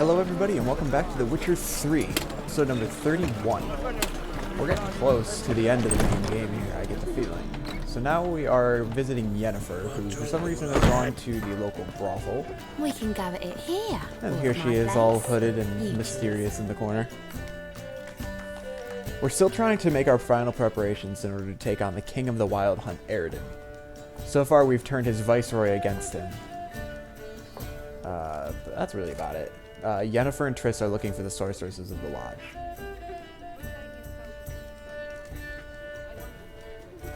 Hello everybody and welcome back to The Witcher 3, episode number 31. We're getting close to the end of the main game here, I get the feeling. So now we are visiting Yennefer, who for some reason has gone to the local brothel. We can go at it here. And here she is, all hooded and mysterious in the corner. We're still trying to make our final preparations in order to take on the King of the Wild Hunt, Aridin. So far we've turned his viceroy against him. But that's really about it. Yennefer and Triss are looking for the Sorceresses of the Lodge.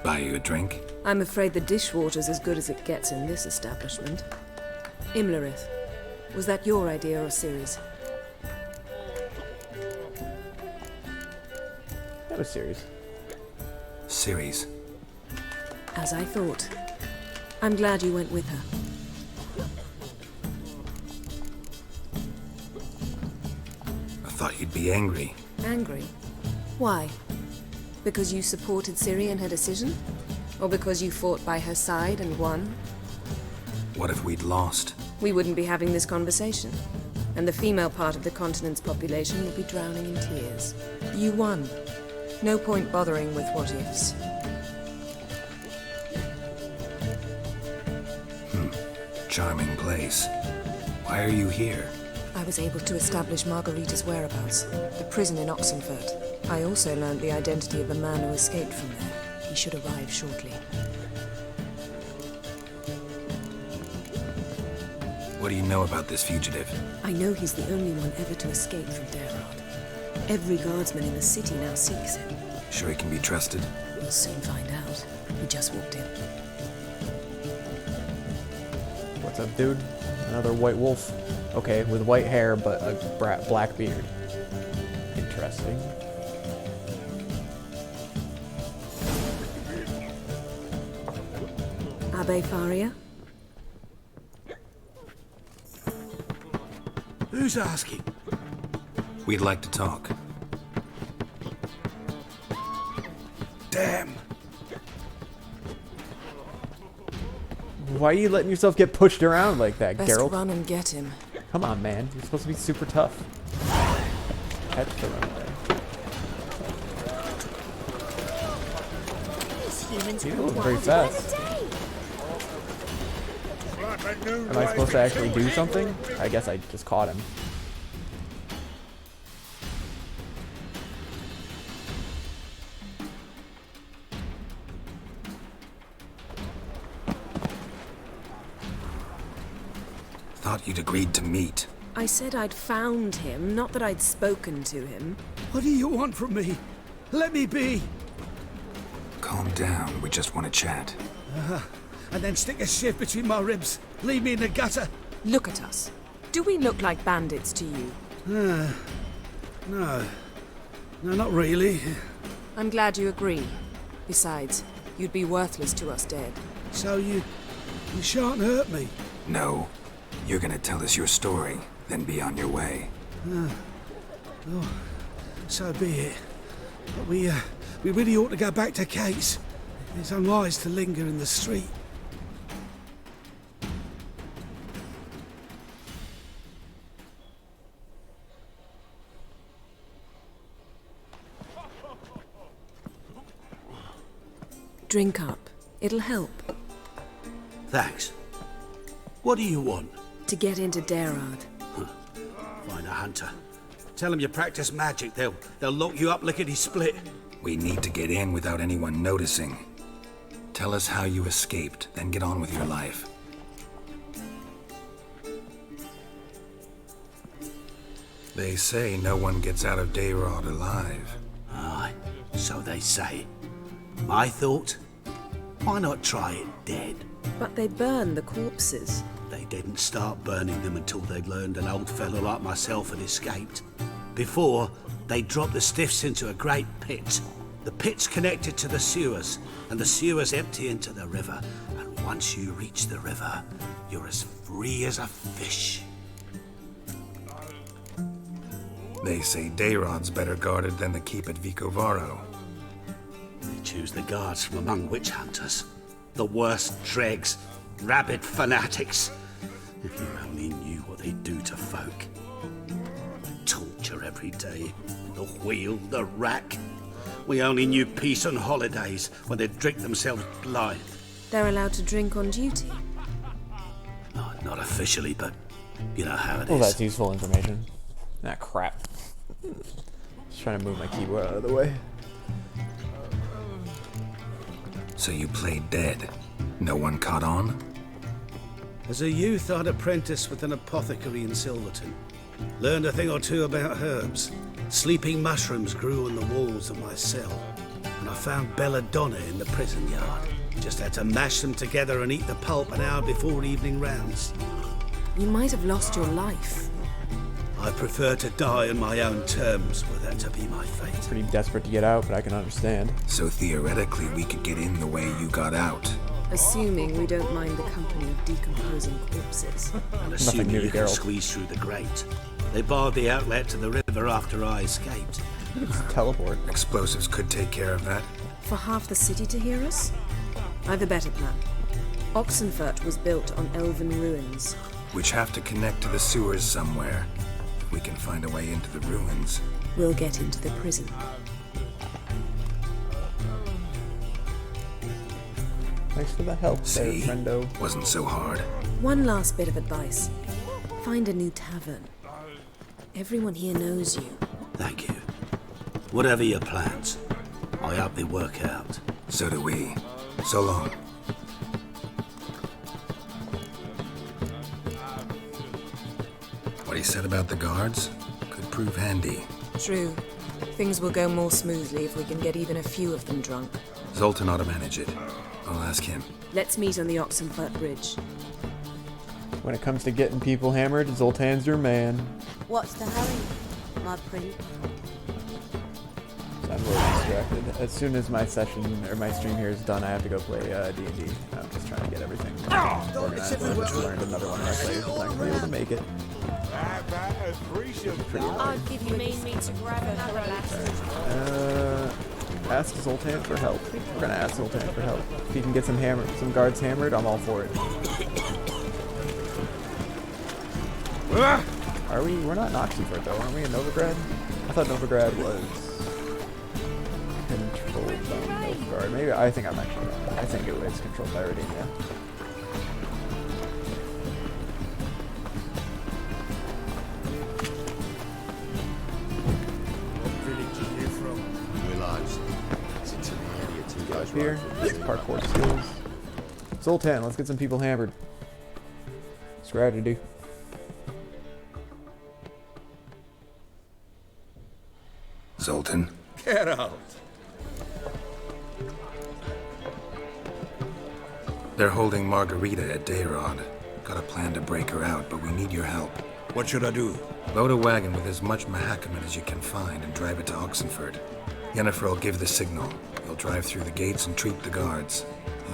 Buy you a drink? I'm afraid the dishwater's as good as it gets in this establishment. Imlerith, was that your idea or Ciri's? That was serious. Ciri's. As I thought. I'm glad you went with her. I thought you'd be angry. Angry? Why? Because you supported Ciri in her decision? Or because you fought by her side and won? What if we'd lost? We wouldn't be having this conversation. And the female part of the continent's population would be drowning in tears. You won. No point bothering with what-ifs. Charming place. Why are you here? I was able to establish Margarita's whereabouts, the prison in Oxenfurt. I also learned the identity of the man who escaped from there. He should arrive shortly. What do you know about this fugitive? I know he's the only one ever to escape from Derard. Every guardsman in the city now seeks him. Sure he can be trusted? We'll soon find out. He just walked in. What's up, dude? Another white wolf. Okay, with white hair, but a black beard. Interesting. Abbe Faria? Who's asking? We'd like to talk. Damn. Why are you letting yourself get pushed around like that, Best Geralt? run and get him. Come on, man. You're supposed to be super tough. Catch the runaway. You're moving very fast. Am I supposed to actually do something? I guess I just caught him. Thought you'd agreed to meet. I said I'd found him, not that I'd spoken to him. What do you want from me? Let me be. Calm down, we just want to chat. And then stick a shiv between my ribs. Leave me in the gutter. Look at us. Do we look like bandits to you? No. No, not really. I'm glad you agree. Besides, you'd be worthless to us dead. So you shan't hurt me. No. You're gonna tell us your story, then be on your way. Oh, so be it. But we really ought to go back to Kate's. It's unwise to linger in the street. Drink up. It'll help. Thanks. What do you want? To get into Derard. Find a hunter. Tell them you practice magic. They'll lock you up lickety-split. We need to get in without anyone noticing. Tell us how you escaped, then get on with your life. They say no one gets out of Derard alive. Aye, so they say. My thought? Why not try it dead? But they burn the corpses. They didn't start burning them until they'd learned an old fellow like myself had escaped. Before, they dropped the stiffs into a great pit. The pit's connected to the sewers, and the sewers empty into the river. And once you reach the river, you're as free as a fish. They say Derard's better guarded than the keep at Vicovaro. They choose the guards from among witch hunters. The worst dregs, rabid fanatics. If you only knew what they do to folk. every day. The wheel, the rack. We only knew peace on holidays when they'd drink themselves blind. They're allowed to drink on duty. Oh, not officially, but you know how it is. Well, that's useful information. Ah, crap. Just trying to move my keyboard out of the way. So you played dead. No one caught on? As a youth, I'd apprenticed with an apothecary in Silverton. Learned a thing or two about herbs. Sleeping mushrooms grew on the walls of my cell. And I found belladonna in the prison yard. Just had to mash them together and eat the pulp an hour before evening rounds. You might have lost your life. I prefer to die on my own terms, were that to be my fate. Pretty desperate to get out, but I can understand. So theoretically, we could get in the way you got out. Assuming we don't mind the company of decomposing corpses. And new assuming to you can Geralt. squeeze through the grate. They barred the outlet to the river after I escaped. Teleport. Explosives could take care of that. For half the city to hear us? I've a better plan. Oxenfurt was built on elven ruins. Which have to connect to the sewers somewhere. If we can find a way into the ruins. We'll get into the prison. Thanks for the help there, See? friendo. Wasn't so hard. One last bit of advice. Find a new tavern. Everyone here knows you. Thank you. Whatever your plans, I hope they work out. So do we. So long. What he said about the guards could prove handy. True. Things will go more smoothly if we can get even a few of them drunk. Zoltan ought to manage it. I'll ask him. Let's meet on the Oxenfurt Bridge. When it comes to getting people hammered, Zoltan's your man. What's the hurry, my prince? I'm really distracted. As soon as my session or my stream here is done, I have to go play D&D. I'm just trying to get everything organized. I just learned another one of my players is not going to be able to make it. Pretty I'll give you me to grab another lass. Ask Zoltan for help. We're gonna ask Zoltan for help. If he can get some guards hammered, I'm all for it. Are we? We're not in Oxenfurt though, aren't we? In Novigrad? I thought Novigrad was controlled by Novigard. Maybe I think I'm actually wrong. I think it was controlled by Rodinia. Here, parkour skills. Zoltan, let's get some people hammered. Strategy. Zoltan? Get out! They're holding Margarita at Dayrod. Got a plan to break her out, but we need your help. What should I do? Load a wagon with as much Mahakaman as you can find and drive it to Oxenfurt. Yennefer will give the signal. You'll drive through the gates and treat the guards.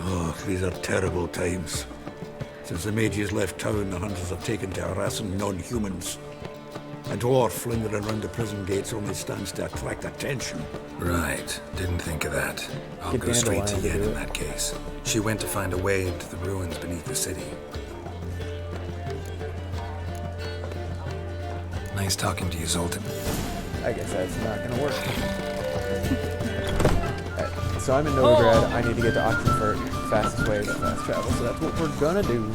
Oh, these are terrible times. Since the mages left town, the hunters have taken to harassing non-humans. A dwarf lingering around the prison gates only stands to attract attention. Right. Didn't think of that. I'll Get go straight to Dandelion to Yen do in it. that case. She went to find a way into the ruins beneath the city. Nice talking to you, Zoltan. I guess that's not gonna work. Alright, so I'm in Novigrad. I need to get to Oxenfurt. Fastest way is fast travel, so that's what we're gonna do.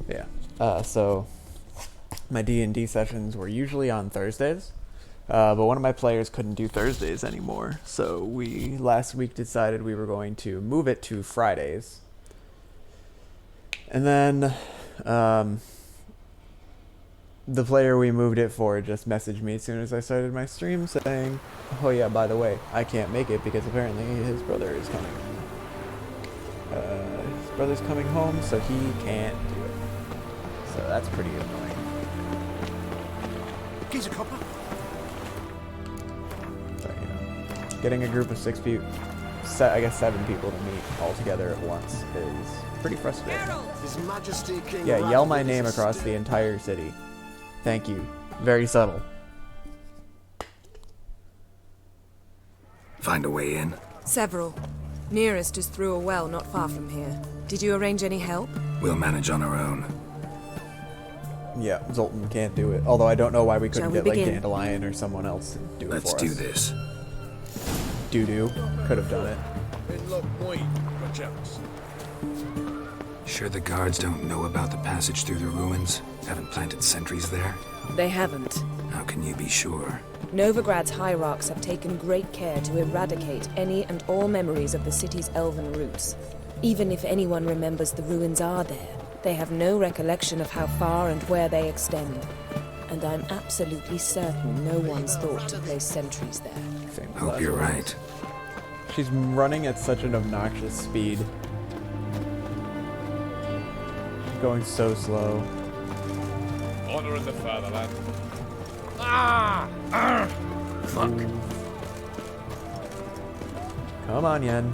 Yeah. So my D&D sessions were usually on Thursdays, but one of my players couldn't do Thursdays anymore, so we last week decided we were going to move it to Fridays. And then the player we moved it for just messaged me as soon as I started my stream saying, oh yeah, by the way, I can't make it because apparently his brother is coming. His brother's coming home, so he can't do it. So that's pretty annoying. Geezer copper. But, you know, getting a group of 6 people, I guess 7 people to meet all together at once is pretty frustrating. His Majesty King Yeah, yell my Ralph name is across the entire city. Thank you. Very subtle. Find a way in? Several. Nearest is through a well not far from here. Did you arrange any help? We'll manage on our own. Yeah, Zoltan can't do it. Although I don't know why we couldn't Shall we get like begin? Dandelion or someone else to do it Let's for do us. this. Doo-doo could have done it. Sure the guards don't know about the passage through the ruins? Haven't planted sentries there? They haven't. How can you be sure? Novigrad's hierarchs have taken great care to eradicate any and all memories of the city's elven roots. Even if anyone remembers the ruins are there, they have no recollection of how far and where they extend. And I'm absolutely certain no one's thought to place sentries there. Famous Hope last you're words. right. She's running at such an obnoxious speed. She's going so slow. Honor in the fatherland. Fuck. Come on, Yen.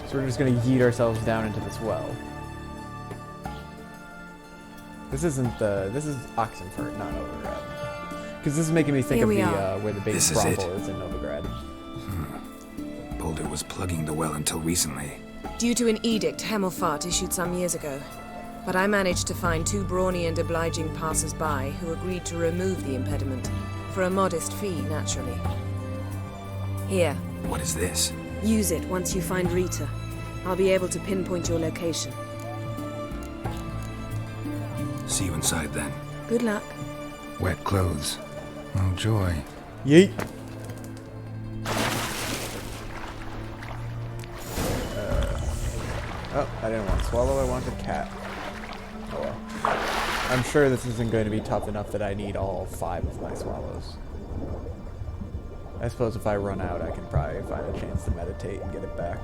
So we're just gonna yeet ourselves down into this well. This isn't the. This is Oxenfurt, not Novigrad. Because this is making me think Here of we the are. where the big This is brothel it. is in Novigrad. Boulder was plugging the well until recently. Due to an edict Hemelfart issued some years ago. But I managed to find two brawny and obliging passers-by who agreed to remove the impediment. For a modest fee, naturally. Here, What is this? use it once you find Rita. I'll be able to pinpoint your location. See you inside then. Good luck. Wet clothes. Oh, joy. Yeet. Oh, I didn't want swallow. I wanted cat. Oh well. I'm sure this isn't going to be tough enough that I need all 5 of my swallows. I suppose if I run out, I can probably find a chance to meditate and get it back.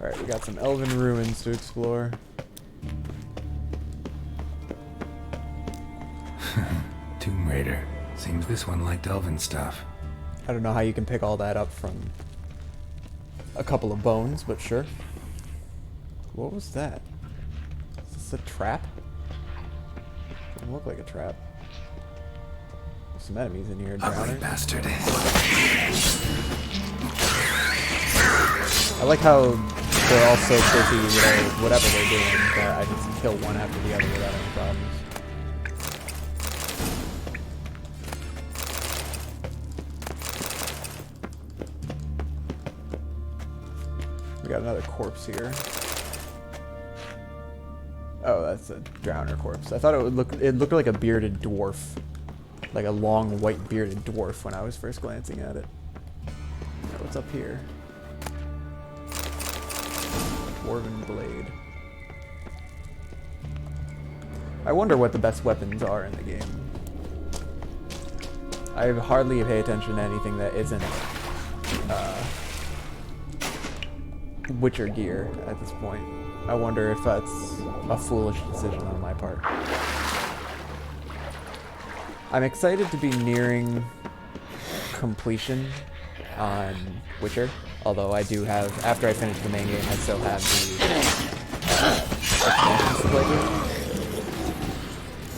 Alright, we got some elven ruins to explore. Tomb Raider. Seems this one liked elven stuff. I don't know how you can pick all that up from a couple of bones, but sure. What was that? Is this a trap? Doesn't look like a trap. There's some enemies in here Ugly drowning. bastard. I like how they're all so busy with whatever they're doing that I just kill one after the other without any problems. We got another corpse here. Oh, that's a drowner corpse. I thought it looked like a bearded dwarf. Like a long white bearded dwarf when I was first glancing at it. Now, what's up here? Dwarven blade. I wonder what the best weapons are in the game. I hardly pay attention to anything that isn't Witcher gear at this point. I wonder if that's a foolish decision on my part. I'm excited to be nearing completion on Witcher, although I do have, after I finish the main game, I still have the expansions to play through.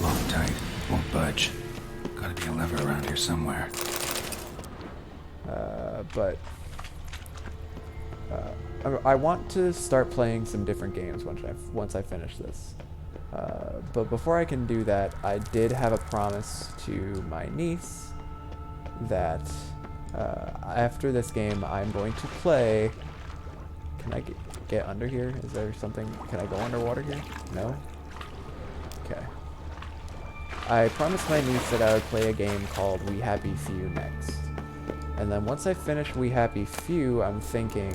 Lock tight. Won't budge. Gotta be a lever around here somewhere. But I want to start playing some different games once I finish this. But before I can do that, I did have a promise to my niece that after this game, I'm going to play. Can I get under here? Is there something? Can I go underwater here? No? Okay. I promised my niece that I would play a game called We Happy Few next. And then once I finish We Happy Few, I'm thinking...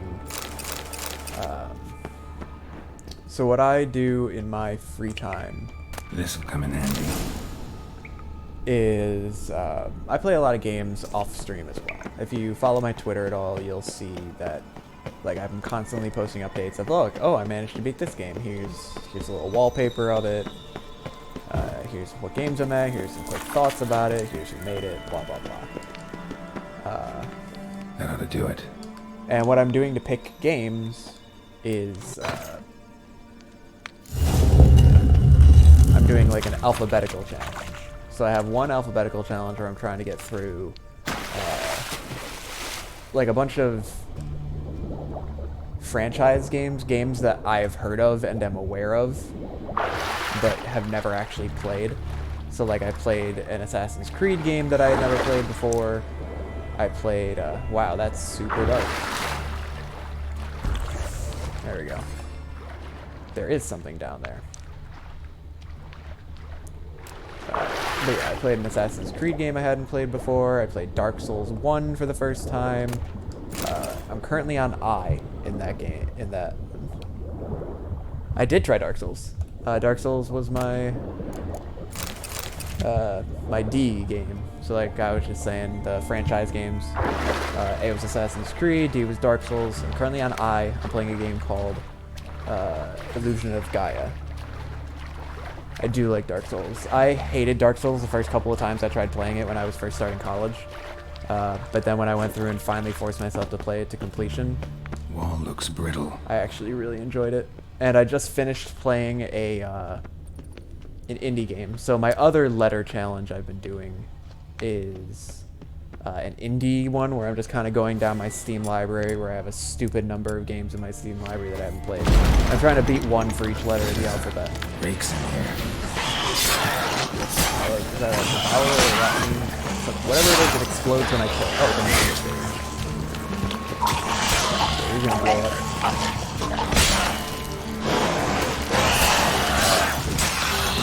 so what I do in my free time This'll come in handy. is I play a lot of games off stream as well. If you follow my Twitter at all, you'll see that like I'm constantly posting updates of look, oh, I managed to beat this game. Here's a little wallpaper of it. Here's what games I'm at. Here's some quick thoughts about it. Here's who made it. Blah blah blah. That ought to do it. And what I'm doing to pick games is I'm doing like an alphabetical challenge. So I have one alphabetical challenge where I'm trying to get through like a bunch of franchise games that I've heard of and am aware of, but have never actually played. So like I played an Assassin's Creed game that I had never played before. I played, wow, that's super dark. There we go. There is something down there. But yeah, I played an Assassin's Creed game I hadn't played before. I played Dark Souls 1 for the first time. I'm currently on I in that game. I did try Dark Souls. Dark Souls was my my D game. So like I was just saying, the franchise games. A was Assassin's Creed, D was Dark Souls. I'm currently on I. I'm playing a game called Illusion of Gaia. I do like Dark Souls. I hated Dark Souls the first couple of times I tried playing it when I was first starting college. But then when I went through and finally forced myself to play it to completion, Wall looks brittle. I actually really enjoyed it. And I just finished playing an indie game. So my other letter challenge I've been doing is an indie one where I'm just kind of going down my Steam library where I have a stupid number of games in my Steam library that I haven't played. I'm trying to beat one for each letter of the alphabet. Rakes in here. Like, is that like a power or lightning? Whatever it is that explodes when I kill. Oh, the magic phase. You're gonna blow up.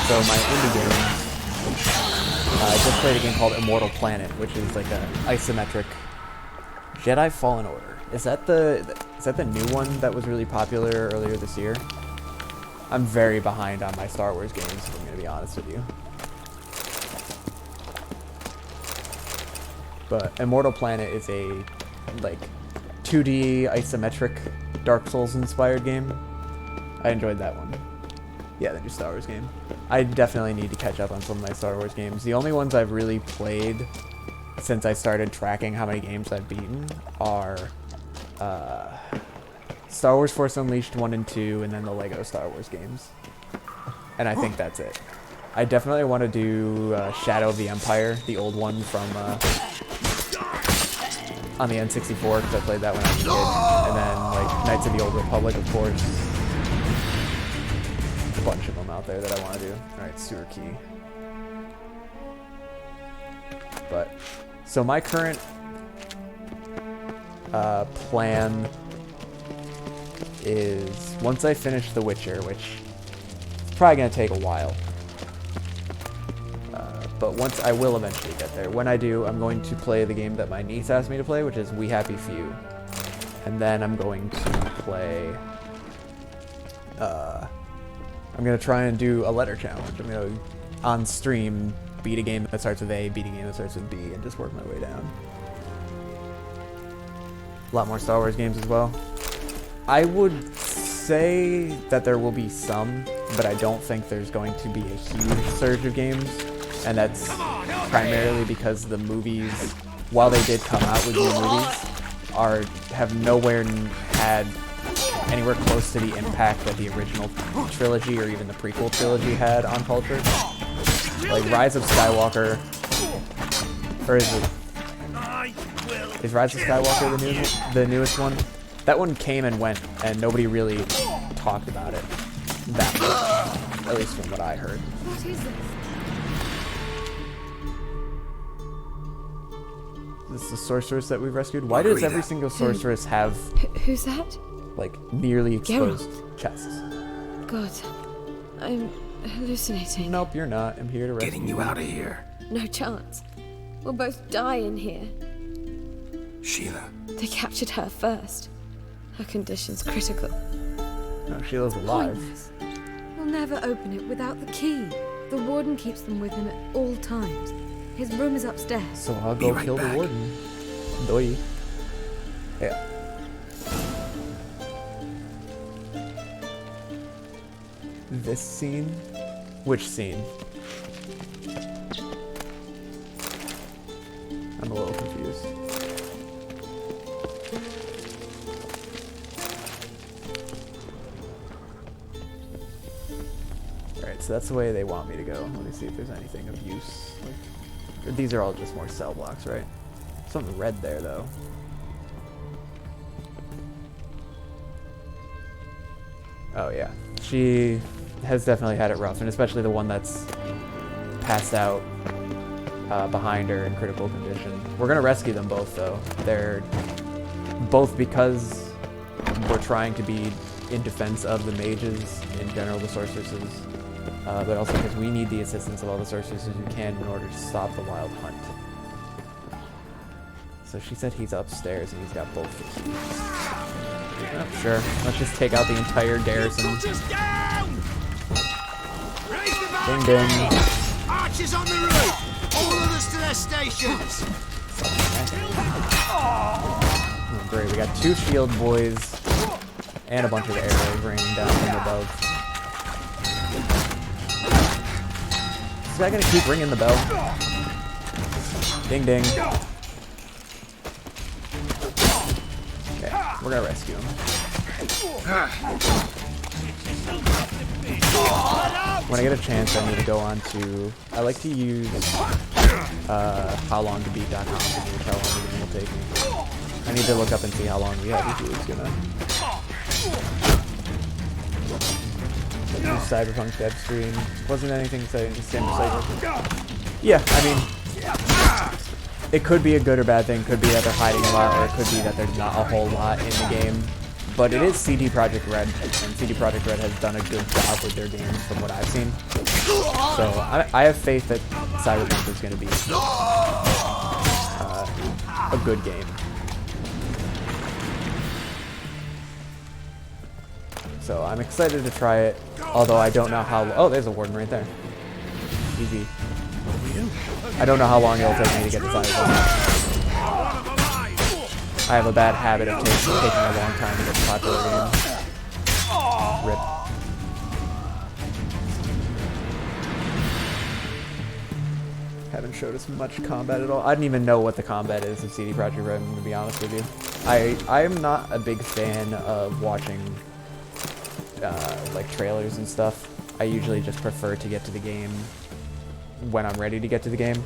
So my indie game, I just played a game called Immortal Planet, which is like an isometric Jedi Fallen Order. Is that the new one that was really popular earlier this year? I'm very behind on my Star Wars games, if I'm gonna be honest with you. But Immortal Planet is a like 2D isometric Dark Souls inspired game. I enjoyed that one. Yeah, the new Star Wars game. I definitely need to catch up on some of my Star Wars games. The only ones I've really played since I started tracking how many games I've beaten are Star Wars Force Unleashed 1 and 2, and then the Lego Star Wars games. And I think that's it. I definitely want to do Shadow of the Empire, the old one from on the N64, because I played that when I was a kid. And then like Knights of the Old Republic, of course. A bunch of them out there that I want to do. Alright, sewer key. But, so my current plan is, once I finish The Witcher, which is probably going to take a while, but once I will eventually get there. When I do, I'm going to play the game that my niece asked me to play, which is We Happy Few. And then I'm going to play, I'm going to try and do a letter challenge. I'm going to, on stream, beat a game that starts with A, beat a game that starts with B, and just work my way down. A lot more Star Wars games as well. I would say that there will be some, but I don't think there's going to be a huge surge of games. And that's primarily because the movies, while they did come out with new movies, have nowhere had anywhere close to the impact that the original trilogy or even the prequel trilogy had on culture. Like Rise of Skywalker, or is Rise of Skywalker the newest one? That one came and went, and nobody really talked about it that much, at least from what I heard. What is this? This is the sorceress that we've rescued. Why does every single sorceress have, Who's that? like, nearly exposed Geralt. chests? God, I'm hallucinating. Nope, you're not. I'm here to rescue Getting you out of here. No chance. We'll both die in here. Sheila. They captured her first. Her condition's critical. No, Sheila's alive. Pointless. We'll never open it without the key. The warden keeps them with him at all times. His room is upstairs. So I'll Be go right kill back. the warden. Doi. Yeah. This scene? Which scene? I'm a little confused. so that's the way they want me to go. Let me see if there's anything of use. Like, these are all just more cell blocks, right? Something red there, though. Oh, yeah. She has definitely had it rough, and especially the one that's passed out behind her in critical condition. We're going to rescue them both, though. They're both because we're trying to be in defense of the mages, in general the sorceresses, but also because we need the assistance of all the sorceresses we can in order to stop the wild hunt. So she said he's upstairs and he's got both the keys. Oh, sure. Let's just take out the entire garrison. Ding ding. Archers on the roof! All others to their stations! Oh, great, we got 2 shield boys and a bunch of arrows raining down from above. Is this guy gonna keep ringing the bell? Ding ding. Okay, we're gonna rescue him. When I get a chance, I need to go on to... I like to use howlongtobeat.com to gauge how long the game will take me. I need to look up and see how long we have if it's gonna... Cyberpunk dev stream. Wasn't anything exciting, just Stand Cyberpunk. Yeah, I mean... It could be a good or bad thing. Could be that they're hiding a lot, or it could be that there's not a whole lot in the game. But it is CD Projekt Red, and CD Projekt Red has done a good job with their games from what I've seen. So I have faith that Cyberpunk is going to be a good game. So I'm excited to try it, although I don't know how... Oh, there's a warden right there. Easy. I don't know how long it'll take me to get to Cyberpunk. I have a bad habit of taking a long time to get to popular games. Rip. Haven't showed us much combat at all. I didn't even know what the combat is of CD Projekt Red, I'm going to be honest with you. I am not a big fan of watching like trailers and stuff. I usually just prefer to get to the game when I'm ready to get to the game.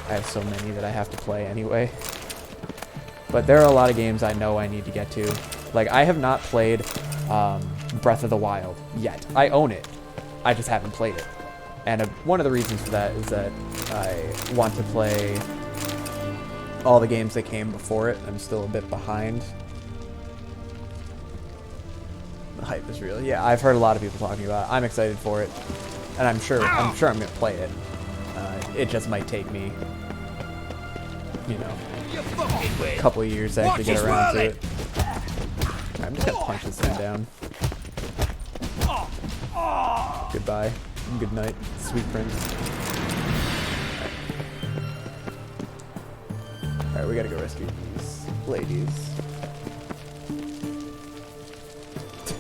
I have so many that I have to play anyway. But there are a lot of games I know I need to get to. Like, I have not played Breath of the Wild yet. I own it. I just haven't played it. And one of the reasons for that is that I want to play all the games that came before it. I'm still a bit behind. The hype is real. Yeah, I've heard a lot of people talking about it. I'm excited for it. And I'm sure I'm going to play it. It just might take me, you know, a couple of years to actually get around to it. I'm just gonna punch this thing down. Goodbye. Good night, sweet prince. Alright, we gotta go rescue these ladies.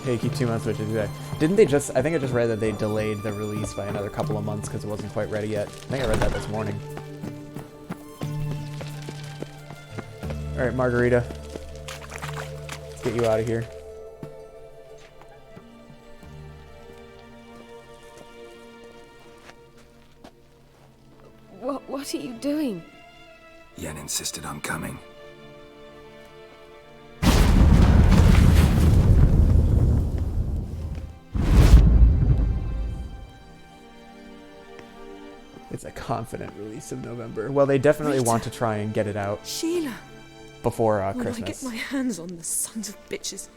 Take you 2 months, which is exact. Didn't they just... I think I just read that they delayed the release by another couple of months because it wasn't quite ready yet. I think I read that this morning. Alright, Margarita. Let's get you out of here. What are you doing? Yen insisted on coming. It's a confident release of November. Well, they definitely Rita. want to try and get it out Sheila, before when I get Christmas. my hands on the sons of bitches,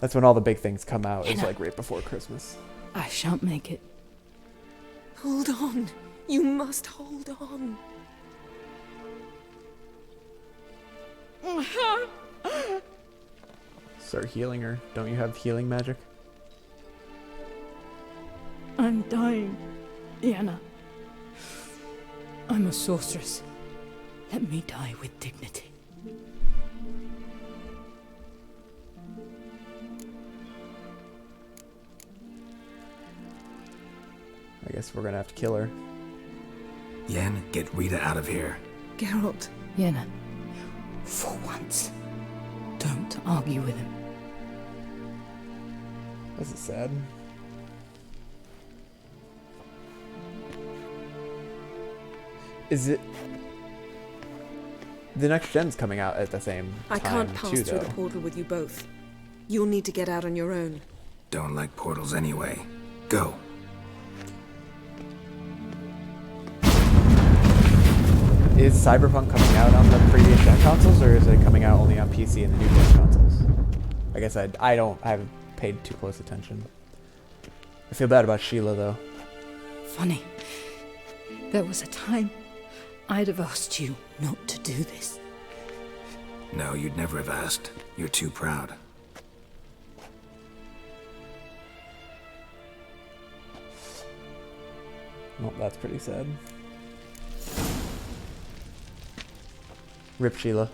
That's when all the big things come out. It's Yenna. like right before Christmas. I shan't make it. Hold on. You must hold on. Start healing her. Don't you have healing magic? I'm dying, Yenna. I'm a sorceress. Let me die with dignity. I guess we're gonna have to kill her. Yen, get Rita out of here. Geralt. Yenna, for once, don't argue with him. This is sad. Is it... The next gen's coming out at the same time, I can't pass too, through though. the portal with you both. You'll need to get out on your own. Don't like portals anyway. Go. Is Cyberpunk coming out on the previous gen consoles, or is it coming out only on PC and the new gen consoles? I guess I haven't paid too close attention. I feel bad about Sheila, though. Funny. There was a time I'd have asked you not to do this. No, you'd never have asked. You're too proud. Well, that's pretty sad. Rip Sheila.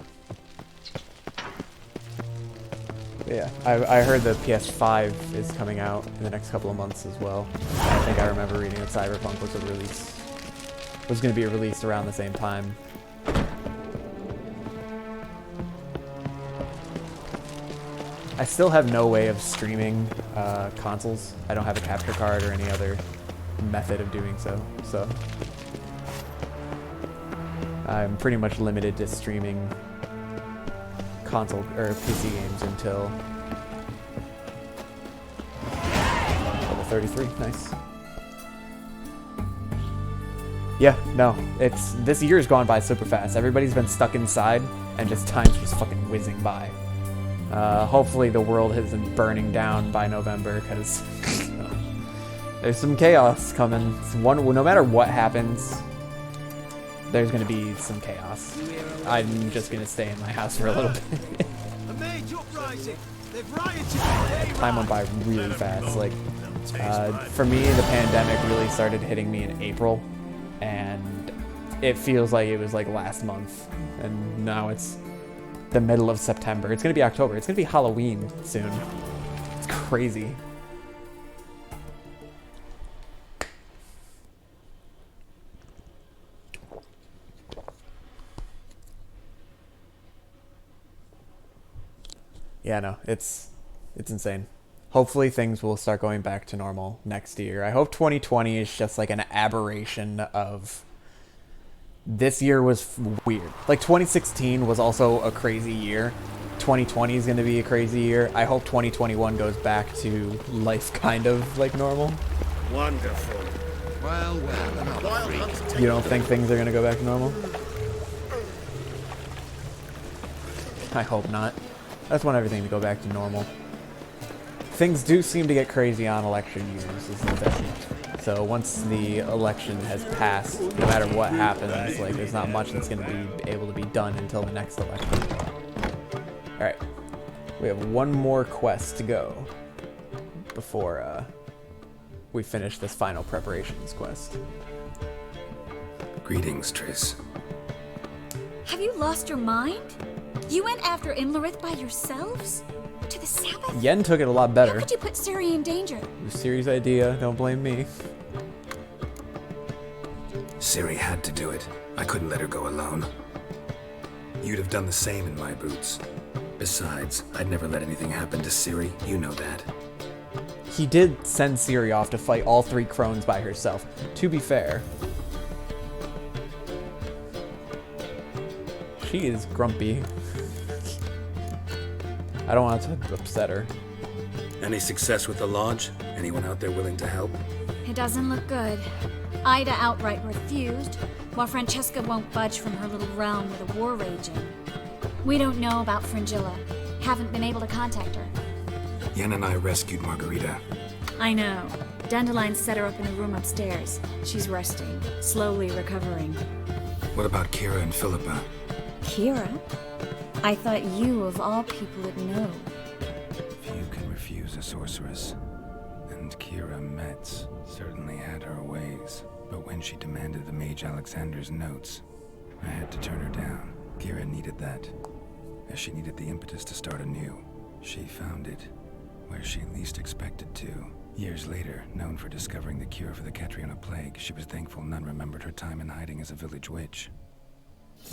But yeah, I heard the PS5 is coming out in the next couple of months as well. I think I remember reading that Cyberpunk was going to be released around the same time. I still have no way of streaming consoles. I don't have a capture card or any other method of doing so, so I'm pretty much limited to streaming console or PC games until level 33. Nice. Yeah, no, this year's gone by super fast. Everybody's been stuck inside, and just time's just fucking whizzing by. Hopefully the world isn't burning down by November, because there's some chaos coming. No matter what happens, there's gonna be some chaos. I'm just gonna stay in my house for a little bit. Time went by really fast. Like, for me, the pandemic really started hitting me in April, and it feels like it was like last month, and now it's the middle of September. It's gonna be October. It's gonna be Halloween soon. It's crazy. Yeah, no, it's insane. Hopefully things will start going back to normal next year. I hope 2020 is just like an aberration of this year was weird. Like 2016 was also a crazy year. 2020 is going to be a crazy year. I hope 2021 goes back to life kind of like normal. Wonderful. Well, You don't think things are going to go back to normal? I hope not. I just want everything to go back to normal. Things do seem to get crazy on election years, is the thing. So once the election has passed, no matter what happens, like there's not much that's going to be able to be done until the next election. Alright. We have one more quest to go before we finish this final preparations quest. Greetings, Triss. Have you lost your mind? You went after Imlerith by yourselves? To the Sabbath? Yen took it a lot better. How could you put Ciri in danger? It was Ciri's idea, don't blame me. Ciri had to do it. I couldn't let her go alone. You'd have done the same in my boots. Besides, I'd never let anything happen to Ciri. You know that. He did send Ciri off to fight all three crones by herself, to be fair. She is grumpy. I don't want to upset her. Any success with the lodge? Anyone out there willing to help? It doesn't look good. Ida outright refused, while Francesca won't budge from her little realm with a war raging. We don't know about Fringilla. Haven't been able to contact her. Yen and I rescued Margarita. I know. Dandelion set her up in a room upstairs. She's resting, slowly recovering. What about Kira and Philippa? Kira? I thought you, of all people, would know. Few can refuse a sorceress. And Kira Metz certainly had her ways. But when she demanded the Mage Alexander's notes, I had to turn her down. Kira needed that, as she needed the impetus to start anew. She found it where she least expected to. Years later, known for discovering the cure for the Catriona plague, she was thankful none remembered her time in hiding as a village witch.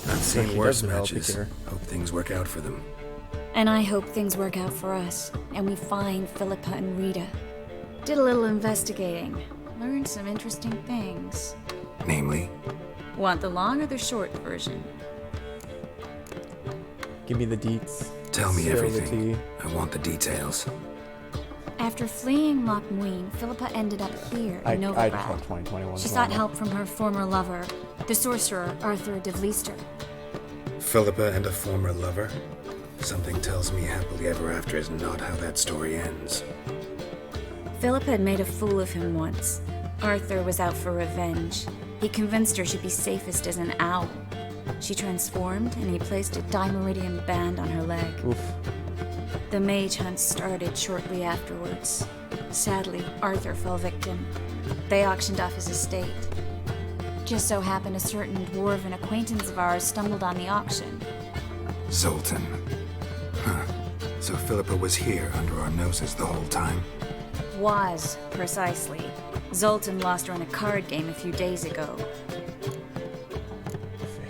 I've seen she worse does develop a matches. cure. Hope things work out for them. And I hope things work out for us, and we find Philippa and Rita. Did a little investigating. Learned some interesting things. Namely? Want the long or the short version? Give me the deets. Tell me Spill the everything. tea. I want the details. After fleeing Loch Muin, Philippa ended up here I in just Novigrad. want 2021. She sought help from her former lover, the sorcerer Arthur de Vliester. Philippa and a former lover? Something tells me happily ever after is not how that story ends. Philippa had made a fool of him once. Arthur was out for revenge. He convinced her she'd be safest as an owl. She transformed, and he placed a dimeridium band on her leg. Oof. The mage hunt started shortly afterwards. Sadly, Arthur fell victim. They auctioned off his estate. Just so happened a certain dwarven acquaintance of ours stumbled on the auction. Zoltan. Huh. So Philippa was here under our noses the whole time? Was, precisely. Zoltan lost her in a card game a few days ago.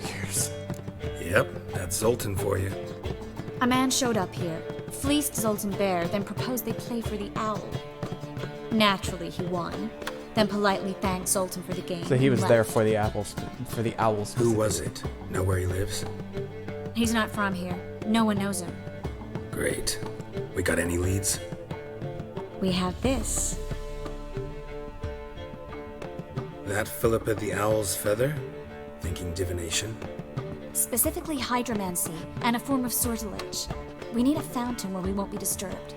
Figures. Yep, that's Zoltan for you. A man showed up here, fleeced Zoltan bare, then proposed they play for the owl. Naturally, he won, then politely thanked Zoltan for the game. So he was and there left. for the apples, for the owls. Who was it? Know where he lives? He's not from here. No one knows him. Great. We got any leads? We have this. That Philippa the Owl's feather? Thinking divination? Specifically hydromancy, and a form of sortilege. We need a fountain where we won't be disturbed.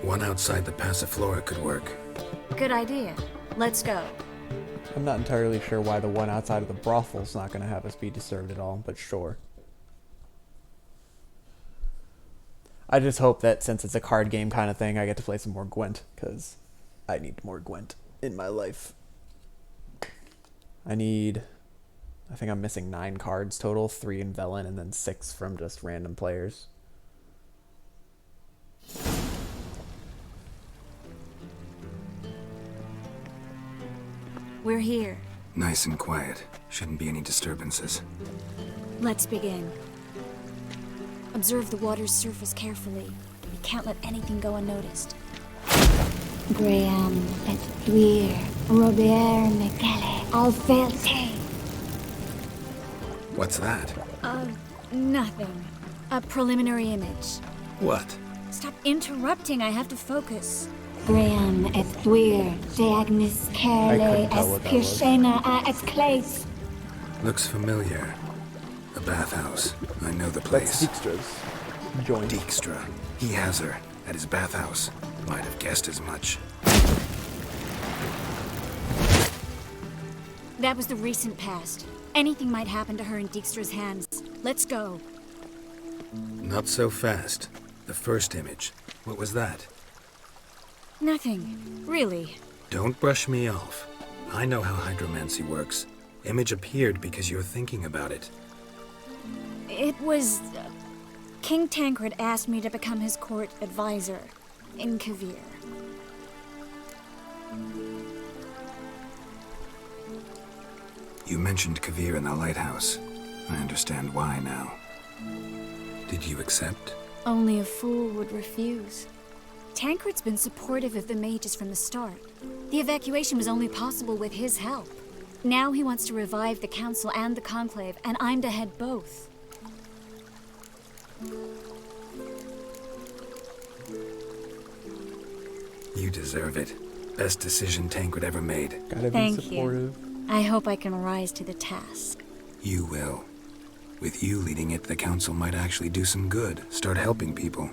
One outside the Passiflora could work. Good idea. Let's go. I'm not entirely sure why the one outside of the brothel's not going to have us be disturbed at all, but sure. I just hope that since it's a card game kind of thing, I get to play some more Gwent, because I need more Gwent in my life. I think I'm missing 9 cards total, 3 in Velen, and then 6 from just random players. We're here. Nice and quiet. Shouldn't be any disturbances. Let's begin. Observe the water's surface carefully. We can't let anything go unnoticed. Graham et Thuir, Robert Mcgalley, Alfelte. What's that? Nothing. A preliminary image. What? Stop interrupting, I have to focus. Graham et Thuir, Deagnis Kerle, tell es what that was. Pirshena a es Claes. Looks familiar. The bathhouse. I know the That's place. Dijkstra's joint. Dijkstra. He has her at his bathhouse. Might have guessed as much. That was the recent past. Anything might happen to her in Dijkstra's hands. Let's go. Not so fast. The first image. What was that? Nothing. Really. Don't brush me off. I know how hydromancy works. Image appeared because you're thinking about it. It was... King Tancred asked me to become his court advisor in Kavir. You mentioned Kavir in the lighthouse. I understand why now. Did you accept? Only a fool would refuse. Tancred's been supportive of the mages from the start. The evacuation was only possible with his help. Now he wants to revive the council and the conclave, and I'm to head both. You deserve it. Best decision Tancred ever made. Gotta be Thank supportive. you. I hope I can rise to the task. You will. With you leading it, the council might actually do some good. Start helping people.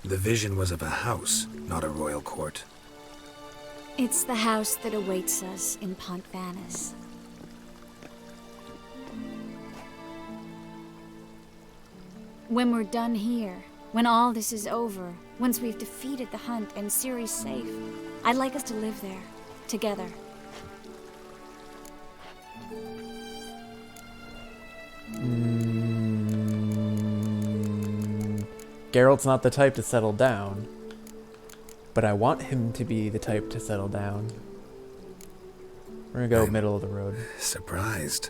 The vision was of a house, not a royal court. It's the house that awaits us in Pont Vanis. When we're done here, when all this is over, once we've defeated the hunt and Ciri's safe, I'd like us to live there, together. Geralt's not the type to settle down, but I want him to be the type to settle down. We're gonna go middle of the road. Surprised.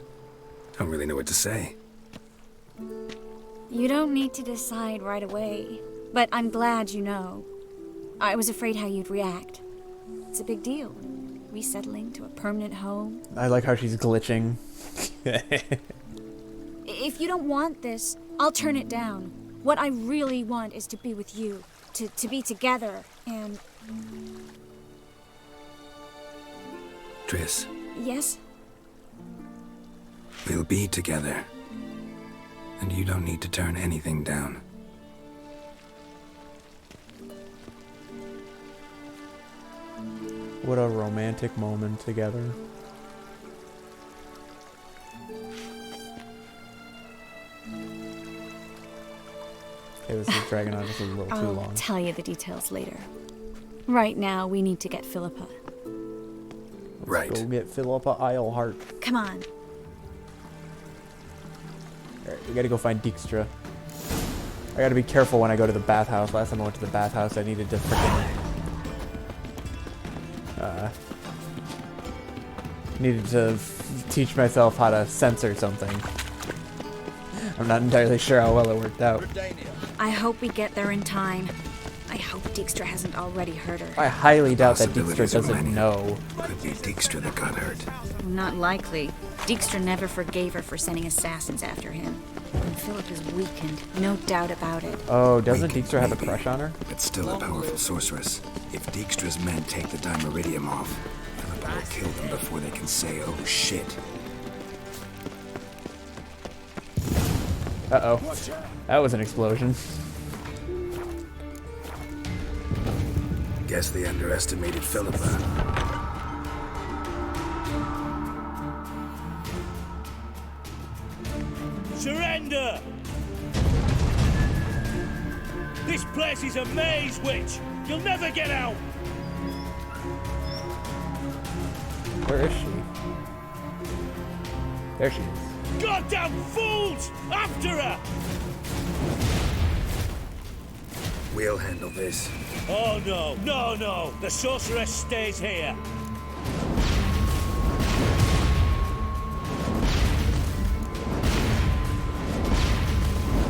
Don't really know what to say. You don't need to decide right away, but I'm glad you know. I was afraid how you'd react. It's a big deal. Resettling to a permanent home. I like how she's glitching. If you don't want this, I'll turn it down. What I really want is to be with you. To be together, and... Triss, Yes? we'll be together. And you don't need to turn anything down. What a romantic moment together. It was dragging on just a little too I'll long. tell you the details later. Right now, we need to get Philippa. Right. Go get Philippa Eilhart. Come on. Alright, we gotta go find Dijkstra. I gotta be careful when I go to the bathhouse. Last time I went to the bathhouse, I needed to freaking... needed to teach myself how to censor something. I'm not entirely sure how well it worked out. I hope we get there in time. I hope Dijkstra hasn't already hurt her. I highly doubt that Dijkstra Possibilities are doesn't many. know. Could be Dijkstra that got hurt. Not likely. Dijkstra never forgave her for sending assassins after him. And Philip is weakened, no doubt about it. Oh, doesn't Weakened, Dijkstra have a maybe, crush on her? But still a powerful sorceress. If Dijkstra's men take the Dimeridium off, Philippa will kill them before they can say, oh shit. Uh-oh. That was an explosion. Guess they underestimated Philippa. Surrender! This place is a maze, witch! You'll never get out! Where is she? There she is. Goddamn fools! After her! We'll handle this. Oh no, no, no! The sorceress stays here!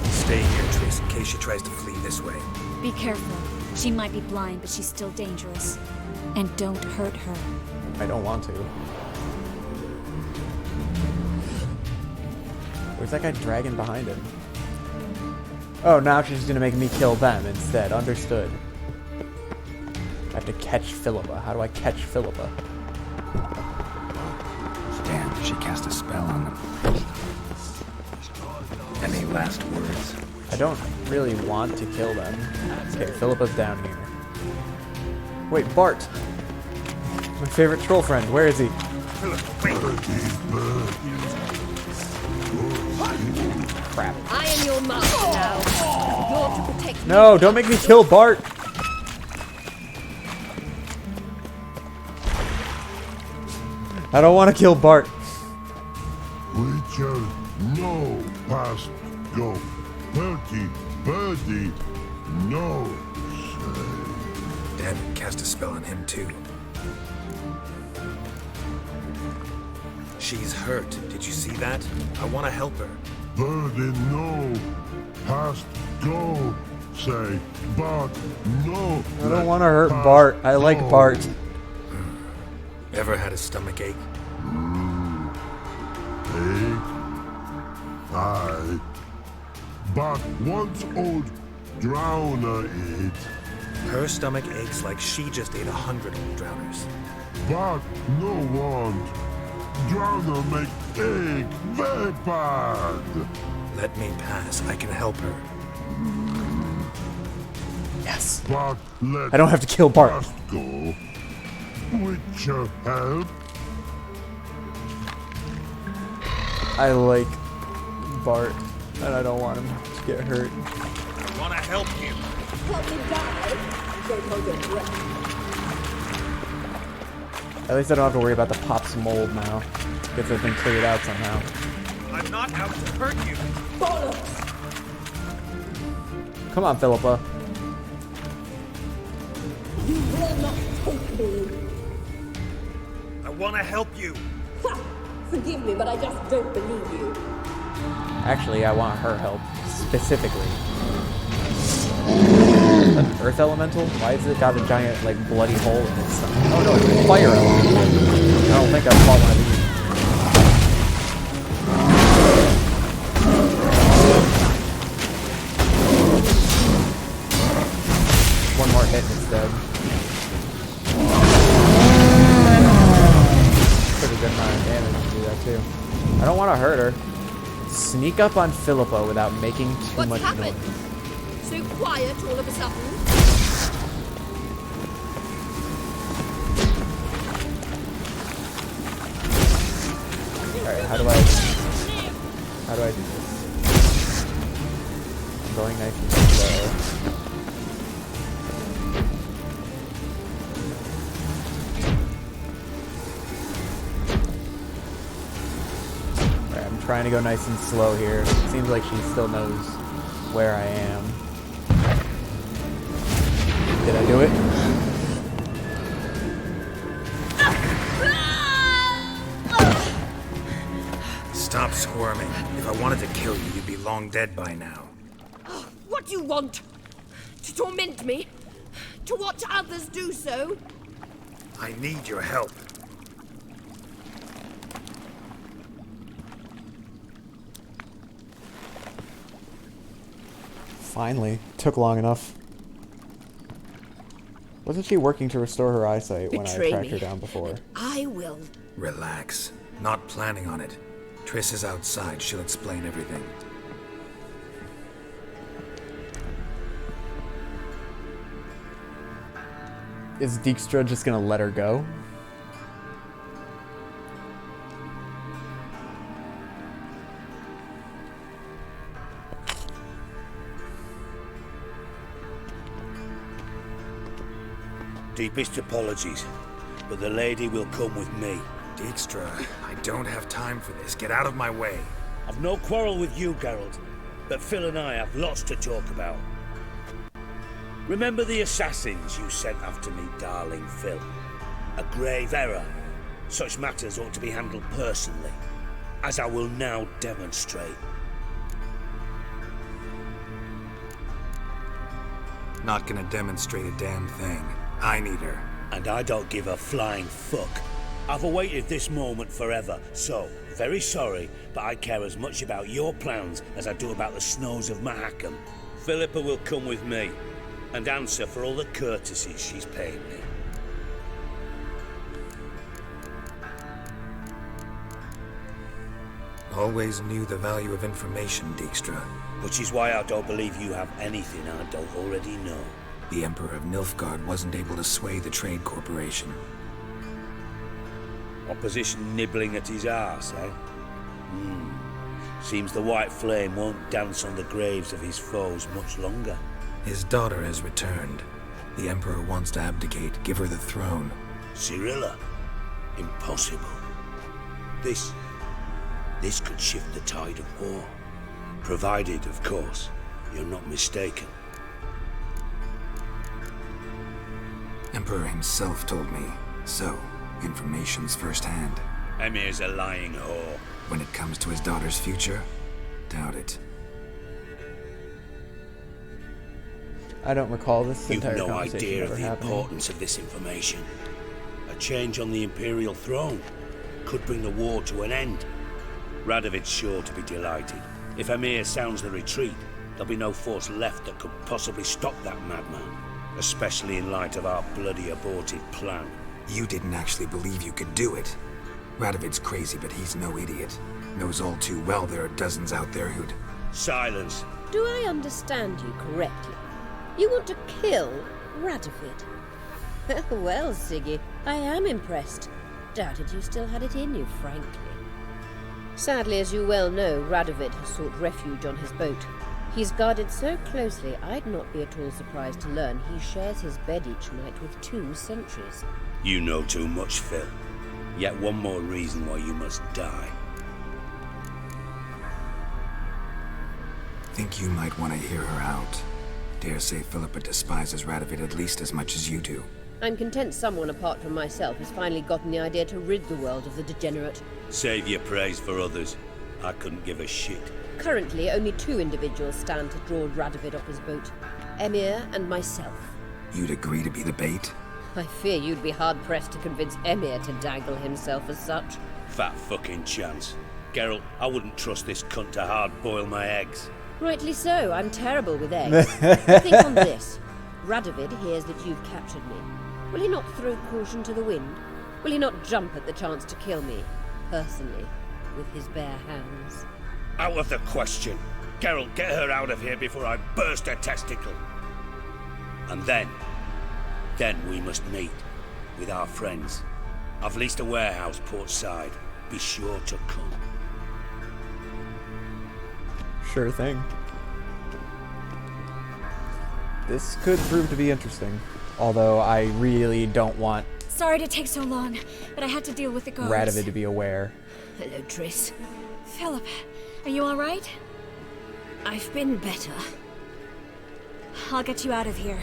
Stay here, Triss, in case she tries to flee this way. Be careful. She might be blind, but she's still dangerous. And don't hurt her. I don't want to. Where's that guy dragging behind him? Oh, now she's gonna make me kill them instead. Understood. I have to catch Philippa. How do I catch Philippa? Damn, she cast a spell on them. Any last words? I don't really want to kill them. Okay, Philippa's down here. Wait, Bart! My favorite troll friend, where is he? Crap. I am your master now. You're to protect me. No, don't make me kill Bart! I don't want to kill Bart. Witcher, no past go. Bertie, birdie, no say. Damn it, cast a spell on him too. She's hurt. Did you see that? I want to help her. Birdie, no past go. Say, but no. I don't want to hurt Bart. I like Bart. Ever had a stomach ache? Ache? Aye. But once old Drowner ate. Her stomach aches like she just ate 100 old drowners. But no want. Drowner make ache very bad. Let me pass. I can help her. Yes. But let I don't have to kill Bart. us go. Witcher help. I like Bart, and I don't want him to get hurt. I want to help you. At least I don't have to worry about the Pop's mold now. Gets has been cleared out somehow. I'm not out to hurt you. Come on, Philippa. You will not take me. I want to help you. Ha! Forgive me, but I just don't believe you. Actually, I want her help, specifically. an earth elemental? Why has it got a giant, like, bloody hole in its stomach? Oh no, it's a fire elemental. I don't think I've fought one of these. One more hit and it's dead. Pretty good amount of damage to do that too. I don't want to hurt her. Sneak up on Philippa without making too much noise. So quiet all of a sudden. Alright, how do I do this? I'm going nice and slow. Alright, I'm trying to go nice and slow here. It seems like she still knows where I am. Did I do it? Stop squirming. If I wanted to kill you, you'd be long dead by now. What do you want? To torment me? To watch others do so? I need your help. Finally. Took long enough. Wasn't she working to restore her eyesight when I tracked her down before? I will. Relax. Not planning on it. Triss is outside. She'll explain everything. Is Dijkstra just gonna let her go? Deepest apologies, but the lady will come with me. Dijkstra, I don't have time for this. Get out of my way. I've no quarrel with you, Geralt, but Phil and I have lots to talk about. Remember the assassins you sent after me, darling Phil? A grave error. Such matters ought to be handled personally, as I will now demonstrate. Not gonna demonstrate a damn thing. I need her. And I don't give a flying fuck. I've awaited this moment forever, so, very sorry, but I care as much about your plans as I do about the snows of Mahakam. Philippa will come with me, and answer for all the courtesies she's paid me. Always knew the value of information, Dijkstra. Which is why I don't believe you have anything I don't already know. The Emperor of Nilfgaard wasn't able to sway the Trade Corporation. Opposition nibbling at his arse, eh? Seems the White Flame won't dance on the graves of his foes much longer. His daughter has returned. The Emperor wants to abdicate, give her the throne. Cirilla? Impossible. This could shift the tide of war. Provided, of course, you're not mistaken. Emperor himself told me. So, information's firsthand. Emir's a lying whore. When it comes to his daughter's future, doubt it. I don't recall this entire You've no conversation idea ever of the happening. importance of this information. A change on the Imperial throne could bring the war to an end. Radovid's sure to be delighted. If Emir sounds the retreat, there'll be no force left that could possibly stop that madman. Especially in light of our bloody aborted plan. You didn't actually believe you could do it. Radovid's crazy, but he's no idiot. Knows all too well there are dozens out there who'd... Silence. Do I understand you correctly? You want to kill Radovid? Well, Siggy, I am impressed. Doubted you still had it in you, frankly. Sadly, as you well know, Radovid has sought refuge on his boat. He's guarded so closely, I'd not be at all surprised to learn he shares his bed each night with 2 sentries. You know too much, Phil. Yet one more reason why you must die. Think you might want to hear her out. Dare say Philippa despises Radovid at least as much as you do. I'm content someone apart from myself has finally gotten the idea to rid the world of the degenerate. Save your praise for others. I couldn't give a shit. Currently, only 2 individuals stand to draw Radovid off his boat. Emir and myself. You'd agree to be the bait? I fear you'd be hard-pressed to convince Emir to dangle himself as such. Fat fucking chance. Geralt, I wouldn't trust this cunt to hard-boil my eggs. Rightly so, I'm terrible with eggs. Think on this. Radovid hears that you've captured me. Will he not throw caution to the wind? Will he not jump at the chance to kill me, personally, with his bare hands? Out of the question. Geralt, get her out of here before I burst her testicle. And then we must meet with our friends. I've leased a warehouse port side. Be sure to come. Sure thing. This could prove to be interesting, although I really don't want Sorry to take so long, but I had to deal with the guards. Radovid to be aware. Hello, Triss. Philip, are you alright? I've been better. I'll get you out of here.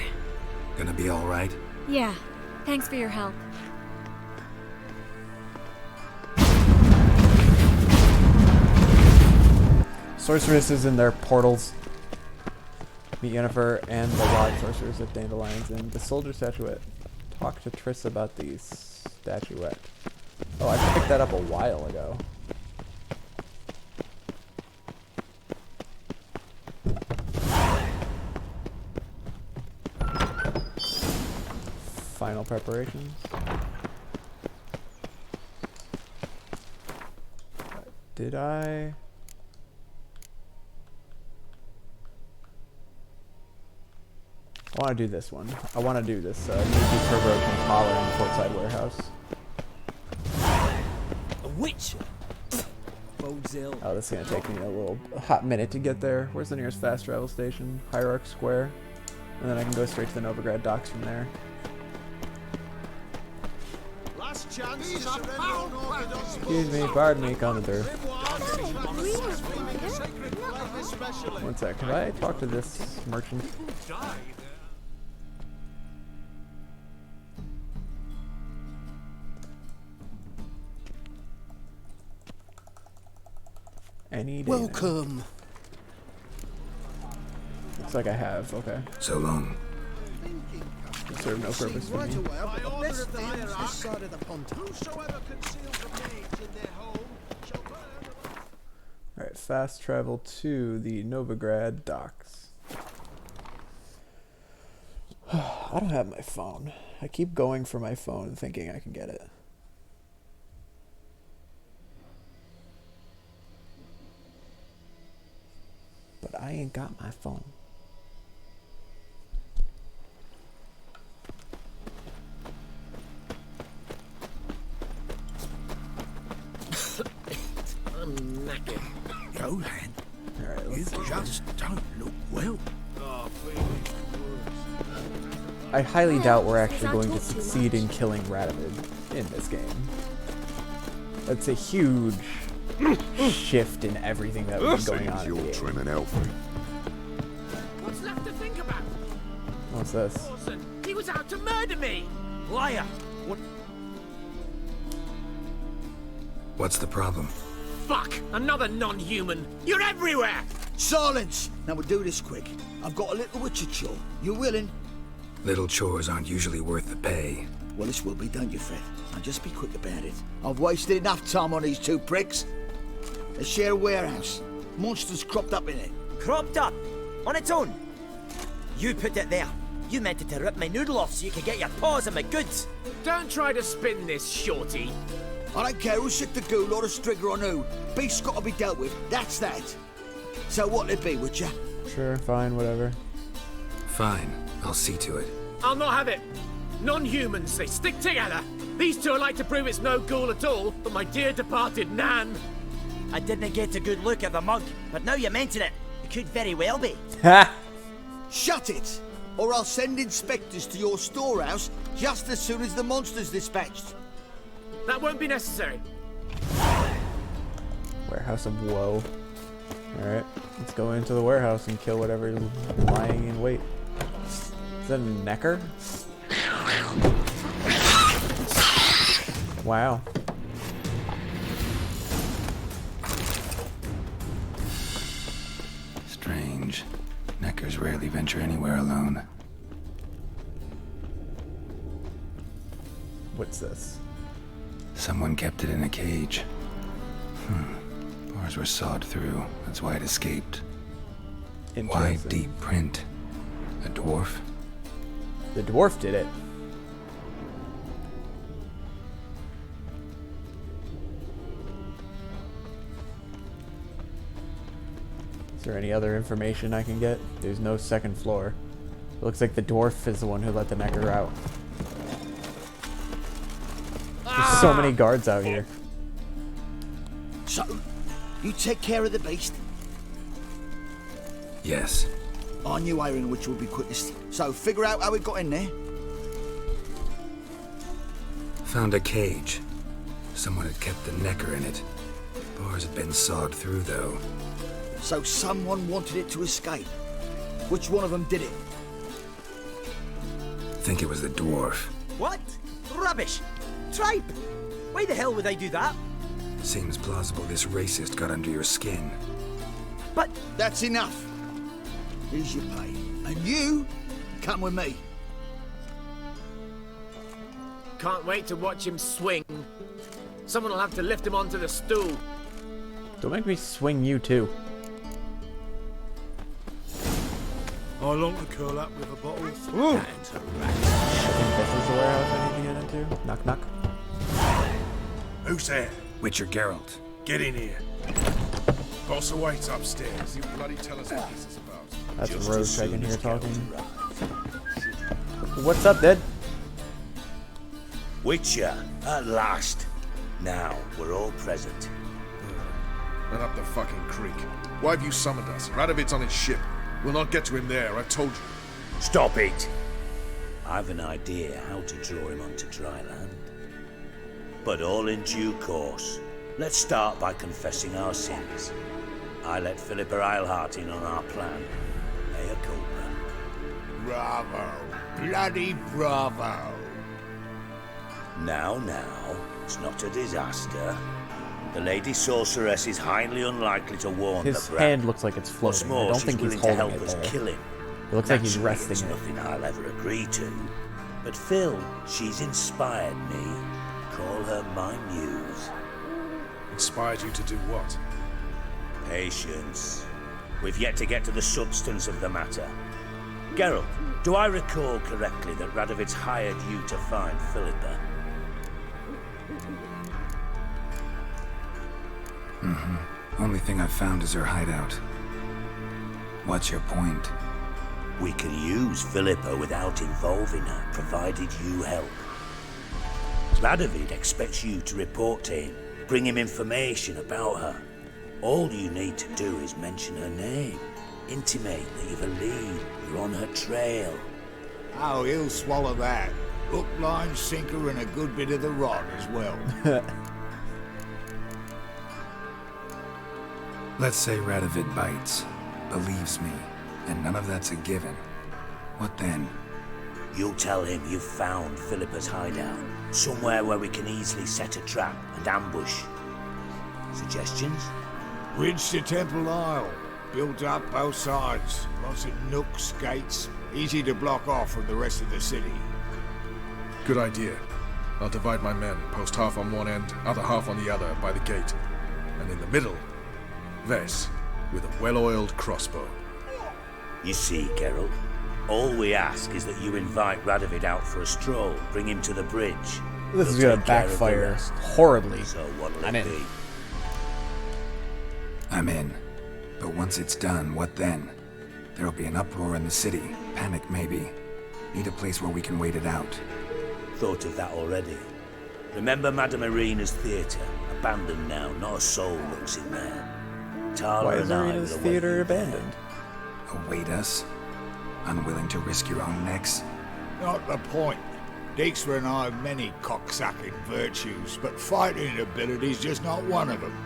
Gonna be alright? Yeah, thanks for your help. Sorceresses in their portals. Meet Yennefer and the Lord Sorcerers at Dandelions and the Soldier Statuette. Talk to Triss about the statuette. Oh, I picked that up a while ago. Final preparations. Did I? I want to do this one. I want to do this Nuki Turbo Collar in the Portside Warehouse. A witch? Bodzil. Oh, this is going to take me a little hot minute to get there. Where's the nearest fast travel station? Hierarch Square. And then I can go straight to the Novigrad docks from there. Last chance to Excuse me, pardon me, coming through. One sec, can I talk to this merchant? Any day Welcome. Now. Looks like I have, okay. So long. It served no purpose for me. Alright, fast travel to the Novigrad docks. I don't have my phone. I keep going for my phone thinking I can get it. But I ain't got my phone. I'm knackered. Johan, you just don't look well. I highly doubt we're actually going to succeed in killing Radovid in this game. That's a huge shift in everything that was going on in the game. What's left to think about? What's this? He was out to murder me! Liar! What? What's the problem? Fuck! Another non-human! You're everywhere! Silence! Now we'll do this quick. I've got a little witcher chore. You willing? Little chores aren't usually worth the pay. Well, this will be done, you fret. Now just be quick about it. I've wasted enough time on these two pricks. They share a warehouse. Monsters cropped up in it. Cropped up? On its own? You put it there. You meant it to rip my noodle off so you could get your paws on my goods. Don't try to spin this, shorty. I don't care who sick the ghoul or the strigger on who. Beast's got to be dealt with. That's that. So what'll it be, would ya? Sure, fine, whatever. Fine, I'll see to it. I'll not have it. Non-humans, they stick together. These two like to prove it's no ghoul at all, but my dear departed Nan. I didn't get a good look at the mug, but now you mention it, it could very well be. Shut it! Or I'll send inspectors to your storehouse just as soon as the monster's dispatched. That won't be necessary. Warehouse of Woe. Alright, let's go into the warehouse and kill whatever is lying in wait. Is that a necker? Wow. Strange. Necker Neckers rarely venture anywhere alone. What's this? Someone kept it in a cage. Bars were sawed through. That's why it escaped. Why Interesting. deep print? A dwarf? The dwarf did it. Is there any other information I can get? There's no second floor. It looks like the dwarf is the one who let the Necker out. There's so many guards out here. So, you take care of the beast. Yes. I knew Aaron which would be quickest. So, figure out how it got in there. Found a cage. Someone had kept the Necker in it. Bars had been sawed through, though. So someone wanted it to escape. Which one of them did it? Think it was the dwarf. What? Rubbish! Tripe! Why the hell would I do that? Seems plausible this racist got under your skin. But that's enough. Here's your pay. And you come with me. Can't wait to watch him swing. Someone will have to lift him onto the stool. Don't make me swing you too. I long to curl up with a bottle. I think this is the warehouse I need to get into. Knock knock. Who's there? Witcher Geralt. Get in here. Boss awaits upstairs. You bloody tell us what this is about. That's Rogue Dragon here talking. What's up, Dad? Witcher, at last. Now, we're all present. And up the fucking creek. Why have you summoned us? Radovid's on his ship. We'll not get to him there, I told you. Stop it! I've an idea how to draw him onto dry land. But all in due course. Let's start by confessing our sins. I let Philippa Eilhart in on our plan. Mea culpa. Bravo. Bloody bravo. Now, it's not a disaster. The Lady Sorceress is highly unlikely to warn His the brat. hand looks like it's What's floating. more, I don't she's think he's willing to holding help it us there. kill him. It looks like he's Naturally, resting it's it. nothing I'll ever agree to. But Phil, she's inspired me. Call her my muse. Inspired you to do what? Patience. We've yet to get to the substance of the matter. Geralt, do I recall correctly that Radovid's hired you to find Philippa? Only thing I've found is her hideout. What's your point? We can use Philippa without involving her, provided you help. Radovid expects you to report to him, bring him information about her. All you need to do is mention her name, intimate that you've a lead, you're on her trail. Oh, he'll swallow that. Hook, line, sinker, and a good bit of the rod as well. Let's say Radovid bites, believes me, and none of that's a given. What then? You'll tell him you've found Philippa's hideout, somewhere where we can easily set a trap and ambush. Suggestions? Bridge to Temple Isle. Built up both sides. Lots of nooks, gates. Easy to block off from the rest of the city. Good idea. I'll divide my men, post half on one end, other half on the other, by the gate. And in the middle, Ves, with a well-oiled crossbow. You see, Geralt, all we ask is that you invite Radovid out for a stroll, bring him to the bridge. This is He'll gonna take care of the backfire rest. horribly. So what'll I'm it in. be? I'm in. But once it's done, what then? There'll be an uproar in the city. Panic, maybe. Need a place where we can wait it out. Thought of that already. Remember Madame Irina's theatre? Abandoned now, not a soul looks in there. Tala Why is and I Arena's will await theater you abandoned? Await us? Unwilling to risk your own necks? Not the point. Dijkstra and I have many cocksucking virtues, but fighting ability's just not one of them.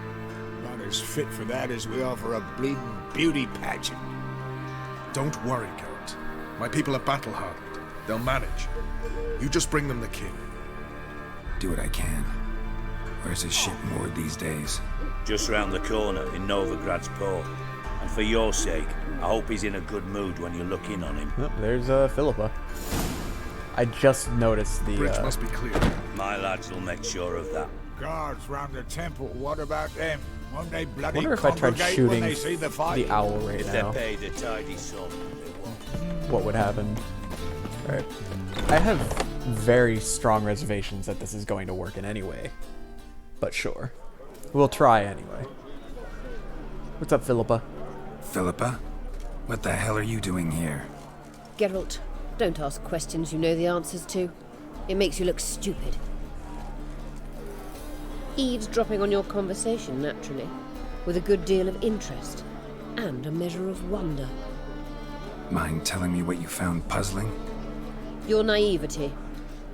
Not as fit for that as we are for a bleeding beauty pageant. Don't worry, Geralt. My people are battle-hardened. They'll manage. You just bring them the king. Do what I can. Where's his ship moored these days? Just round the corner in Novigrad's port. And for your sake, I hope he's in a good mood when you look in on him. Oh, there's Philippa. I just noticed the Bridge must be clear. My lads will make sure of that. Guards round the temple, what about them? Won't they bloody wonder if I tried congregate shooting when they see the fight? the owl right If now. they're paid a tidy sum, they won't. What would happen? Alright. I have very strong reservations that this is going to work in any way. But sure. We'll try anyway. What's up, Philippa? Philippa? What the hell are you doing here? Geralt, don't ask questions you know the answers to. It makes you look stupid. Eavesdropping on your conversation, naturally, with a good deal of interest and a measure of wonder. Mind telling me what you found puzzling? Your naivety.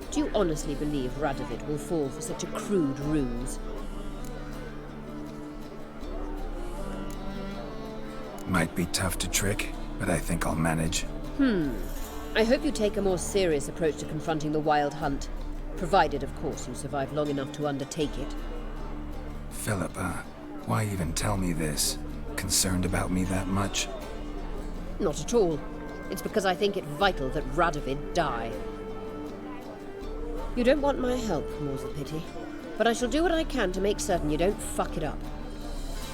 Do you honestly believe Radovid will fall for such a crude ruse? Might be tough to trick, but I think I'll manage. I hope you take a more serious approach to confronting the Wild Hunt, provided, of course, you survive long enough to undertake it. Philippa, why even tell me this? Concerned about me that much? Not at all. It's because I think it vital that Radovid die. You don't want my help, more's the pity, but I shall do what I can to make certain you don't fuck it up.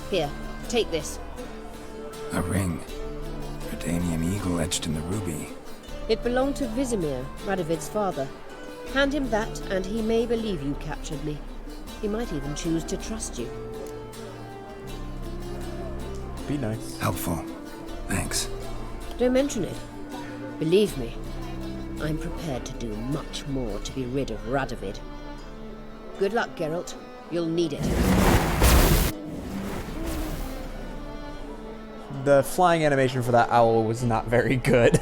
Here, take this. A ring. Redanian eagle etched in the ruby. It belonged to Vizimir, Radovid's father. Hand him that, and he may believe you captured me. He might even choose to trust you. Be nice. Helpful. Thanks. Don't mention it. Believe me, I'm prepared to do much more to be rid of Radovid. Good luck, Geralt. You'll need it. The flying animation for that owl was not very good.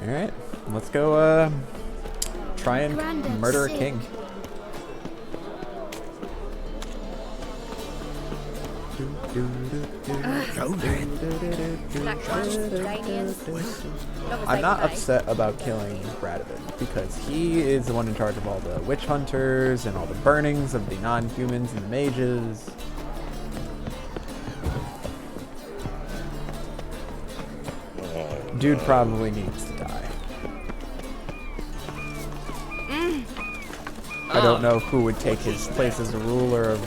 Alright, let's go try and murder a king. I'm not upset about killing Radovid because he is the one in charge of all the witch hunters and all the burnings of the non-humans and the mages. Dude probably needs to die. I don't know who would take his place as the ruler of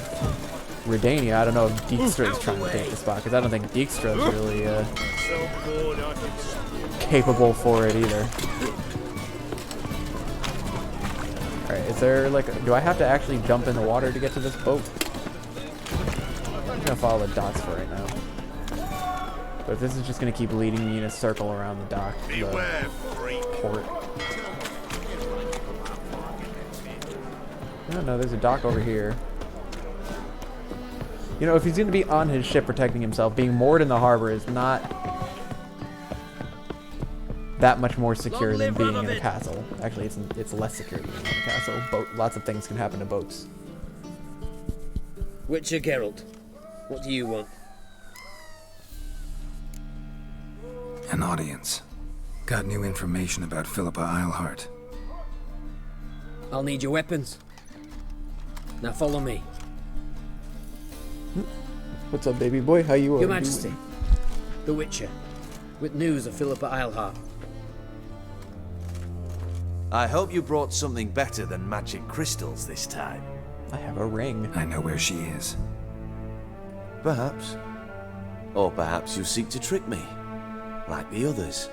Redania. I don't know if Dijkstra is trying to take the spot, because I don't think Dijkstra is really capable for it either. Alright, is there like... do I have to actually jump in the water to get to this boat? I'm just gonna follow the dots for right now. But if this is just gonna keep leading me in a circle around the dock, the port. No, there's a dock over here. You know, if he's going to be on his ship protecting himself, being moored in the harbor is not that much more secure than being in a castle. Actually, it's less secure than being in a castle. Lots of things can happen to boats. Witcher Geralt, what do you want? An audience. Got new information about Philippa Eilhart. I'll need your weapons. Now follow me. What's up, baby boy? How you Your Majesty, the Witcher, with news of Philippa Eilhart. I hope you brought something better than magic crystals this time. I have a ring. I know where she is. Perhaps. Or perhaps you seek to trick me, like the others.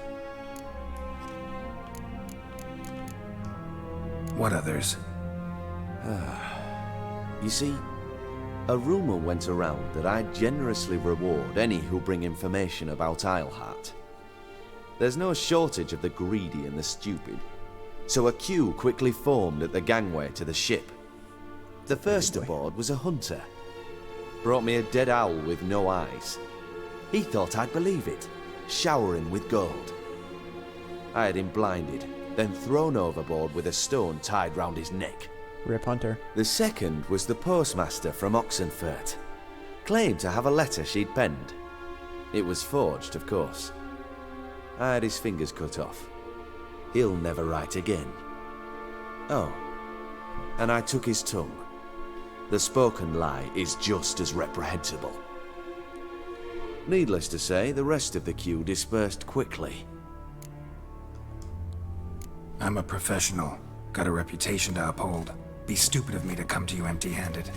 What others? You see, a rumor went around that I generously reward any who bring information about Eilhart. There's no shortage of the greedy and the stupid, so a queue quickly formed at the gangway to the ship. The first aboard was a hunter. Brought me a dead owl with no eyes. He thought I'd believe it, showering with gold. I had him blinded, then thrown overboard with a stone tied round his neck. Rip Hunter. The second was the postmaster from Oxenfurt. Claimed to have a letter she'd penned. It was forged, of course. I had his fingers cut off. He'll never write again. Oh, and I took his tongue. The spoken lie is just as reprehensible. Needless to say, the rest of the queue dispersed quickly. I'm a professional. Got a reputation to uphold. Be stupid of me to come to you empty-handed.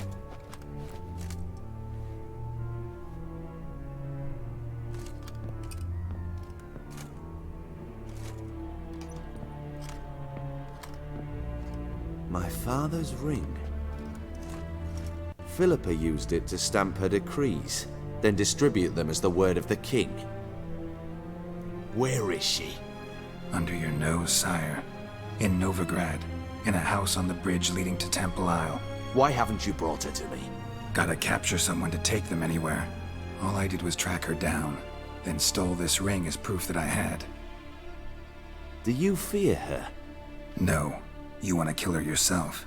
My father's ring. Philippa used it to stamp her decrees, then distribute them as the word of the king. Where is she? Under your nose, sire. In Novigrad, in a house on the bridge leading to Temple Isle. Why haven't you brought her to me? Gotta capture someone to take them anywhere. All I did was track her down, then stole this ring as proof that I had. Do you fear her? No. You want to kill her yourself.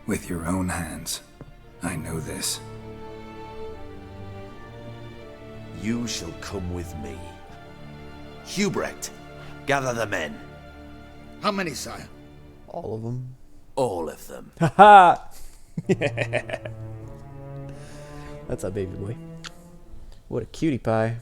With your own hands. I know this. You shall come with me. Hubrecht, gather the men. How many, sire? All of them. All of them. Haha! That's a baby boy. What a cutie pie.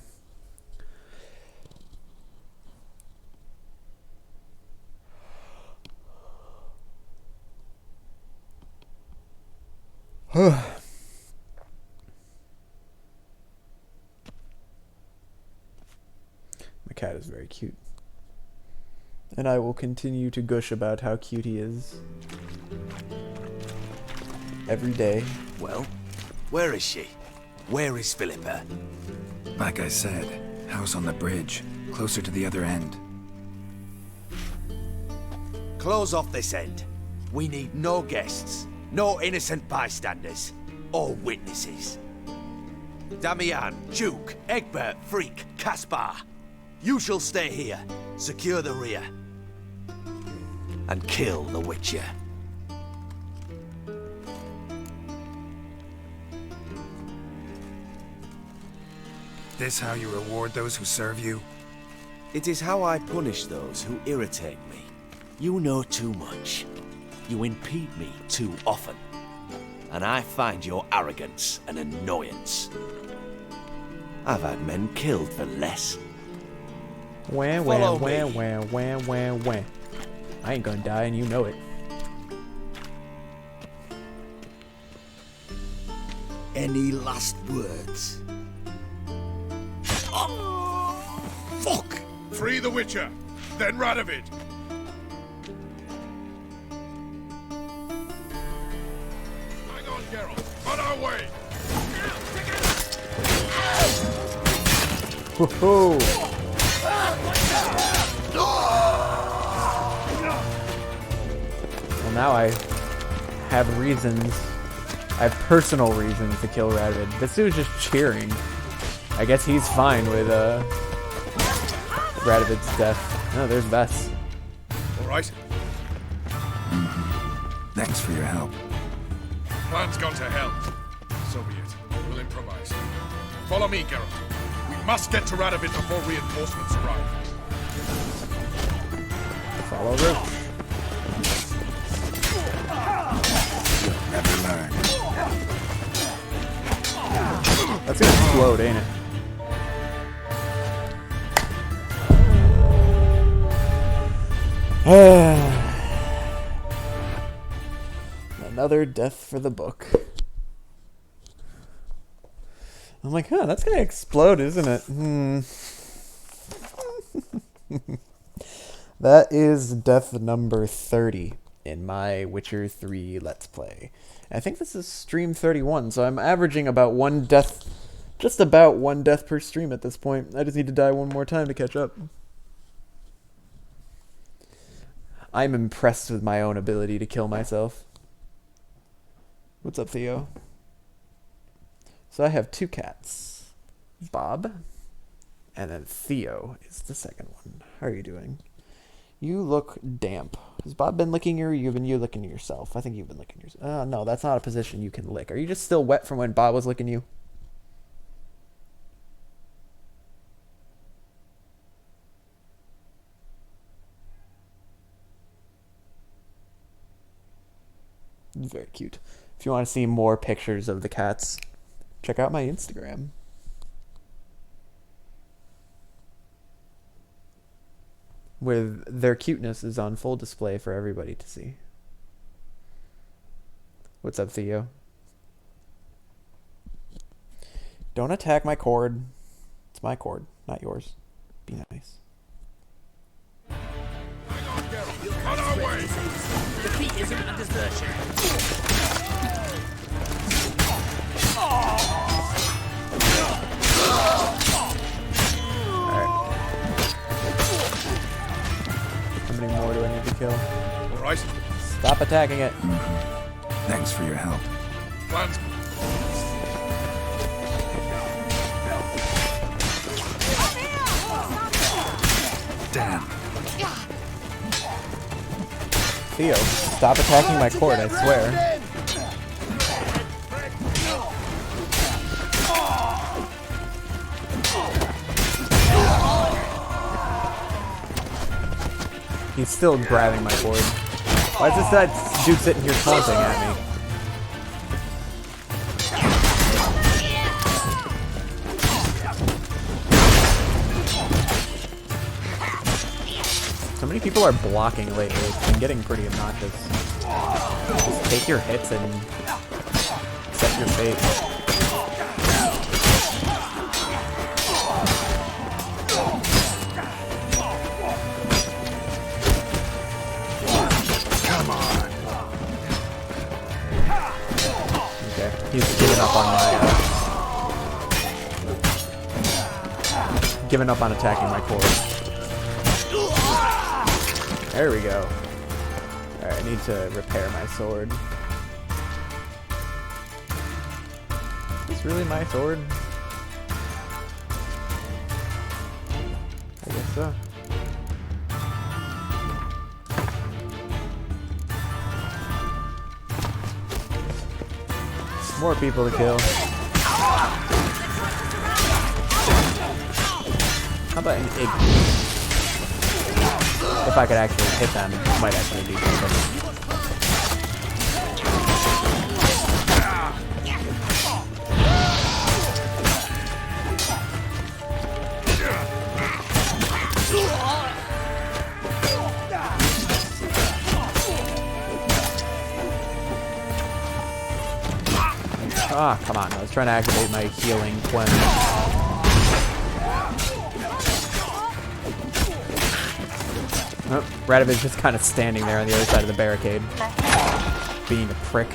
My cat is very cute. And I will continue to gush about how cute he is. Every day. Well, where is she? Where is Philippa? Like I said, house on the bridge, closer to the other end. Close off this end. We need no guests, no innocent bystanders, or witnesses. Damian, Duke, Egbert, Freak, Caspar. You shall stay here, secure the rear, and kill the Witcher. This how you reward those who serve you? It is how I punish those who irritate me. You know too much. You impede me too often. And I find your arrogance an annoyance. I've had men killed for less. Wah, wah, wah, wah, wah, wah, wah. I ain't gonna die and you know it. Any last words? Oh, fuck! Free the Witcher, then Radovid. Hang on, Geralt. On our way. Woohoo! Well, now I have reasons. I have personal reasons to kill Radovid. This dude's just cheering. I guess he's fine with Radovid's death. No, there's Vess. All right. Thanks for your help. Plan's gone to hell. So be it. We'll improvise. Follow me, Geralt. We must get to Radovid before reinforcements arrive. Follow Roach. You'll never learn. That's gonna explode, ain't it? Another death for the book. I'm like, huh, that's gonna explode, isn't it? That is death number 30 in my Witcher 3 Let's Play. I think this is stream 31, so I'm averaging about one death, just about one death per stream at this point. I just need to die one more time to catch up. I'm impressed with my own ability to kill myself. What's up, Theo? So I have two cats. Bob, and then Theo is the second one. How are you doing? You look damp. Has Bob been licking you, or you've been licking yourself? I think you've been licking yourself. No, that's not a position you can lick. Are you just still wet from when Bob was licking you? Very cute. If you want to see more pictures of the cats, check out my Instagram. Where their cuteness is on full display for everybody to see. What's up, Theo? Don't attack my cord. It's my cord, not yours. Be nice. On our way! Defeat isn't a desertion. How many more do I need to kill? All right. Stop attacking it. Thanks for your help. Plans. Damn. Theo, stop attacking my cord, I swear. He's still grabbing my cord. Why is this that dude sitting here taunting at me? So many people are blocking lately. It's been getting pretty obnoxious. Just take your hits and set your fate. He's giving up on my, giving up on attacking my core. There we go. Alright, I need to repair my sword. Is this really my sword? I guess so. More people to kill. How about an egg? If I could actually hit them, it might actually do something. Ah, come on. I was trying to activate my healing when... Oh, Radovid's just kind of standing there on the other side of the barricade. Being a prick.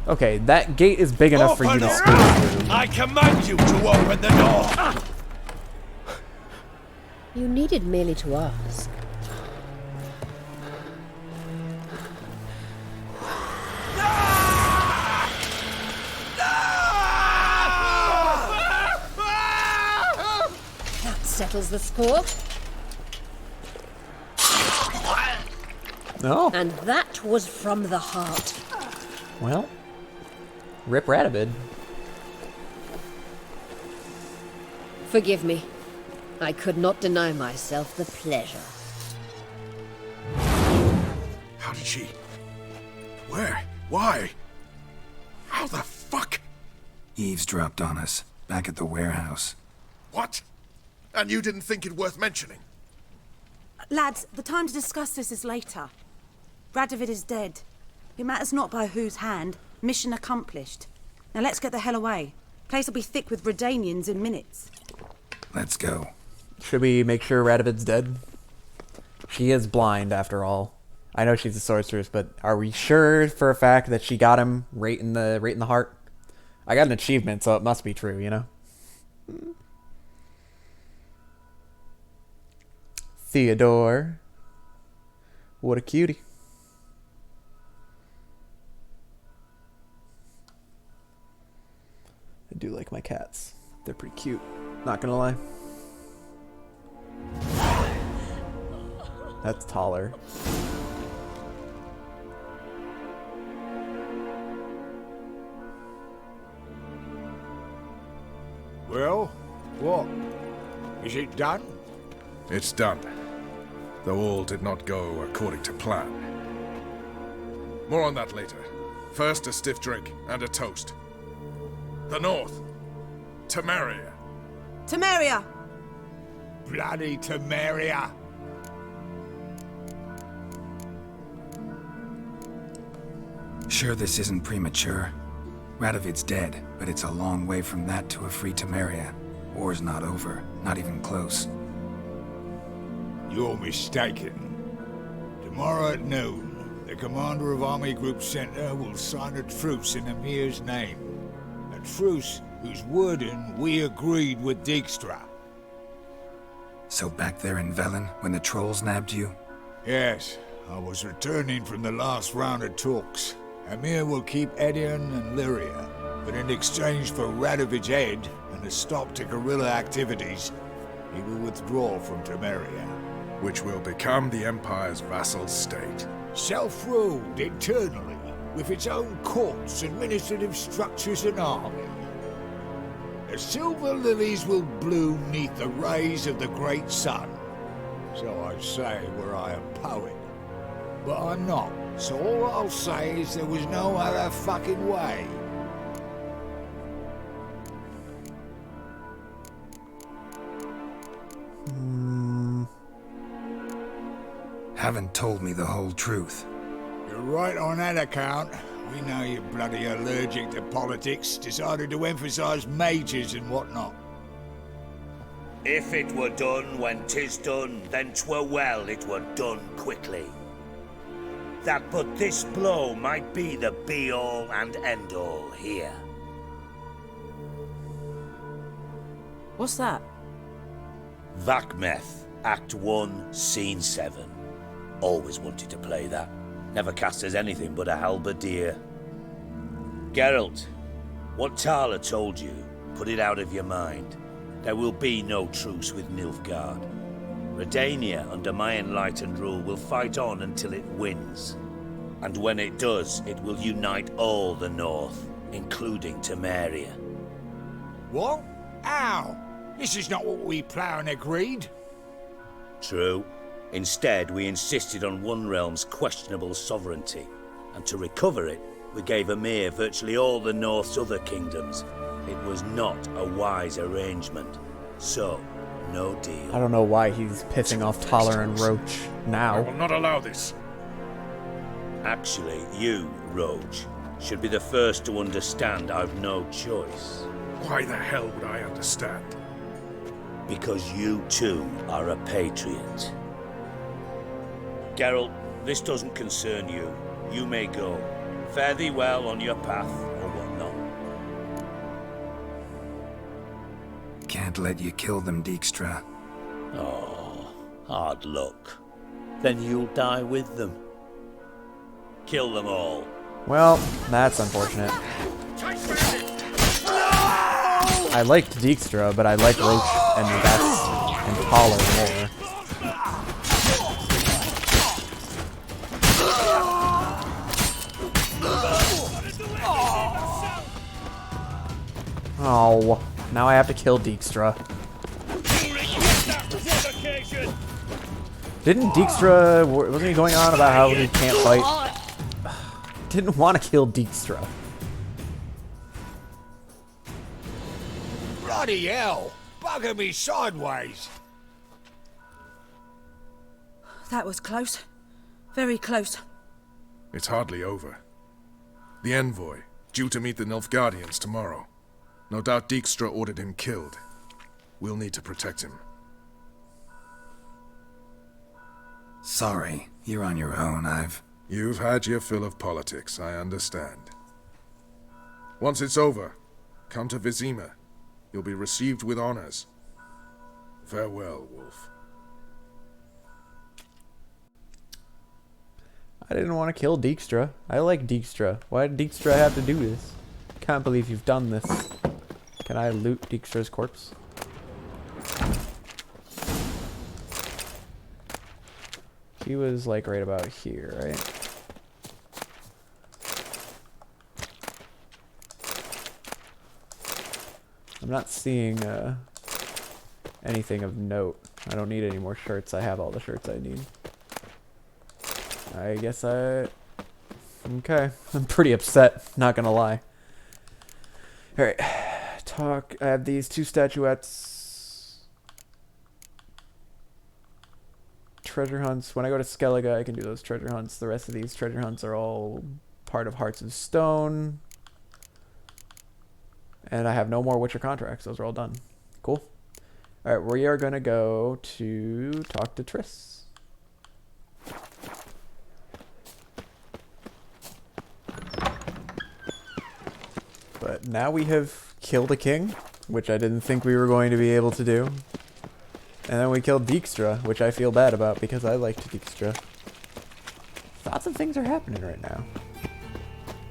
Okay, that gate is big enough for you to squeeze through. I command you to open the door! You needed merely to ask. Settles the score. No. And that was from the heart. Well, rip Radovid. Forgive me. I could not deny myself the pleasure. How did she? Where? Why? How the fuck? Eavesdropped on us, back at the warehouse. What? And you didn't think it worth mentioning? Lads, the time to discuss this is later. Radovid is dead. It matters not by whose hand. Mission accomplished. Now let's get the hell away. Place will be thick with Redanians in minutes. Let's go. Should we make sure Radovid's dead? She is blind, after all. I know she's a sorceress, but are we sure for a fact that she got him right in the heart? I got an achievement, so it must be true, you know? Theodore. What a cutie. I do like my cats. They're pretty cute. Not gonna lie. That's taller. Well, what? Is it done? It's done. though all did not go according to plan. More on that later. First, a stiff drink and a toast. The North. Temeria. Temeria! Bloody Temeria! Sure this isn't premature? Radovid's dead, but it's a long way from that to a free Temeria. War's not over, not even close. You're mistaken. Tomorrow at noon, the commander of Army Group Center will sign a truce in Emir's name. A truce whose wording we agreed with Dijkstra. So back there in Velen, when the trolls nabbed you? Yes, I was returning from the last round of talks. Emir will keep Edion and Lyria, but in exchange for Radovid's head and a stop to guerrilla activities, he will withdraw from Temeria. Which will become the Empire's vassal state. Self-ruled internally, with its own courts, administrative structures and army. The silver lilies will bloom neath the rays of the great sun. So I say were I a poet. But I'm not, so all I'll say is there was no other fucking way. Haven't told me the whole truth. You're right on that account. We know you're bloody allergic to politics, decided to emphasize majors and whatnot. If it were done when 'tis done, then 'twere well it were done quickly. That but this blow might be the be-all and end-all here. What's that? Vakmeth, Act 1, Scene 7. Always wanted to play that. Never cast as anything but a halberdier. Geralt, what Tala told you, put it out of your mind. There will be no truce with Nilfgaard. Redania, under my enlightened rule, will fight on until it wins. And when it does, it will unite all the North, including Temeria. What? How? This is not what we planned and agreed. True. Instead, we insisted on one realm's questionable sovereignty, and to recover it, we gave Emir virtually all the North's other kingdoms. It was not a wise arrangement, so no deal. I don't know why he's pissing off Taller and Roach now. I will not allow this. Actually, you, Roach, should be the first to understand I've no choice. Why the hell would I understand? Because you too are a patriot. Geralt, this doesn't concern you. You may go. Fare thee well on your path, or whatnot. Can't let you kill them, Dijkstra. Oh, hard luck. Then you'll die with them. Kill them all. Well, that's unfortunate. I liked Dijkstra, but I like Roach and Vess and Taller more. Oh, now I have to kill Dijkstra. Didn't Dijkstra, wasn't he going on about how he can't fight? Didn't want to kill Dijkstra. Bloody hell! Bugger me sideways! That was close. Very close. It's hardly over. The envoy, due to meet the Nilfgaardians tomorrow. No doubt Dijkstra ordered him killed. We'll need to protect him. Sorry, you're on your own. You've had your fill of politics, I understand. Once it's over, come to Vizima. You'll be received with honors. Farewell, Wolf. I didn't want to kill Dijkstra. I like Dijkstra. Why did Dijkstra have to do this? Can't believe you've done this. Can I loot Dijkstra's corpse? He was like right about here, right? I'm not seeing anything of note. I don't need any more shirts. I have all the shirts I need. I guess I... Okay. I'm pretty upset, not gonna lie. Alright. Talk. I have these 2 statuettes. Treasure hunts. When I go to Skellige, I can do those treasure hunts. The rest of these treasure hunts are all part of Hearts of Stone. And I have no more Witcher contracts. Those are all done. Cool. Alright, we are going to go to talk to Triss. But now we have killed a king, which I didn't think we were going to be able to do. And then we killed Dijkstra, which I feel bad about because I liked Dijkstra. Lots of things are happening right now.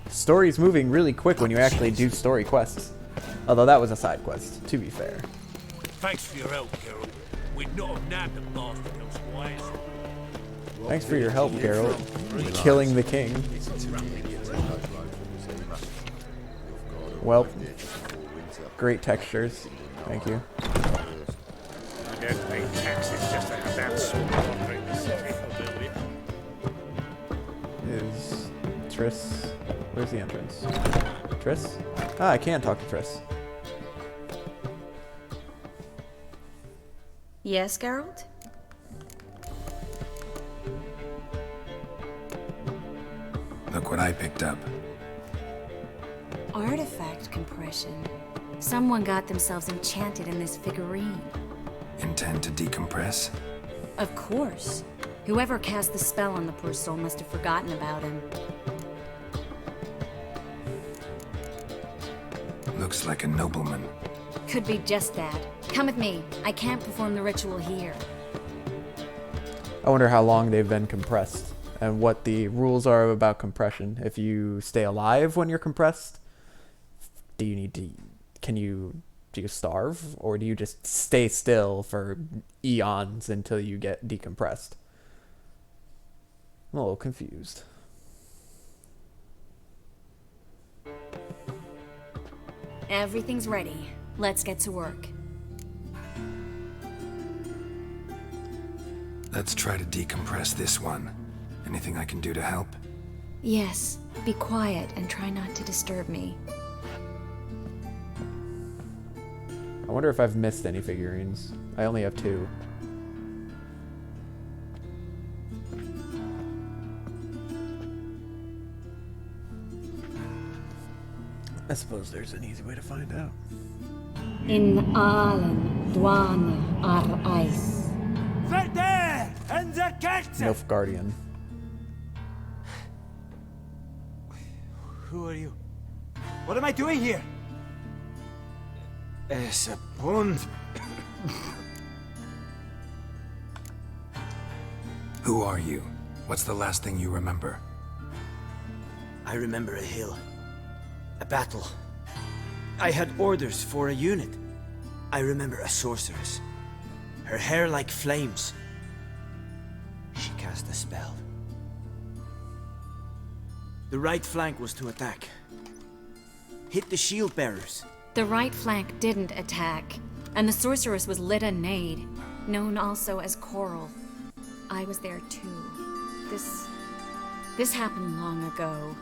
Story's moving really quick when you actually do story quests. Although that was a side quest, to be fair. Thanks for your help, Geralt. We'd not have nabbed the bastard elsewise. Thanks for your help, Geralt. Killing the king. Well, great textures. Thank you. I don't pay taxes just to have that sort of wandering the city. Is Triss... Where's the entrance? Triss? Ah, I can talk to Triss. Yes, Geralt? Look what I picked up. Artifact compression. Someone got themselves enchanted in this figurine. Intend to decompress? Of course. Whoever cast the spell on the poor soul must have forgotten about him. Looks like a nobleman. Could be just that. Come with me. I can't perform the ritual here. I wonder how long they've been compressed and what the rules are about compression. If you stay alive when you're compressed, do you need to... do you starve? Or do you just stay still for eons until you get decompressed? I'm a little confused. Everything's ready. Let's get to work. Let's try to decompress this one. Anything I can do to help? Yes. Be quiet and try not to disturb me. I wonder if I've missed any figurines. I only have 2. I suppose there's an easy way to find out. In Allen, Dwana, Ar Ice. Nilfgaardian. Who are you? What am I doing here? Es a bond. Who are you? What's the last thing you remember? I remember a hill. A battle. I had orders for a unit. I remember a sorceress. Her hair like flames. She cast a spell. The right flank was to attack. Hit the shield bearers. The right flank didn't attack, and the sorceress was Lita Nade, known also as Coral. I was there too. This happened long ago.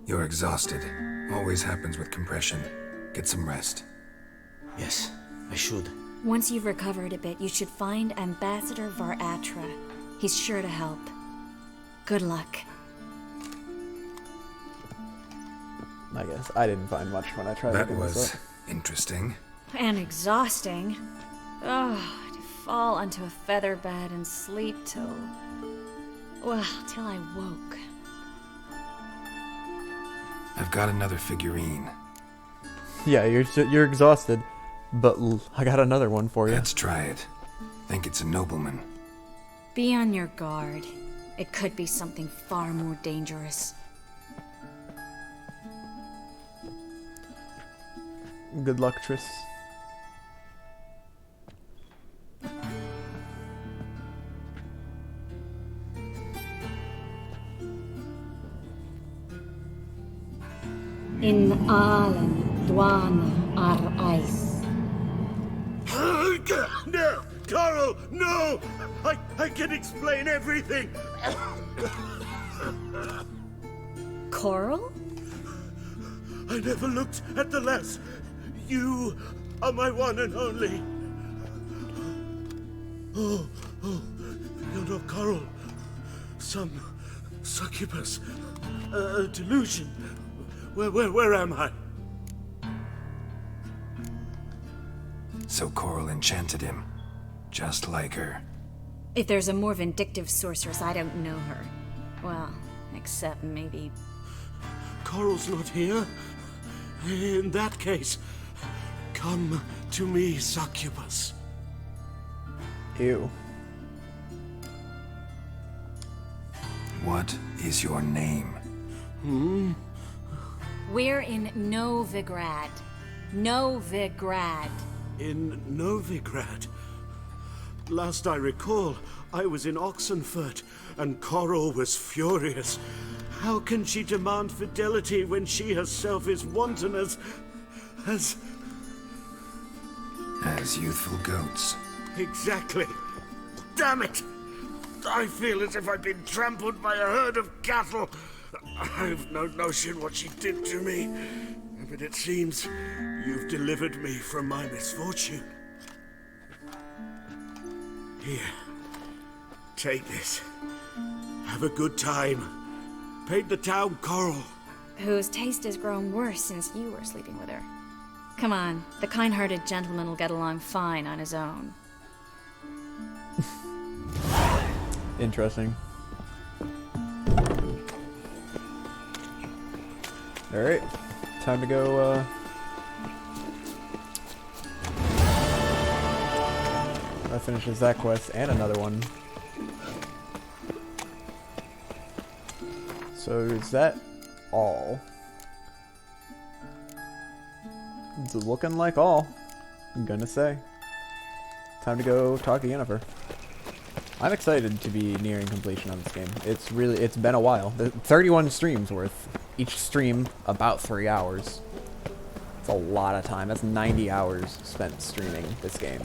You're exhausted. Always happens with compression. Get some rest. Yes, I should. Once you've recovered a bit, you should find Ambassador Varatra. He's sure to help. Good luck. I guess I didn't find much when I tried That looking this was up. interesting. And exhausting. Oh, to fall onto a feather bed and sleep till I woke. I've got another figurine. Yeah, you're exhausted, but I got another one for you. Let's try it. Think it's a nobleman. Be on your guard. It could be something far more dangerous. Good luck, Triss. Dwalen, Dwana, Ar Ice. No! Coral, no! I can explain everything! Coral? I never looked at the lass. You are my one and only. Oh, you're not Coral. Some succubus. A delusion. Where am I? So Coral enchanted him, just like her. If there's a more vindictive sorceress, I don't know her. Well, except maybe... Coral's not here. In that case, come to me, succubus. Ew. What is your name? We're in Novigrad. Novigrad. In Novigrad? Last I recall, I was in Oxenfurt, and Coral was furious. How can she demand fidelity when she herself is wanton as youthful goats. Exactly. Damn it! I feel as if I've been trampled by a herd of cattle. I've no notion what she did to me, but it seems you've delivered me from my misfortune. Here, take this. Have a good time. Paint the town Coral. Whose taste has grown worse since you were sleeping with her. Come on, the kind-hearted gentleman will get along fine on his own. Interesting. Alright, time to go, that finishes that quest and another one. So is that all? It's looking like all, I'm gonna say. Time to go talk to Yennefer. I'm excited to be nearing completion on this game. It's been a while. 31 streams worth. Each stream about 3 hours. It's a lot of time. That's 90 hours spent streaming this game.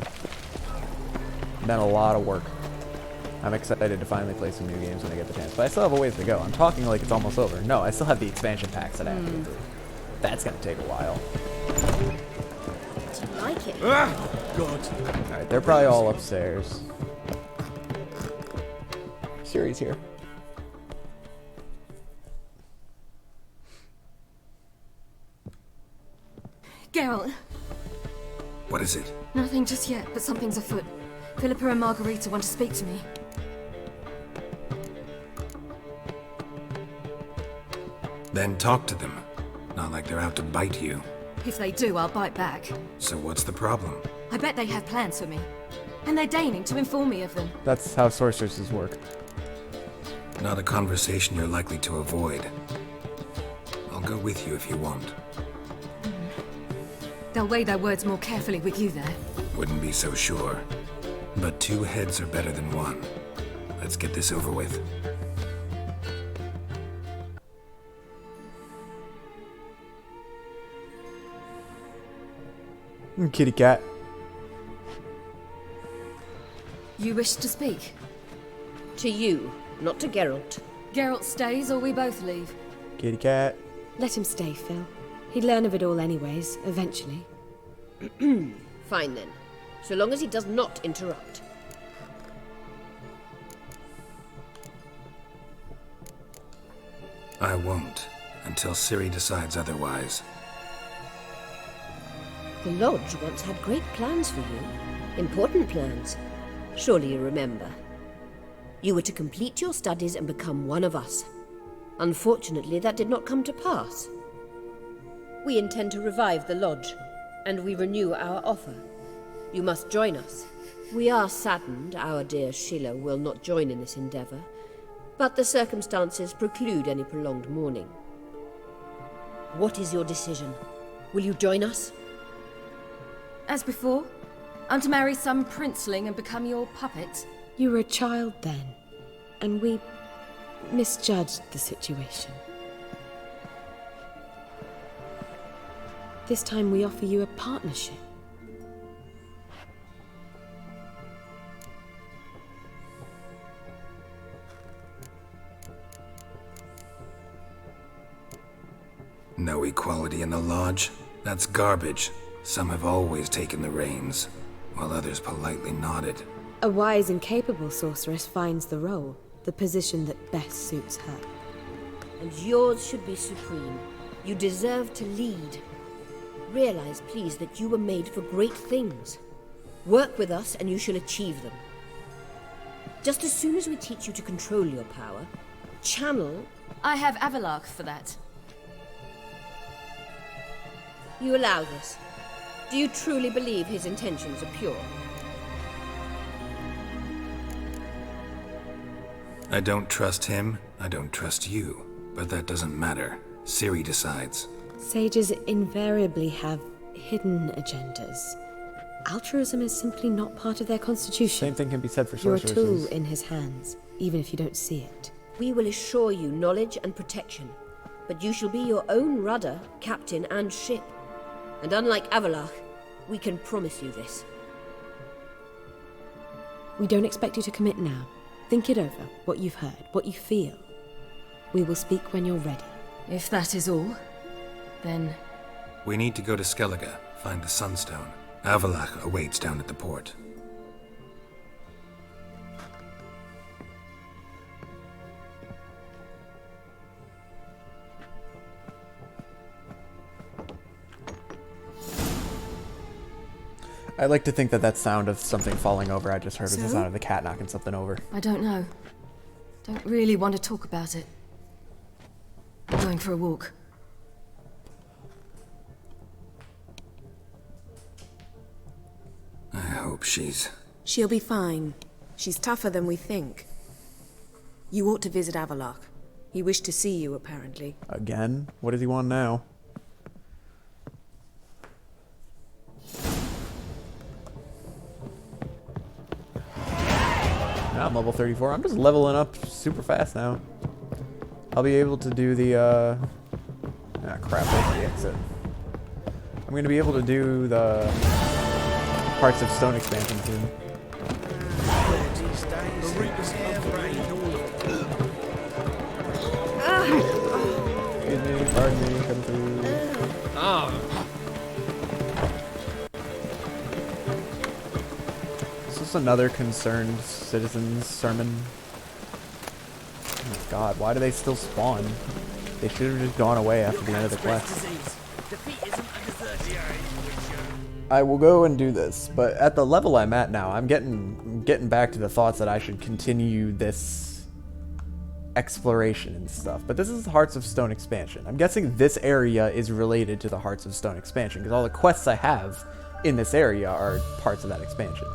Been a lot of work. I'm excited to finally play some new games when I get the chance. But I still have a ways to go. I'm talking like it's almost over. No, I still have the expansion packs that I have to go through. That's gonna take a while. Do you like it? Ah! God. Alright, they're probably all upstairs. Ciri's here. Geralt. What is it? Nothing just yet, but something's afoot. Philippa and Margarita want to speak to me. Then talk to them. Not like they're out to bite you. If they do, I'll bite back. So what's the problem? I bet they have plans for me. And they're deigning to inform me of them. That's how sorceresses work. Not a conversation you're likely to avoid. I'll go with you if you want. They'll weigh their words more carefully with you there. Wouldn't be so sure. But 2 heads are better than 1. Let's get this over with. Kitty cat. You wish to speak? To you, not to Geralt. Geralt stays or we both leave? Kitty cat. Let him stay, Phil. He'd learn of it all anyways, eventually. Fine then. So long as he does not interrupt. I won't, until Ciri decides otherwise. The Lodge once had great plans for you. Important plans. Surely you remember. You were to complete your studies and become one of us. Unfortunately, that did not come to pass. We intend to revive the Lodge, and we renew our offer. You must join us. We are saddened our dear Sheila will not join in this endeavor, but the circumstances preclude any prolonged mourning. What is your decision? Will you join us? As before, I'm to marry some princeling and become your puppet. You were a child then, and we misjudged the situation. This time we offer you a partnership. No equality in the Lodge? That's garbage. Some have always taken the reins, while others politely nodded. A wise and capable sorceress finds the role, the position that best suits her. And yours should be supreme. You deserve to lead. Realize, please, that you were made for great things. Work with us and you shall achieve them. Just as soon as we teach you to control your power, channel... I have Avalok for that. You allow this. Do you truly believe his intentions are pure? I don't trust him, I don't trust you. But that doesn't matter. Ciri decides. Sages invariably have hidden agendas. Altruism is simply not part of their constitution. Same thing can be said for You're a sorceresses. tool in his hands, even if you don't see it. We will assure you knowledge and protection, but you shall be your own rudder, captain, and ship. And unlike Avalach, we can promise you this. We don't expect you to commit now. Think it over, what you've heard, what you feel. We will speak when you're ready. If that is all, then... We need to go to Skellige, find the Sunstone. Avalach awaits down at the port. I like to think that that sound of something falling over I just heard was the So? sound of the cat knocking something over. I don't know. Don't really want to talk about it. I'm going for a walk. I hope she's... She'll be fine. She's tougher than we think. You ought to visit Avalok. He wished to see you, apparently. Again? What does he want now? Now I'm level 34. I'm just leveling up super fast now. I'll be able to do the, ah, crap, that's the exit. I'm gonna be able to do the parts of Stone expansion soon. Excuse me, pardon me, come through. Is this another concerned citizen's sermon? Oh my god, why do they still spawn? They should have just gone away after the end of the quest. I will go and do this, but at the level I'm at now, I'm getting back to the thoughts that I should continue this exploration and stuff. But this is Hearts of Stone expansion. I'm guessing this area is related to the Hearts of Stone expansion, because all the quests I have in this area are parts of that expansion.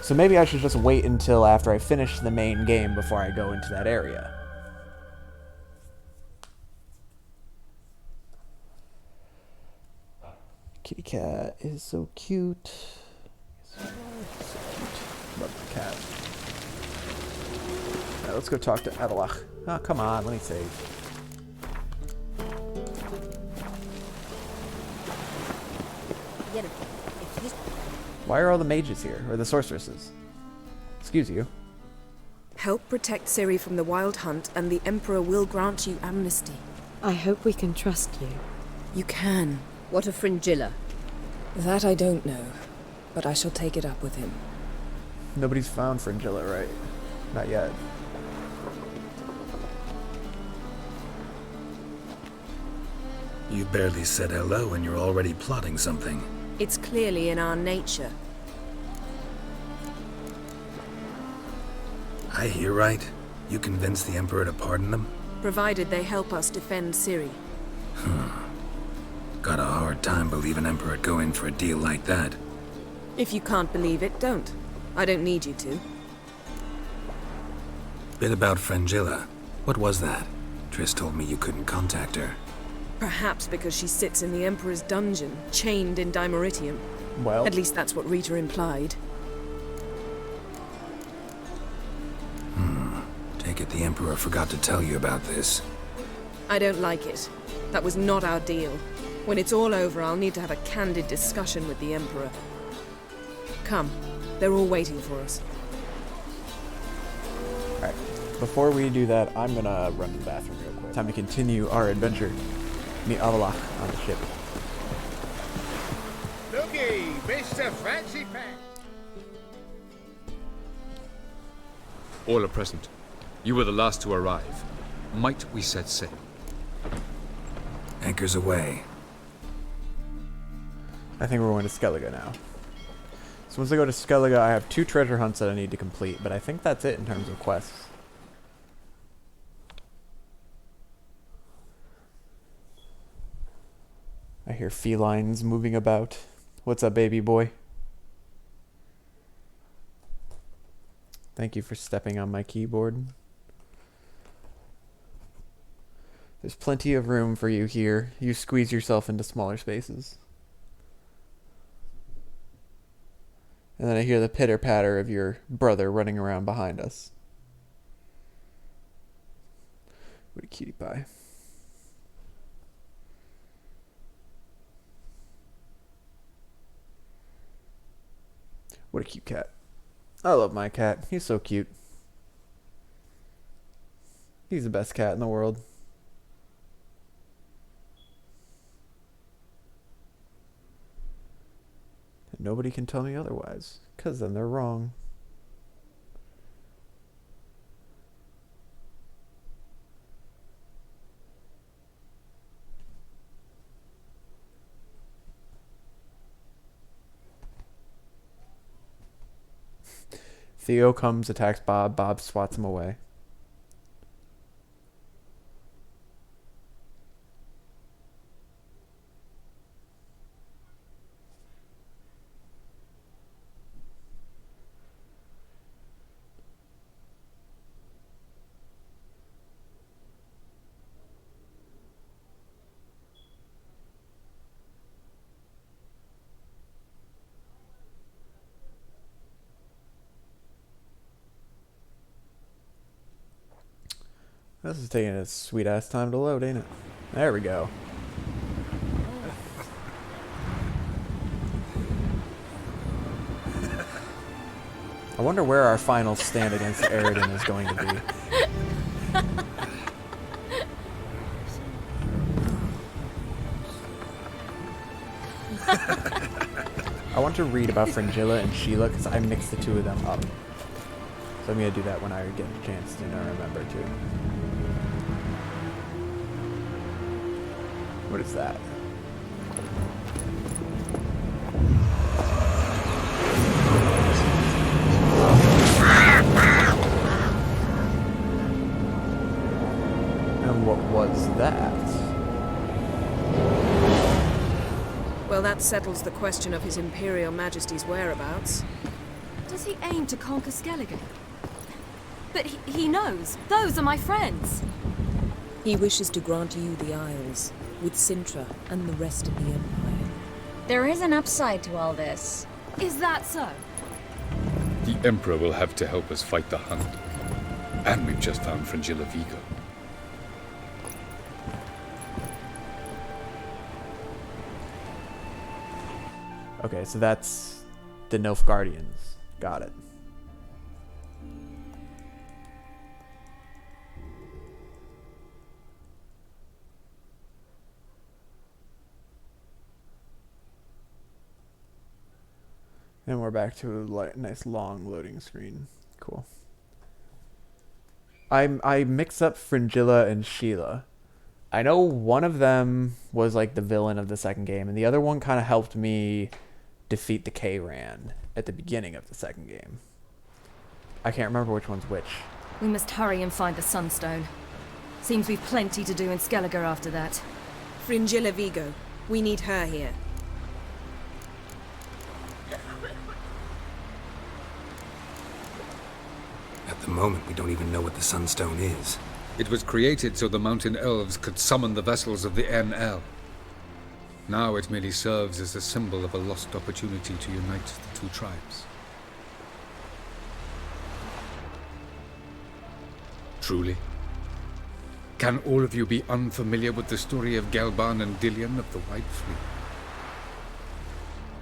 So maybe I should just wait until after I finish the main game before I go into that area. Kitty cat is so cute. So cute. Love the cat. Alright, let's go talk to Avalach. Oh, come on, let me save. Why are all the mages here, or the sorceresses? Excuse you. Help protect Ciri from the Wild Hunt, and the Emperor will grant you amnesty. I hope we can trust you. You can. What of Fringilla? That I don't know, but I shall take it up with him. Nobody's found Fringilla, right? Not yet. You barely said hello and you're already plotting something. It's clearly in our nature. I hear right? You convinced the Emperor to pardon them? Provided they help us defend Ciri. Got a hard time believing Emperor'd go in for a deal like that. If you can't believe it, don't. I don't need you to. Bit about Fringilla. What was that? Triss told me you couldn't contact her. Perhaps because she sits in the Emperor's dungeon, chained in Dimeritium. Well... At least that's what Rita implied. Take it the the Emperor forgot to tell you about this. I don't like it. That was not our deal. When it's all over, I'll need to have a candid discussion with the Emperor. Come, they're all waiting for us. Alright, before we do that, I'm gonna run to the bathroom real quick. Time to continue our adventure. Meet Avalok on the ship. Looky, Mr. Fancy Pants. All are present. You were the last to arrive. Might we set sail? Anchors away. I think we're going to Skellige now. So once I go to Skellige, I have 2 treasure hunts that I need to complete, but I think that's it in terms of quests. I hear felines moving about. What's up, baby boy? Thank you for stepping on my keyboard. There's plenty of room for you here. You squeeze yourself into smaller spaces. And then I hear the pitter-patter of your brother running around behind us. What a cutie pie. What a cute cat. I love my cat. He's so cute. He's the best cat in the world. And nobody can tell me otherwise, 'cause then they're wrong. Theo comes, attacks Bob. Bob swats him away. This is taking a sweet ass time to load, ain't it? There we go. I wonder where our final stand against Eridan is going to be. I want to read about Fringilla and Sheila because I mixed the 2 of them up. So I'm going to do that when I get a chance to remember to. What is that? And what was that? Well, that settles the question of His Imperial Majesty's whereabouts. Does he aim to conquer Skellige? But he knows. Those are my friends. He wishes to grant you the Isles, with Sintra and the rest of the Empire. There is an upside to all this. Is that so? The Emperor will have to help us fight the Hunt. And we've just found Fringilla Vigo. Okay, so that's the Nilfgaardians. Got it. And we're back to a nice long loading screen. Cool. I mix up Fringilla and Sheila. I know one of them was like the villain of the second game, and the other one kind of helped me defeat the K-Ran at the beginning of the second game. I can't remember which one's which. We must hurry and find the Sunstone. Seems we've plenty to do in Skellige after that. Fringilla Vigo. We need her here. At the moment, we don't even know what the Sunstone is. It was created so the Mountain Elves could summon the vessels of the NL. Now it merely serves as a symbol of a lost opportunity to unite the 2 tribes. Truly? Can all of you be unfamiliar with the story of Gelban and Dillion of the White Fleet?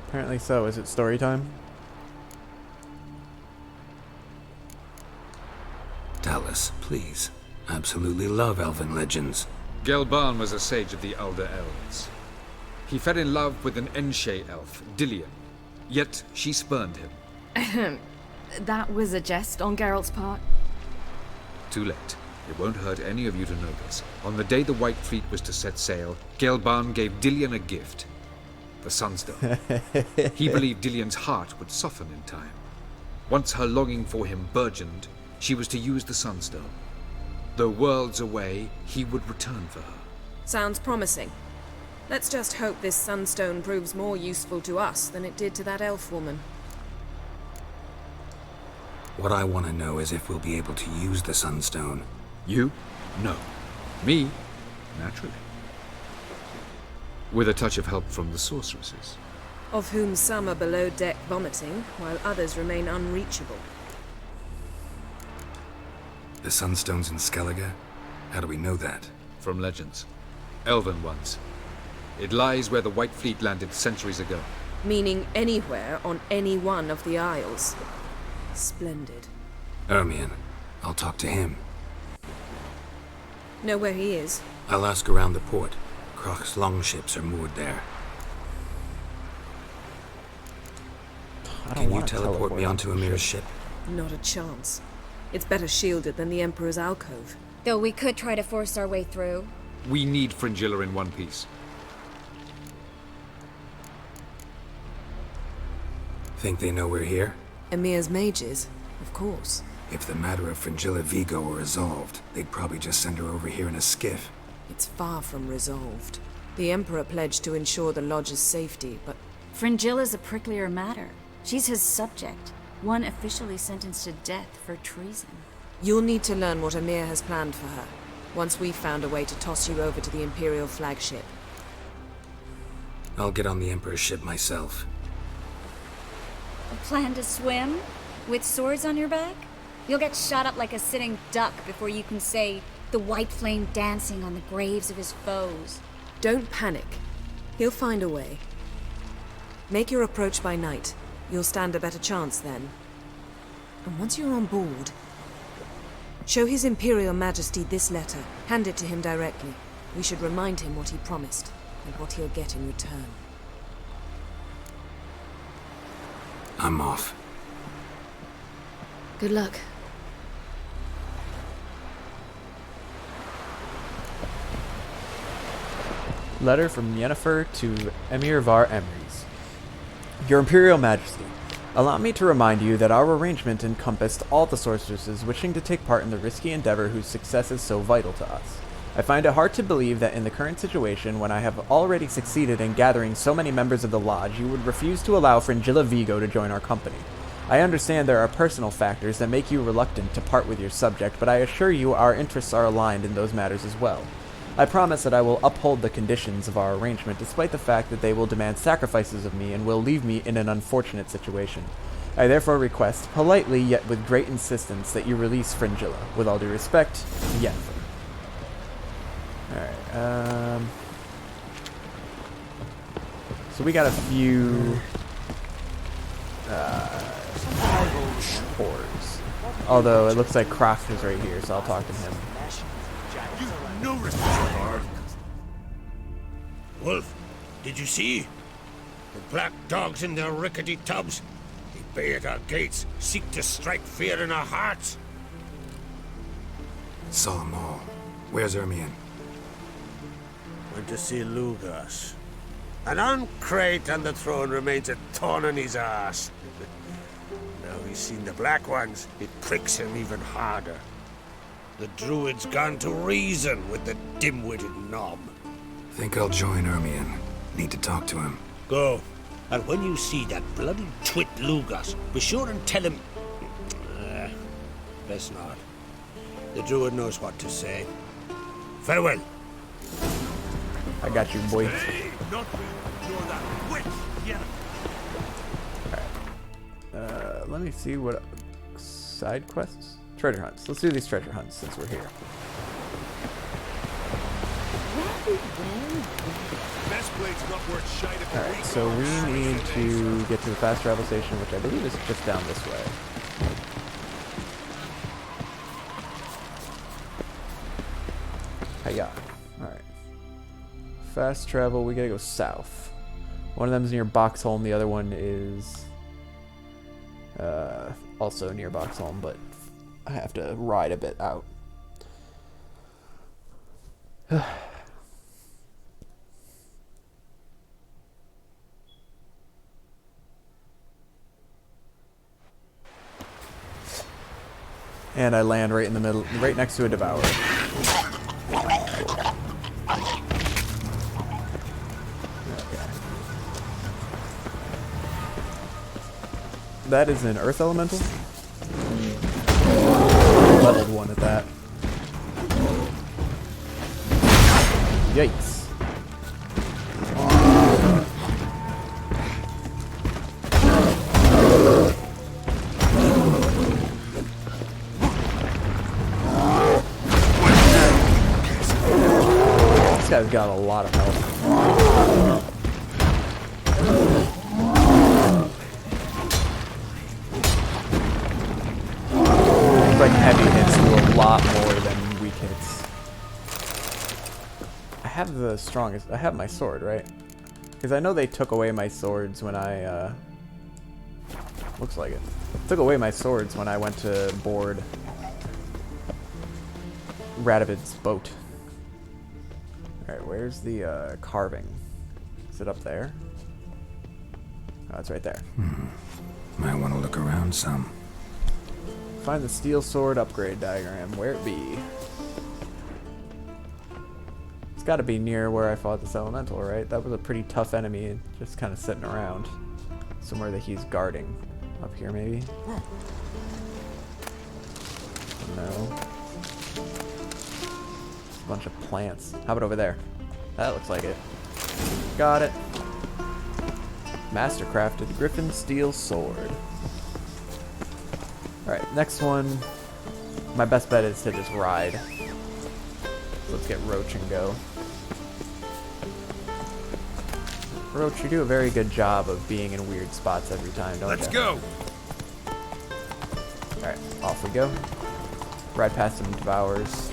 Apparently so. Is it story time? Tell us, please. Absolutely love elven legends. Gelban was a sage of the Elder Elves. He fell in love with an Enshe elf, Dillion, yet she spurned him. That was a jest on Geralt's part. Too late. It won't hurt any of you to know this. On the day the White Fleet was to set sail, Gelban gave Dillion a gift. The Sunstone. He believed Dillion's heart would soften in time. Once her longing for him burgeoned, she was to use the Sunstone. Though worlds away, he would return for her. Sounds promising. Let's just hope this Sunstone proves more useful to us than it did to that elf woman. What I want to know is if we'll be able to use the Sunstone. You? No. Me? Naturally. With a touch of help from the Sorceresses. Of whom some are below deck vomiting, while others remain unreachable. The Sunstone's in Skellige? How do we know that? From legends. Elven ones. It lies where the White Fleet landed centuries ago. Meaning anywhere on any one of the Isles. Splendid. Ermion. I'll talk to him. Know where he is? I'll ask around the port. Croc's longships are moored there. Can you teleport me onto Amir's ship? Not a chance. It's better shielded than the Emperor's alcove. Though we could try to force our way through. We need Fringilla in one piece. Think they know we're here? Emir's mages, of course. If the matter of Fringilla Vigo were resolved, they'd probably just send her over here in a skiff. It's far from resolved. The Emperor pledged to ensure the Lodge's safety, but... Fringilla's a pricklier matter. She's his subject, one officially sentenced to death for treason. You'll need to learn what Emir has planned for her, once we've found a way to toss you over to the Imperial flagship. I'll get on the Emperor's ship myself. A plan to swim? With swords on your back? You'll get shot up like a sitting duck before you can say, the white flame dancing on the graves of his foes. Don't panic. He'll find a way. Make your approach by night. You'll stand a better chance then. And once you're on board, show His Imperial Majesty this letter. Hand it to him directly. We should remind him what he promised, and what he'll get in return. I'm off. Good luck. Letter from Yennefer to Emir Var Emrys. Your Imperial Majesty, allow me to remind you that our arrangement encompassed all the sorceresses wishing to take part in the risky endeavor whose success is so vital to us. I find it hard to believe that in the current situation, when I have already succeeded in gathering so many members of the Lodge, you would refuse to allow Fringilla Vigo to join our company. I understand there are personal factors that make you reluctant to part with your subject, but I assure you our interests are aligned in those matters as well. I promise that I will uphold the conditions of our arrangement, despite the fact that they will demand sacrifices of me and will leave me in an unfortunate situation. I therefore request, politely yet with great insistence, that you release Fringilla. With all due respect, Yennefer. Alright, so we got a few chores. Although it looks like Croft is right here, so I'll talk to him. No respect. Wolf, did you see? The black dogs in their rickety tubs. They bay at our gates, seek to strike fear in our hearts. Saw them all. Where's Ermion? Went to see Lugas. An uncrate on the throne remains a thorn in his ass. Now he's seen the black ones, it pricks him even harder. The druid's gone to reason with the dim-witted knob. Think I'll join Ermion. Need to talk to him. Go. And when you see that bloody twit Lugas, be sure and tell him... best not. The druid knows what to say. Farewell. I got you, boy. Alright. Let me see what... Side quests? Treasure hunts. Let's do these treasure hunts since we're here. Alright, so we need to get to the fast travel station, which I believe is just down this way. Hiya. Alright. Fast travel, we gotta go south. One of them's near Boxholm, the other one is also near Boxholm, but I have to ride a bit out. And I land right in the middle, right next to a devourer. That is an earth elemental. Leveled one at that. Yikes. This guy's got a lot of health. Like heavy hits do a lot more than weak hits. I have the strongest. I have my sword, right? Because I know they took away my swords when I. Looks like it. Took away my swords when I went to board Radovid's boat. Alright, where's the carving? Is it up there? Oh, it's right there. Might want to look around some. Find the steel sword upgrade diagram. Where it be? It's got to be near where I fought this elemental, right? That was a pretty tough enemy, just kind of sitting around. Somewhere that he's guarding. Up here, maybe? No. A bunch of plants. How about over there? That looks like it. Got it. Mastercrafted Griffin Steel Sword. Alright, next one. My best bet is to just ride. So let's get Roach and go. Roach, you do a very good job of being in weird spots every time, don't you? Let's go! Alright, off we go. Ride past some devours.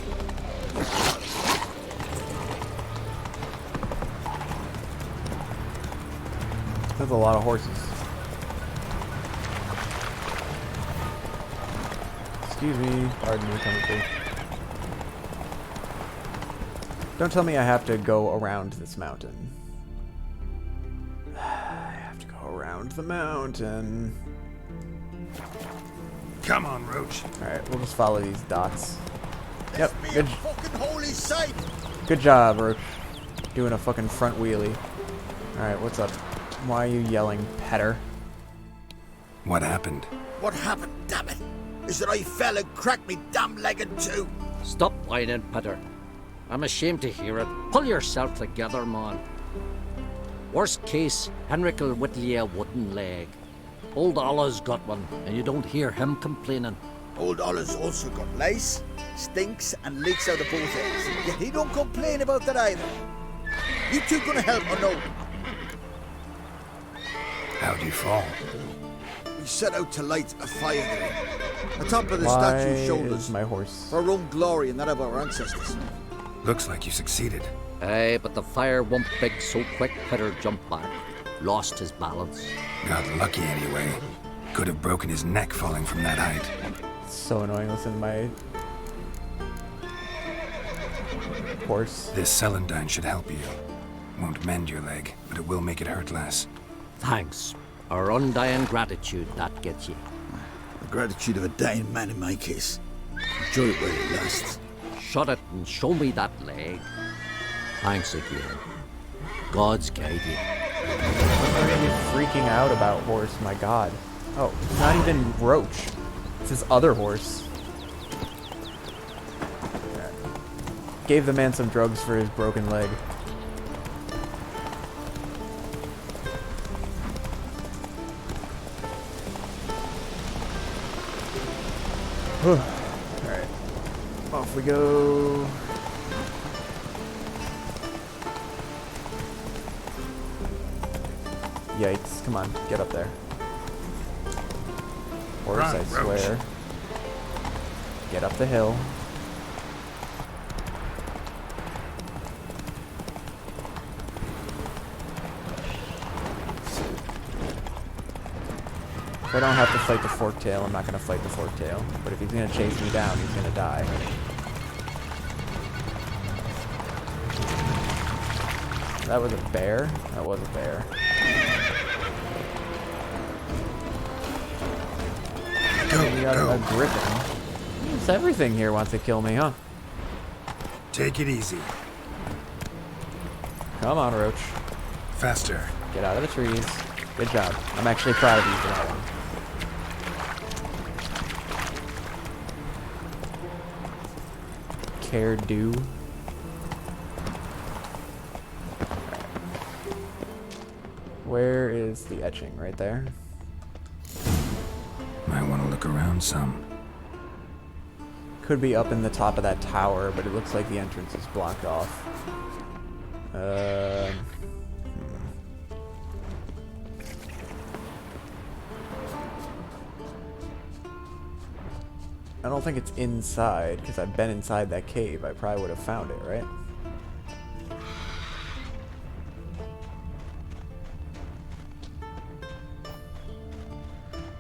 There's a lot of horses. Excuse me, pardon me, coming through. Don't tell me I have to go around this mountain. I have to go around the mountain. Come on, Roach. Alright, we'll just follow these dots. Yep, good. Fucking holy sight! Good job, Roach. Doing a fucking front wheelie. Alright, what's up? Why are you yelling, Petter? What happened? What happened, damn it? Is that I fell and cracked me damn leg in two? Stop whining, Petter. I'm ashamed to hear it. Pull yourself together, man. Worst case, Henrik'll whittle you a wooden leg. Old Ollah's got one, and you don't hear him complaining. Old Ollah's also got lice, stinks, and leaks out of both ends. Yet he don't complain about that either. You two gonna help or no? How'd you fall? We set out to light a fire there. Atop of the Why statue's shoulders. is my horse? For our own glory and that of our ancestors. Looks like you succeeded. Aye, but the fire went big so quick, Petter jumped back. Lost his balance. Got lucky anyway. Could have broken his neck falling from that height. It's so annoying. Listen to my horse. This celandine should help you. Won't mend your leg, but it will make it hurt less. Thanks. Our undying gratitude, that gets you. The gratitude of a dying man in my case. Enjoy it while it lasts. Shut it and show me that leg. Thanks again. God's guide you. I'm already freaking out about horse, my god. Oh, it's not even Roach. It's his other horse. Right. Gave the man some drugs for his broken leg. Off we go. Yikes, come on, get up there. Horse, I swear. Get up the hill. If I don't have to fight the forktail, I'm not going to fight the forktail. But if he's going to chase me down, he's going to die. That was a bear? That was a bear. We got a griffin. It's everything here wants to kill me, huh? Take it easy. Come on, Roach. Faster. Get out of the trees. Good job. I'm actually proud of you for that one. Care do. Where is the etching? Right there? Might want to look around some. Could be up in the top of that tower, but it looks like the entrance is blocked off. I don't think it's inside, because I've been inside that cave. I probably would have found it, right?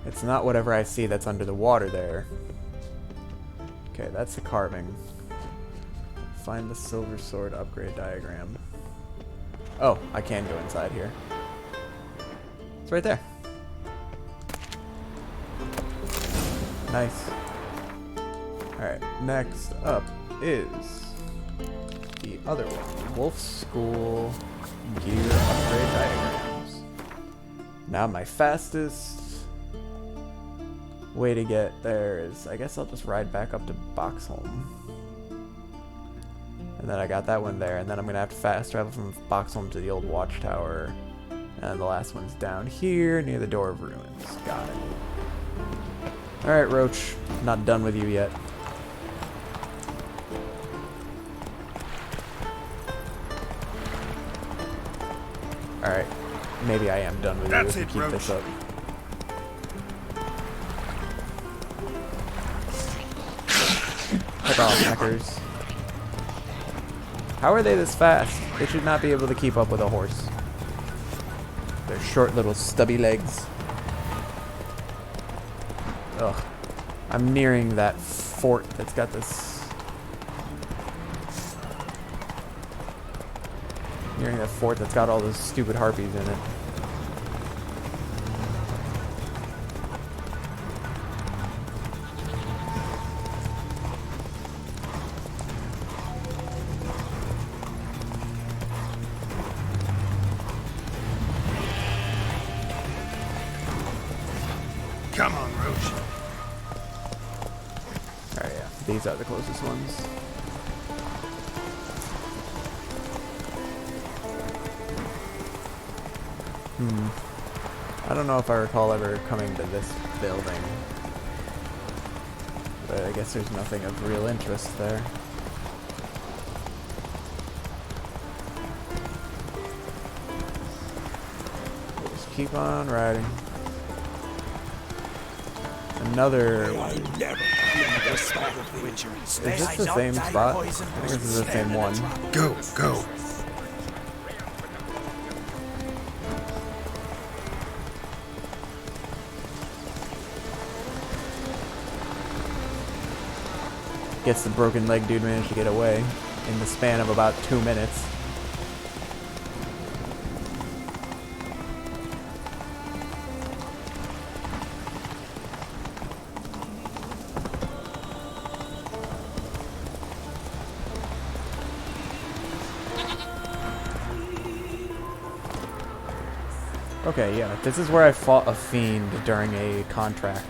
It's not whatever I see that's under the water there. Okay, that's the carving. Find the silver sword upgrade diagram. Oh, I can go inside here. It's right there. Nice. Alright, next up is the other one. Wolf School gear upgrade diagrams. Now my fastest way to get there is, I guess I'll just ride back up to Boxholm. And then I got that one there, and then I'm gonna have to fast travel from Boxholm to the old watchtower. And the last one's down here near the Door of Ruins. Got it. Alright, Roach. Not done with you yet. Alright. Maybe I am done with you if you keep this up. Hackers. How are they this fast? They should not be able to keep up with a horse. Their short little stubby legs. Ugh. I'm nearing that fort that's got this... Nearing that fort that's got all those stupid harpies in it. Come on, Roach. Alright, yeah. These are the closest ones. I don't know if I recall ever coming to this building. But I guess there's nothing of real interest there. Just keep on riding. Another one. Is this the same spot? I think this is the same one. Go, go. Guess the broken leg dude managed to get away in the span of about 2 minutes. Okay, yeah, this is where I fought a fiend during a contract.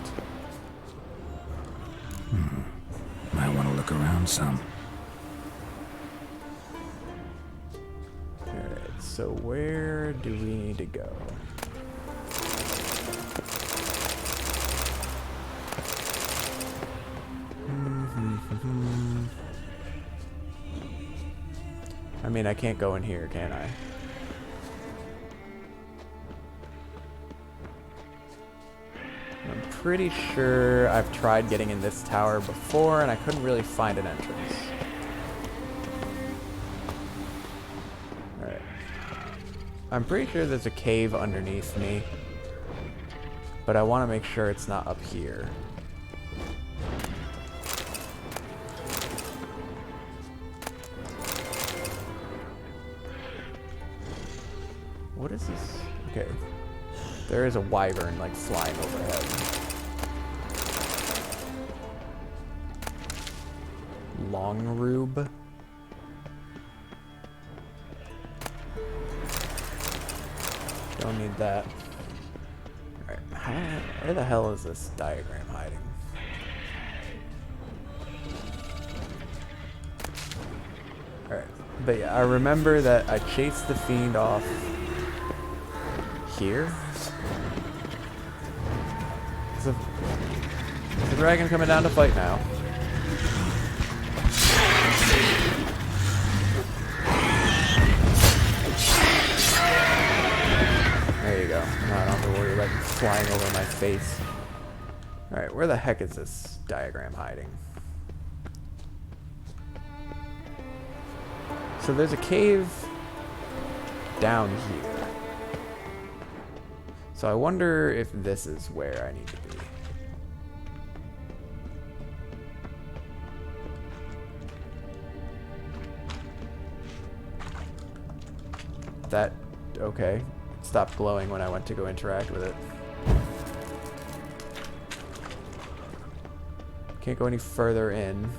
Might want to look around some. Alright, so where do we need to go? I mean, I can't go in here, can I? I'm pretty sure I've tried getting in this tower before, and I couldn't really find an entrance. Alright. I'm pretty sure there's a cave underneath me, but I want to make sure it's not up here. What is this? Okay. There is a wyvern, like, flying overhead. Long rube. Don't need that. Alright, where the hell is this diagram hiding? Alright, but yeah, I remember that I chased the fiend off here. There's a dragon coming down to fight now. There you go. Now I don't have to worry about it flying over my face. Alright, where the heck is this diagram hiding? So there's a cave down here. So I wonder if this is where I need to be. That, okay. Stopped glowing when I went to go interact with it. Can't go any further in.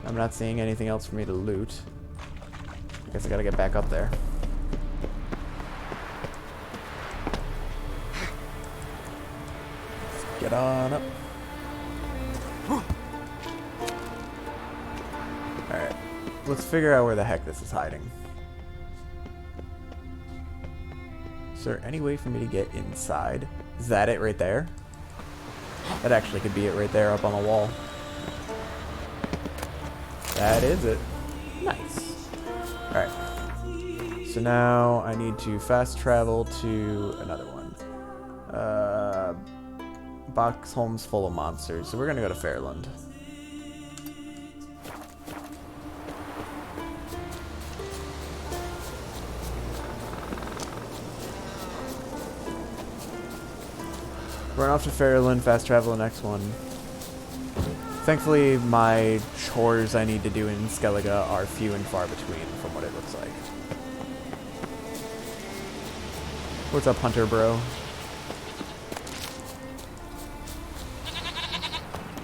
I'm not seeing anything else for me to loot. I guess I gotta get back up there. Get on up. Alright. Let's figure out where the heck this is hiding. Is there any way for me to get inside? Is that it right there? That actually could be it right there up on the wall. That is it. Nice. Alright. So now I need to fast travel to another one. Boxholm's full of monsters, so we're gonna go to Fairland. Run off to Fairland, fast travel the next one. Thankfully, my chores I need to do in Skellige are few and far between from what it looks like. What's up, Hunter bro?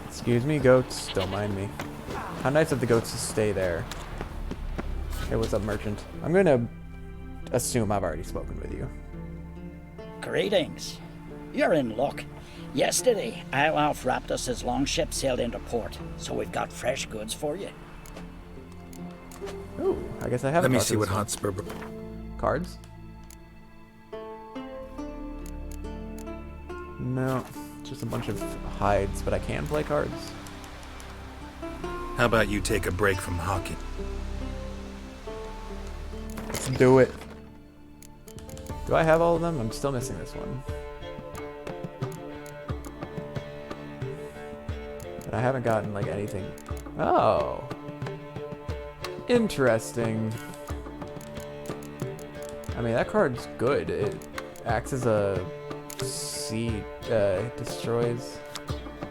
Excuse me, goats. Don't mind me. How nice of the goats to stay there. Hey, what's up, merchant? I'm gonna assume I've already spoken with you. Greetings. You're in luck. Yesterday, Iolf Raptus's longship sailed into port, so we've got fresh goods for you. Ooh, I guess I haven't. Let me see what Hotspur. Cards? No, just a bunch of hides, but I can play cards. How about you take a break from hockey? Let's do it. Do I have all of them? I'm still missing this one. And I haven't gotten, like, anything. Oh. Interesting. I mean, that card's good. It acts as a sea, destroys.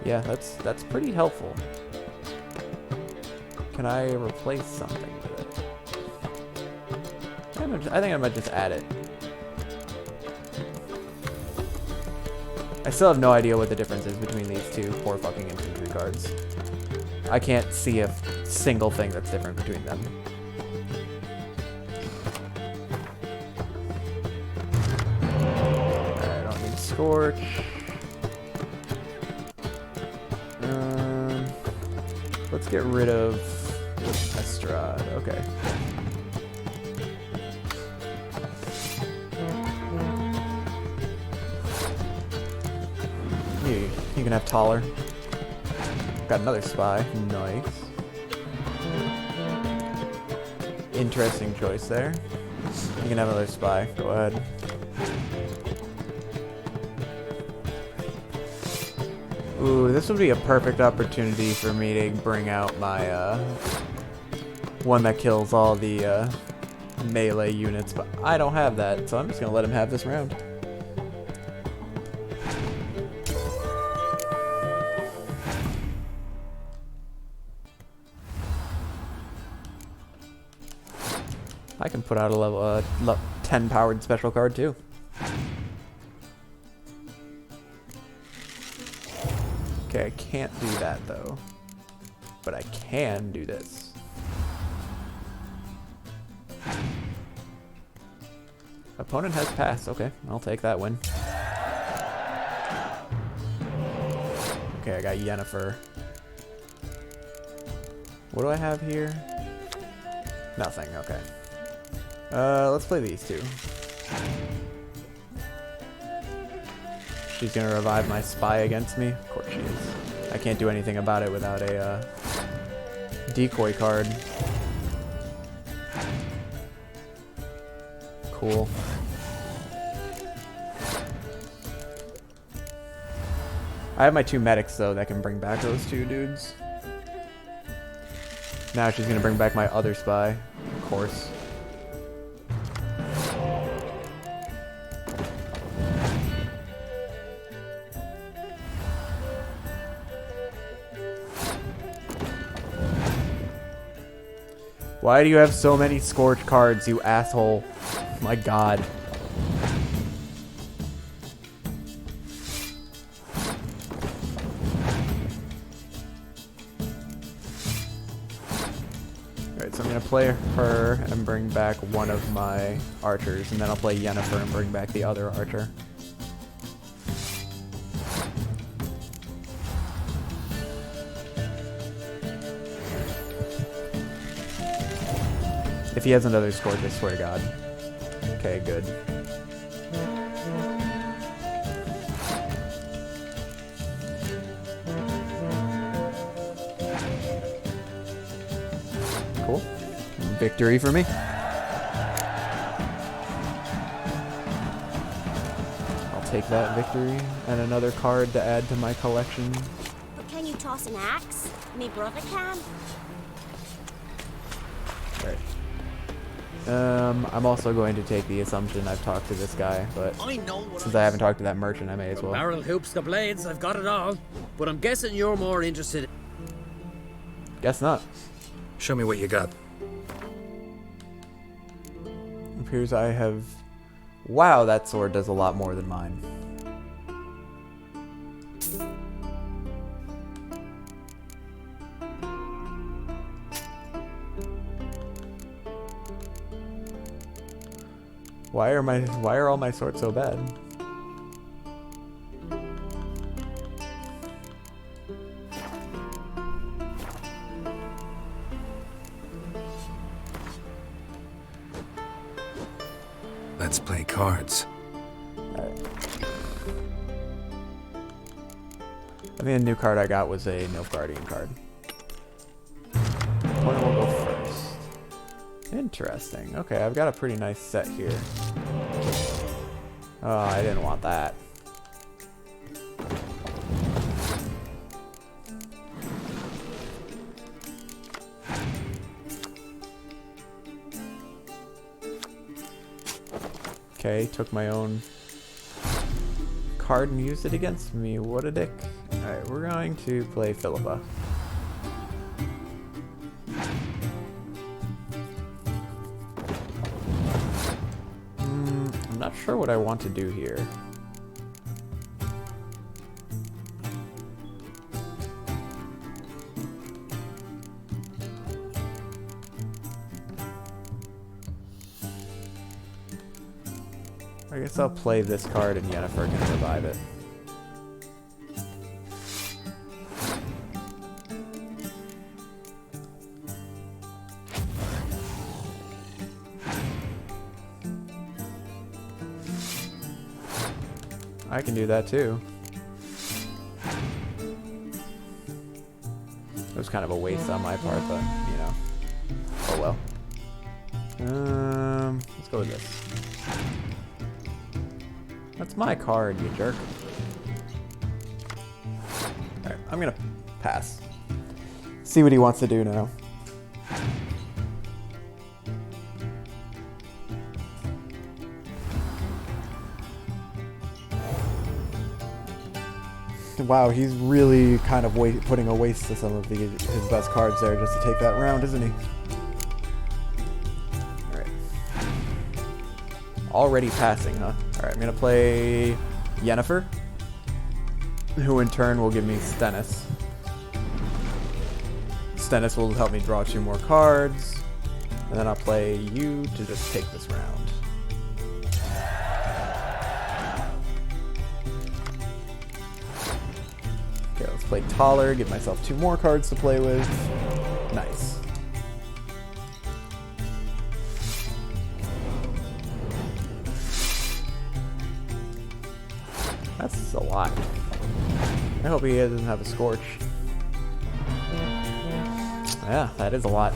Yeah, that's pretty helpful. Can I replace something with it? I think I might just add it. I still have no idea what the difference is between these two poor fucking infantry cards. I can't see a single thing that's different between them. I don't need Scorch. Let's get rid of Estrad. Okay. You can have taller. Got another spy. Nice. interesting choice there. You can have another spy. Go ahead. Ooh, this would be a perfect opportunity for me to bring out my one that kills all the melee units, but I don't have that, so I'm just gonna let him have this round. I can put out a level 10 powered special card too. Okay, I can't do that though, but I can do this. Opponent has passed. Okay, I'll take that win. Okay, I got Yennefer. What do I have here? Nothing. Okay. Let's play these two. She's gonna revive my spy against me. Of course she is. I can't do anything about it without a decoy card. Cool. I have my two medics though that can bring back those two dudes. Now she's gonna bring back my other spy, of course. Why do you have so many Scorch cards, you asshole? My god. Alright, so I'm gonna play her and bring back one of my archers, and then I'll play Yennefer and bring back the other archer. If he has another Scorch, I swear to God. Okay, good. Cool. Victory for me. I'll take that victory and another card to add to my collection. But can you toss an axe? Me brother can. Alright. I'm also going to take the assumption I've talked to this guy, but since I haven't talked to that merchant, I may as well. Barrel hoops, the blades, I've got it all. But I'm guessing you're more interested. Guess not. Show me what you got. Appears I have... Wow, that sword does a lot more than mine. Why are all my swords so bad? Let's play cards. I think the new card I got was a Nilfgaardian card. Opponent will go first. Interesting. Okay, I've got a pretty nice set here. Oh, I didn't want that. Okay, took my own card and used it against me. What a dick. Alright, we're going to play Philippa. I'm not sure what I want to do here. I guess I'll play this card and Yennefer can revive it. I can do that too. It was kind of a waste on my part, but, you know. Oh well. Let's go with this. That's my card, you jerk. Alright, I'm gonna pass. See what he wants to do now. Wow, he's really kind of putting a waste to some of his best cards there just to take that round, isn't he? Alright. Already passing, huh? Alright, I'm gonna play Yennefer, who in turn will give me Stennis. Stennis will help me draw 2 more cards, and then I'll play you to just take this round. Okay, let's play Taller, give myself 2 more cards to play with. Nice. That's a lot. I hope he doesn't have a Scorch. Yeah, that is a lot.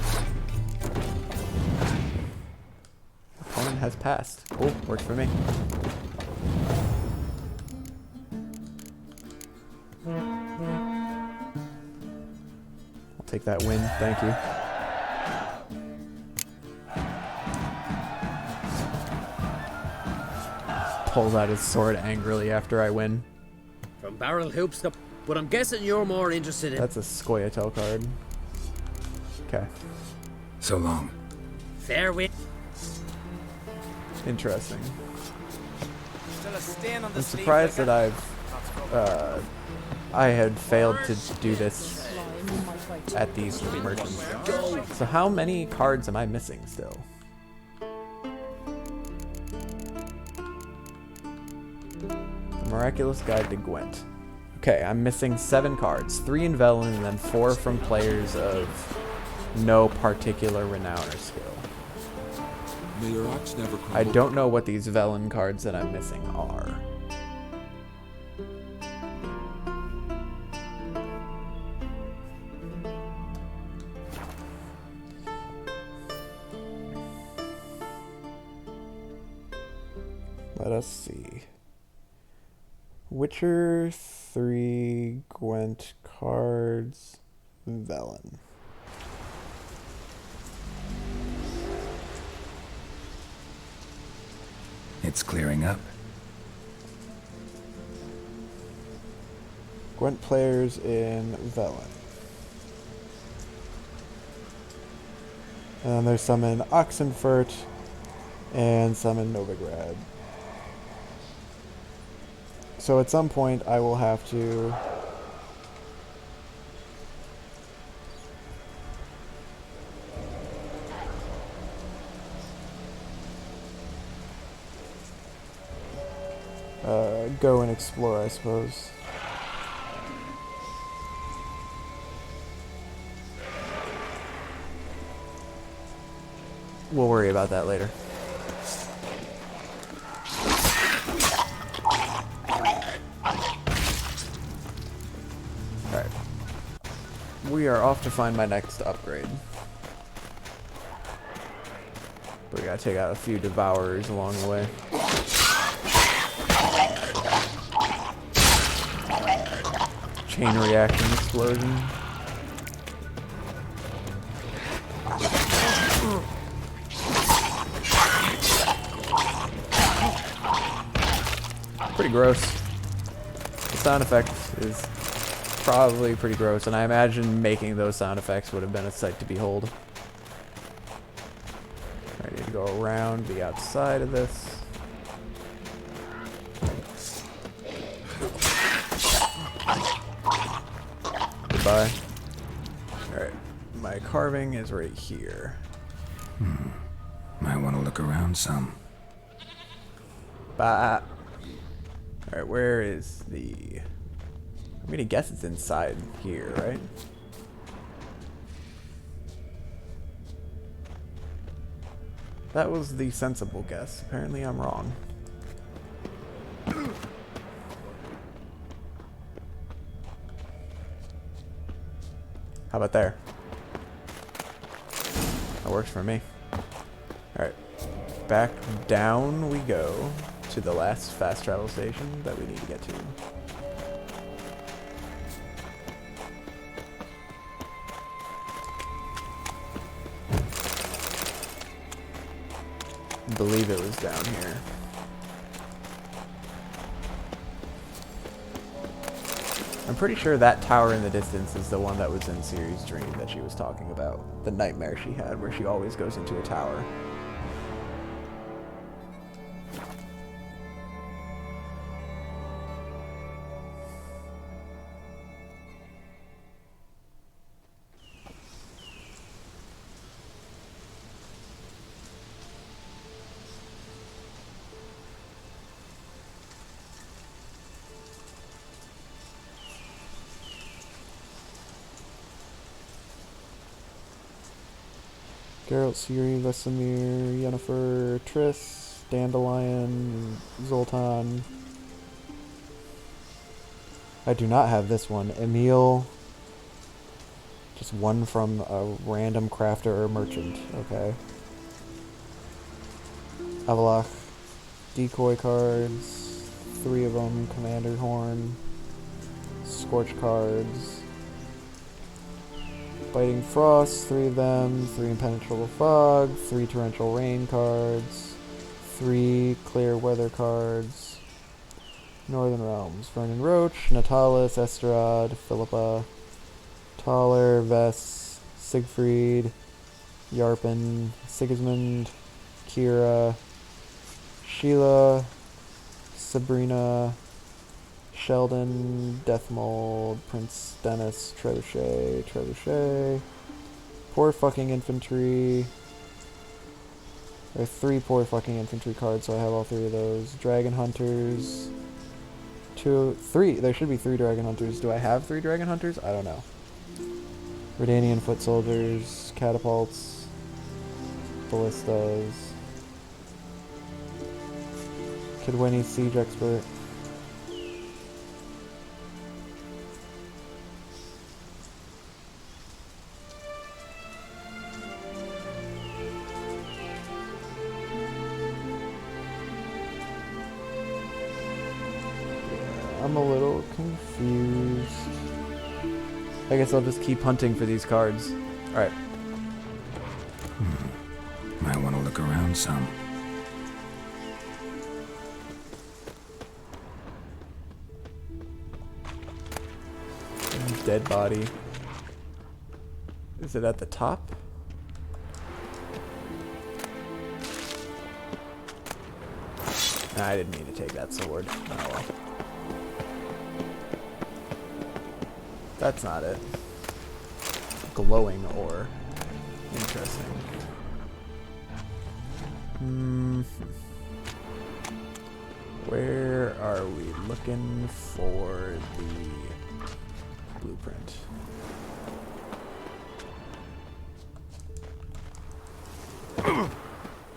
Opponent has passed. Cool, works for me. I'll take that win, thank you. Pulls out his sword angrily after I win. From barrel hoops to... But I'm guessing you're more interested in... That's a Scoia'tael card. Okay. So long. Fair win. Interesting. I'm surprised that I had failed to do this at these merchants. So how many cards am I missing still? The Miraculous Guide to Gwent. Okay, I'm missing 7 cards. 3 in Velen and then 4 from players of no particular renown or skill. May your ox never crumble. I don't know what these Velen cards that I'm missing are. Let us see. Witcher 3 Gwent cards Velen. It's clearing up. Gwent players in Velen. And there's some in Oxenfurt and some in Novigrad. So at some point I will have to go and explore, I suppose. We'll worry about that later. Alright. We are off to find my next upgrade. But we gotta take out a few Devourers along the way. Chain reaction explosion. Pretty gross. The sound effect is probably pretty gross, and I imagine making those sound effects would have been a sight to behold. Ready to go around the outside of this. Goodbye. Alright, my carving is right here. Might want to look around some. Bye. Alright, where is the... I'm gonna guess it's inside here, right? That was the sensible guess. Apparently I'm wrong. How about there? That works for me. Alright. Back down we go to the last fast travel station that we need to get to. I believe it was down here. I'm pretty sure that tower in the distance is the one that was in Ciri's dream that she was talking about. The nightmare she had where she always goes into a tower. Geralt, Ciri, Vesemir, Yennefer, Triss, Dandelion, Zoltan. I do not have this one. Emil. Just one from a random crafter or merchant. Okay. Avalok. Decoy cards. 3 of them. Commander Horn. Scorch cards. Biting Frost, 3 of them, 3 Impenetrable Fog, 3 Torrential Rain cards, 3 Clear Weather cards, Northern Realms, Vernon Roach, Natalis, Esterad, Philippa, Taller, Vess, Siegfried, Yarpen, Sigismund, Kira, Sheila, Sabrina, Sheldon, Deathmold, Prince Dennis, Trebuchet, Poor Fucking Infantry. There are 3 Poor Fucking Infantry cards, so I have all 3 of those. Dragon Hunters. 3. There should be 3 Dragon Hunters. Do I have 3 Dragon Hunters? I don't know. Redanian Foot Soldiers, Catapults, Ballistas. Kidwinny Siege Expert. I'm a little confused. I guess I'll just keep hunting for these cards. Alright. Might want to look around some. Dead body. Is it at the top? Nah, I didn't mean to take that sword. Oh well. That's not it. Glowing ore. Interesting. Where are we looking for the blueprint?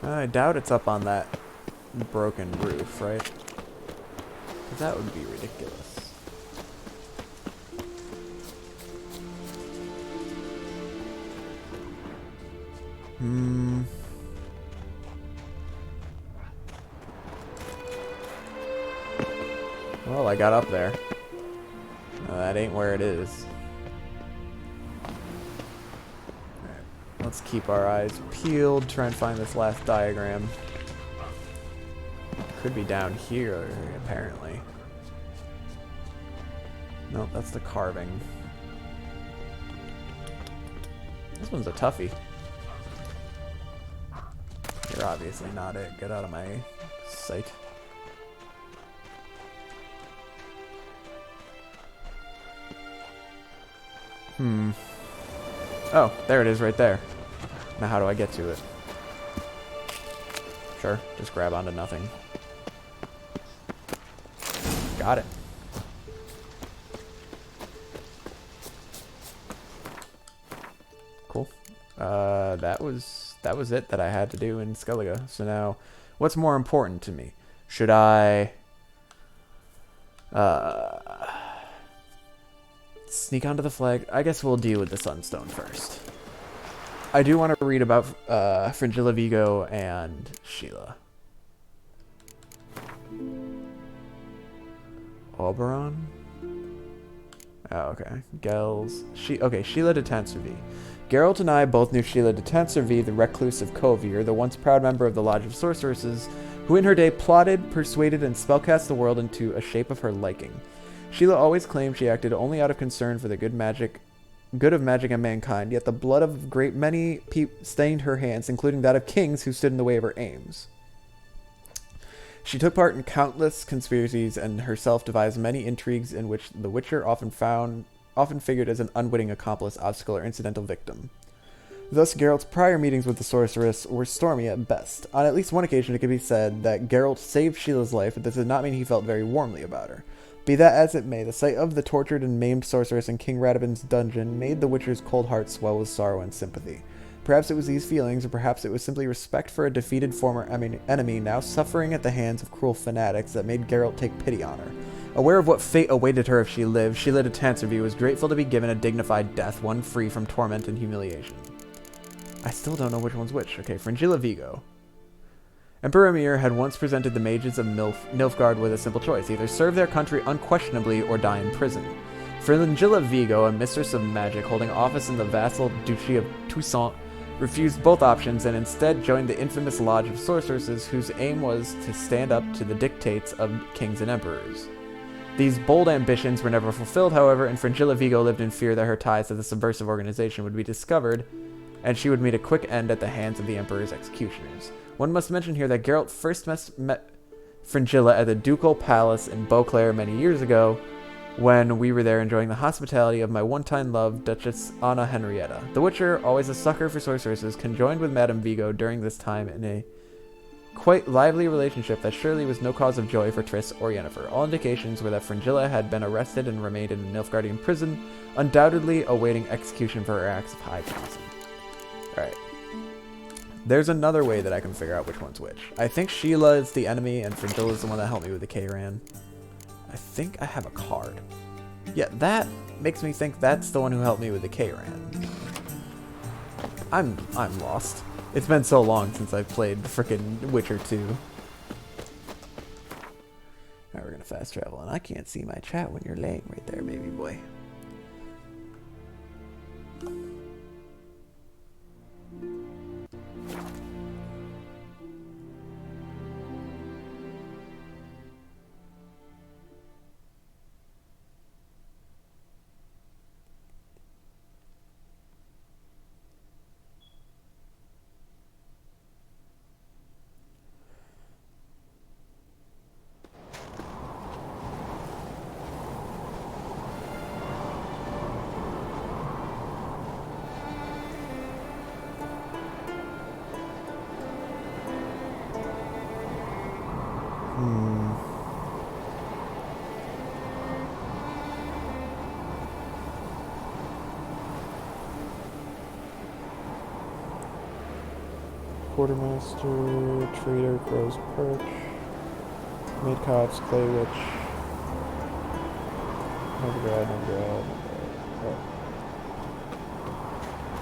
I doubt it's up on that broken roof, right? 'Cause that would be ridiculous. Well, I got up there. That ain't where it is. Alright, let's keep our eyes peeled, try and find this last diagram. Could be down here, apparently. Nope, that's the carving. This one's a toughie. You're obviously not it. Get out of my sight. Oh, there it is right there. Now how do I get to it? Sure, just grab onto nothing. Got it. Cool. That was it that I had to do in Skellige. So now, what's more important to me? Should I sneak onto the flag? I guess we'll deal with the Sunstone first. I do want to read about Fringilla Vigo and Sheila. Oberon? Oh, okay. Sheila de Tanservie. Geralt and I both knew Sheila de Tanservie, the recluse of Kovir, the once proud member of the Lodge of Sorceresses, who in her day plotted, persuaded, and spellcast the world into a shape of her liking. Sheila always claimed she acted only out of concern for the good of magic and mankind, yet the blood of a great many stained her hands, including that of kings who stood in the way of her aims. She took part in countless conspiracies and herself devised many intrigues in which the Witcher often figured as an unwitting accomplice, obstacle, or incidental victim. Thus, Geralt's prior meetings with the sorceress were stormy at best. On at least one occasion, it could be said that Geralt saved Sheila's life, but this did not mean he felt very warmly about her. Be that as it may, the sight of the tortured and maimed sorceress in King Radavin's dungeon made the Witcher's cold heart swell with sorrow and sympathy. Perhaps it was these feelings, or perhaps it was simply respect for a defeated former enemy now suffering at the hands of cruel fanatics that made Geralt take pity on her. Aware of what fate awaited her if she lived, Sheila de Tanservie was grateful to be given a dignified death, one free from torment and humiliation. I still don't know which one's which. Okay, Fringilla Vigo. Emperor Emir had once presented the mages of Nilfgaard with a simple choice: either serve their country unquestionably or die in prison. Fringilla Vigo, a mistress of magic holding office in the vassal duchy of Toussaint, refused both options and instead joined the infamous Lodge of Sorceresses, whose aim was to stand up to the dictates of kings and emperors. These bold ambitions were never fulfilled, however, and Fringilla Vigo lived in fear that her ties to the subversive organization would be discovered, and she would meet a quick end at the hands of the Emperor's executioners. One must mention here that Geralt first met Fringilla at the Ducal Palace in Beauclair many years ago, when we were there enjoying the hospitality of my one-time love, Duchess Anna Henrietta. The Witcher, always a sucker for sorceresses, conjoined with Madame Vigo during this time in a quite lively relationship that surely was no cause of joy for Triss or Yennefer. All indications were that Fringilla had been arrested and remained in a Nilfgaardian prison, undoubtedly awaiting execution for her acts of high treason. Alright. There's another way that I can figure out which one's which. I think Sheila is the enemy and Fringilla is the one that helped me with the Kayran. I think I have a card. Yeah, that makes me think that's the one who helped me with the Kayran. I'm lost. It's been so long since I've played frickin' Witcher 2. Alright, we're gonna fast travel, and I can't see my chat when you're laying right there, baby boy. Quartermaster, Trader, Crow's Perch, Mid-Cops, Clay Witch, Novigrad. Oh.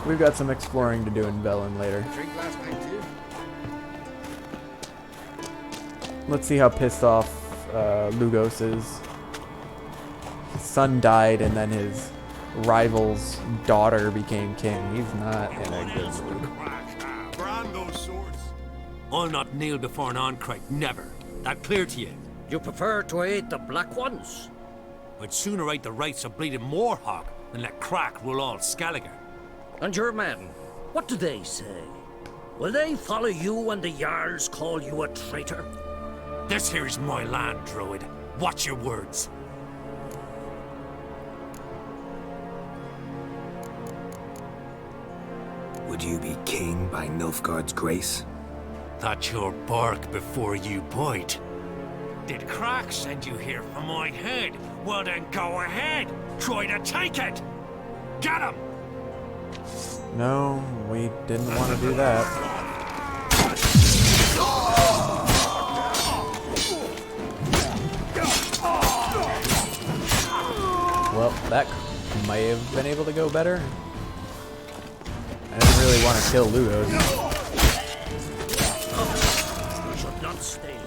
We've got some exploring to do in Velen later. Let's see how pissed off Lugos is. His son died and then his rival's daughter became king. He's not in a good mood. I'll not kneel before an Oncrite, never. That clear to you? You prefer to aid the Black Ones? I'd sooner aid the rights of bleeding Moorhog than let Crack rule all Skellige. And your men, what do they say? Will they follow you when the Jarls call you a traitor? This here's my land, Druid. Watch your words. Would you be king by Nilfgaard's grace? That's your bark before you bite. Did Crack send you here for my head? Well then go ahead. Try to take it. Get him! No, we didn't want to do that. Well, that might have been able to go better. I didn't really want to kill Lugos. We should not stay here.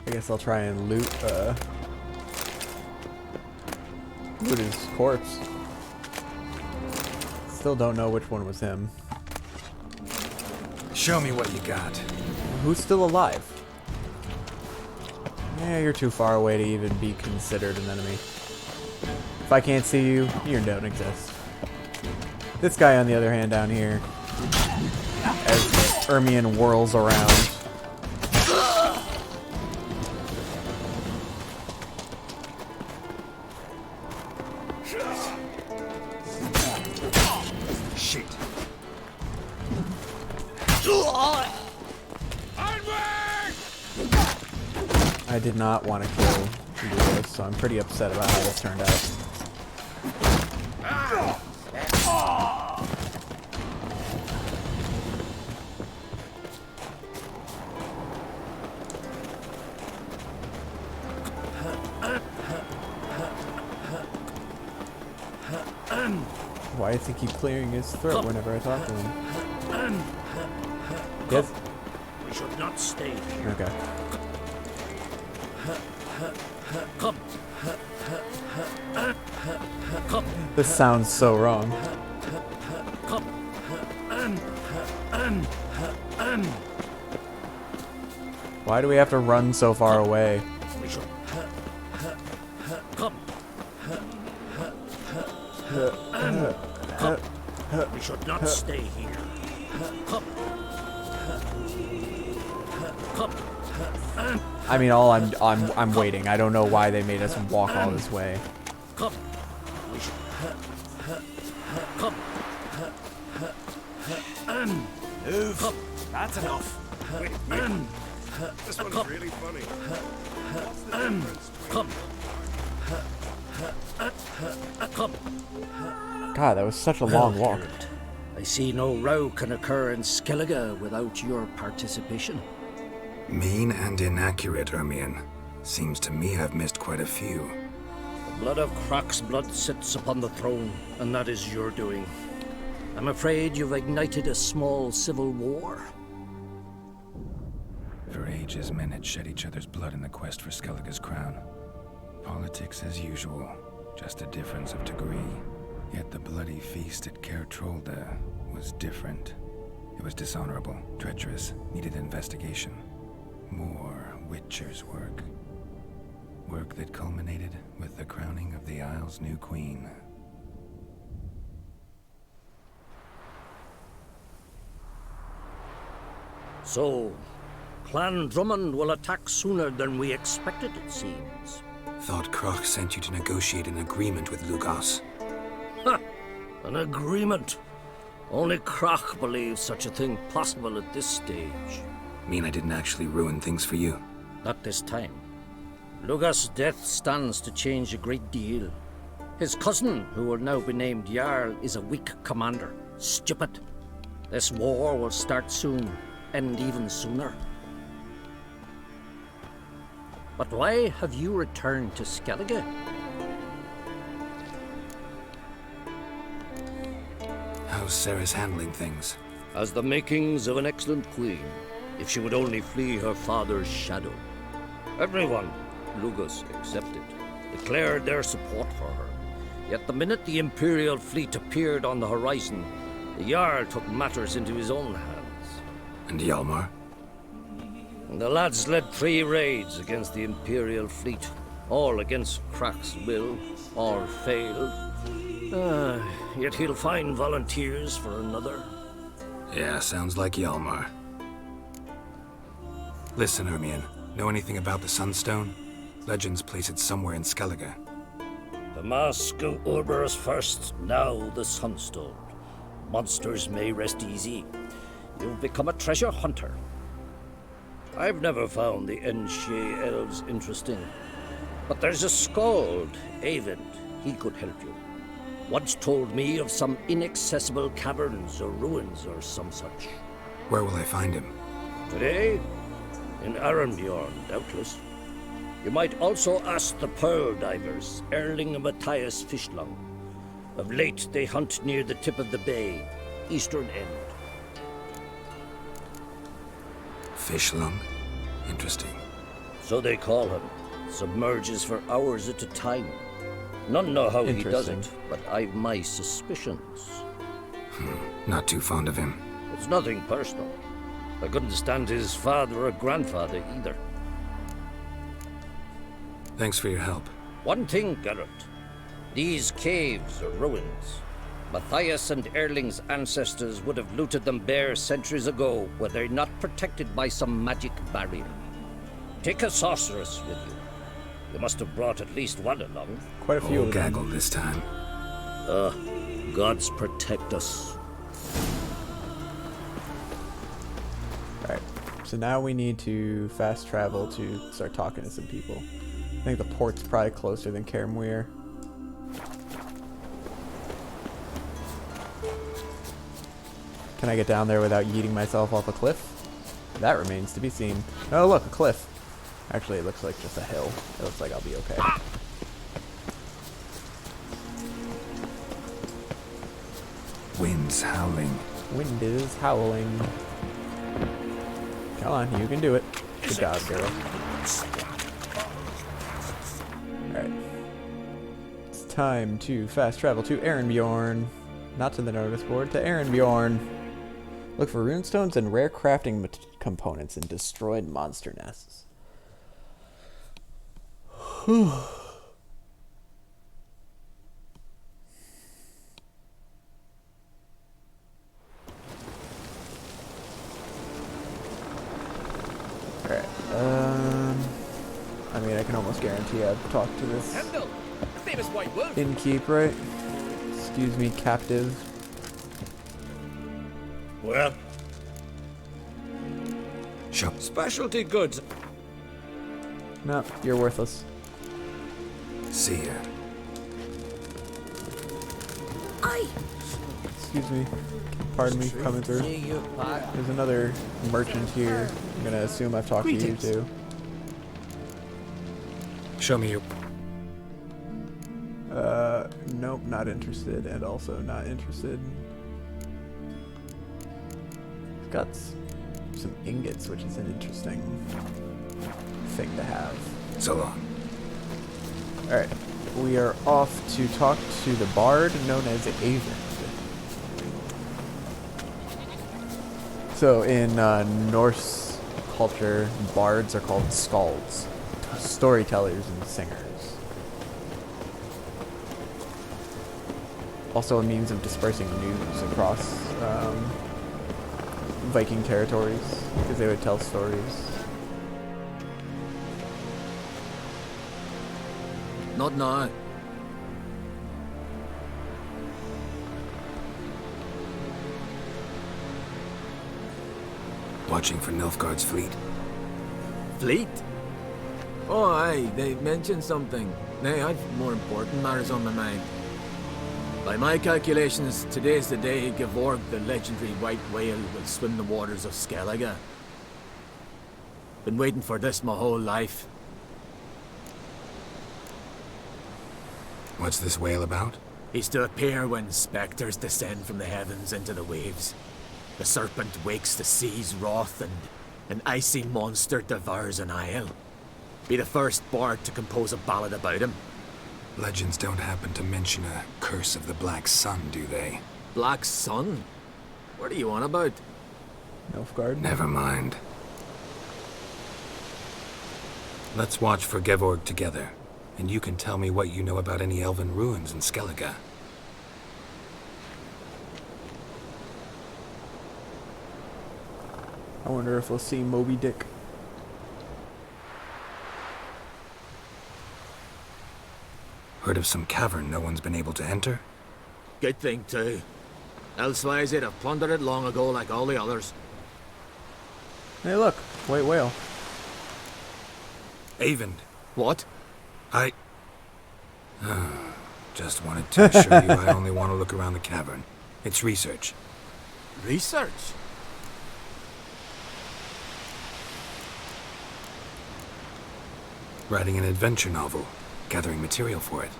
I guess I'll try and loot his corpse. Still don't know which one was him. Show me what you got. Who's still alive? Yeah, you're too far away to even be considered an enemy. If I can't see you, you don't exist. This guy, on the other hand, down here, as Ermion whirls around. Shit. I did not want to kill Lewis, so I'm pretty upset about how this turned out. Why does he keep clearing his throat whenever I talk to him? Yes? We should not stay here. Okay. Come. Come. This sounds so wrong. Come. Why do we have to run so far away? We should. Come. Come. We should not stay here. Come. Come. I mean, I'm waiting. I don't know why they made us walk all this way. Come. We should. Come. Move. Come. That's enough. Wait. This one's really funny. Come. Come. God, that was such a long walk. I see no row can occur in Skellige without your participation. Mean and inaccurate, Ermion. Seems to me I've missed quite a few. The blood of Croc's blood sits upon the throne, and that is your doing. I'm afraid you've ignited a small civil war. For ages, men had shed each other's blood in the quest for Skellige's crown. Politics as usual, just a difference of degree. Yet the bloody feast at Caer Trolda was different. It was dishonorable, treacherous, needed investigation. More Witcher's work. Work that culminated with the crowning of the Isle's new queen. So, Clan Drummond will attack sooner than we expected, it seems. Thought Croc sent you to negotiate an agreement with Lugos. Ha! An agreement? Only Croc believes such a thing possible at this stage. Mean I didn't actually ruin things for you? Not this time. Lugos' death stands to change a great deal. His cousin, who will now be named Jarl, is a weak commander. Stupid. This war will start soon, end even sooner. But why have you returned to Skellige? How's Sarah's handling things? Has the makings of an excellent queen, if she would only flee her father's shadow. Everyone, Lugos excepted, declared their support for her. Yet the minute the Imperial fleet appeared on the horizon, the Jarl took matters into his own hands. And Hjalmar? The lads led 3 raids against the Imperial fleet, all against Croc's will, all failed. Yet he'll find volunteers for another. Yeah, sounds like Hjalmar. Listen, Ermion, know anything about the Sunstone? Legends place it somewhere in Skellige. The mask of Urberus first, now the Sunstone. Monsters may rest easy. You've become a treasure hunter. I've never found the Enshe elves interesting. But there's a skald, Eyvind. He could help you. Once told me of some inaccessible caverns or ruins or some such. Where will I find him? Today? In Arenbjorn, doubtless. You might also ask the pearl divers, Erling and Matthias Fishlung. Of late, they hunt near the tip of the bay, eastern end. Fishlung? Interesting. So they call him. Submerges for hours at a time. None know how he does it, but I've my suspicions. Not too fond of him. It's nothing personal. I couldn't stand his father or grandfather either. Thanks for your help. One thing, Geralt. These caves are ruins. Matthias and Erling's ancestors would have looted them bare centuries ago were they not protected by some magic barrier. Take a sorceress with you. You must have brought at least one along. Quite a few of them. Gaggle this time. Gods protect us. Alright, so now we need to fast travel to start talking to some people. I think the port's probably closer than Karamweir. Can I get down there without yeeting myself off a cliff? That remains to be seen. Oh look, a cliff. Actually, it looks like just a hill. It looks like I'll be okay. Wind's howling. Wind is howling. Come on, you can do it. Good job, girl. Alright. It's time to fast travel to Erenbjorn. Not to the notice board, to Erenbjorn. Look for runestones and rare crafting components in destroyed monster nests. Whew. Alright, I mean, I can almost guarantee I've talked to this famous white wolf. innkeep, right? Excuse me, captive. Well? Shop. Specialty goods. No, you're worthless. See ya. Excuse me. Pardon me for coming through. There's another merchant here. I'm gonna assume I've talked to you too. Show me your... Nope, not interested, and also not interested. It's got some ingots, which is an interesting thing to have. So long. Alright, we are off to talk to the bard known as Avon. So in Norse culture, bards are called skalds, storytellers and singers. Also a means of dispersing news across Viking territories, because they would tell stories. Not now. Watching for Nilfgaard's fleet. Fleet? Oh, aye, they mentioned something. Nay, I've more important matters on my mind. By my calculations, today's the day Gevorg, the legendary white whale, will swim the waters of Skellige. Been waiting for this my whole life. What's this whale about? He's to appear when spectres descend from the heavens into the waves. The serpent wakes the sea's wrath, and an icy monster devours an isle. Be the first bard to compose a ballad about him. Legends don't happen to mention a curse of the Black Sun, do they? Black Sun? What are you on about? Nilfgaard? Never mind. Let's watch for Gevorg together, and you can tell me what you know about any elven ruins in Skellige. I wonder if we'll see Moby Dick. Heard of some cavern no one's been able to enter? Good thing, too. Elsewise, they'd have plundered it long ago like all the others. Hey, look. White whale. Avon. What? I... just wanted to assure you I only want to look around the cavern. It's research. Research? Writing an adventure novel, gathering material for it.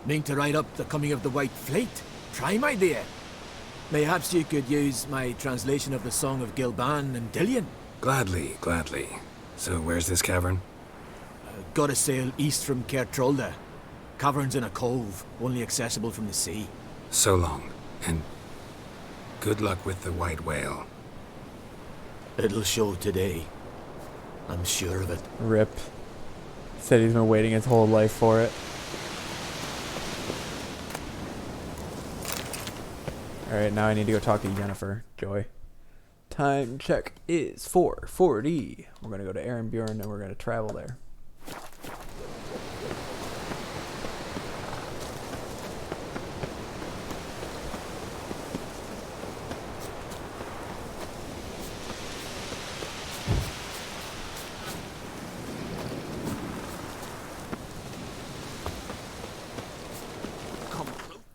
Mean to write up the coming of the White Fleet? Prime idea. Mayhaps you could use my translation of the Song of Gilban and Dillion. Gladly, gladly. So where's this cavern? Gotta sail east from Kertrolda. Cavern's in a cove, only accessible from the sea. So long, and good luck with the white whale. It'll show today. I'm sure of it. Rip. Said he's been waiting his whole life for it. Alright, now I need to go talk to Yennefer. Joy. Time check is 4:40. We're gonna go to Erenbjorn and we're gonna travel there.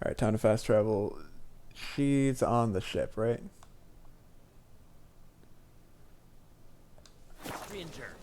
Alright, time to fast travel. She's on the ship, right? Stranger.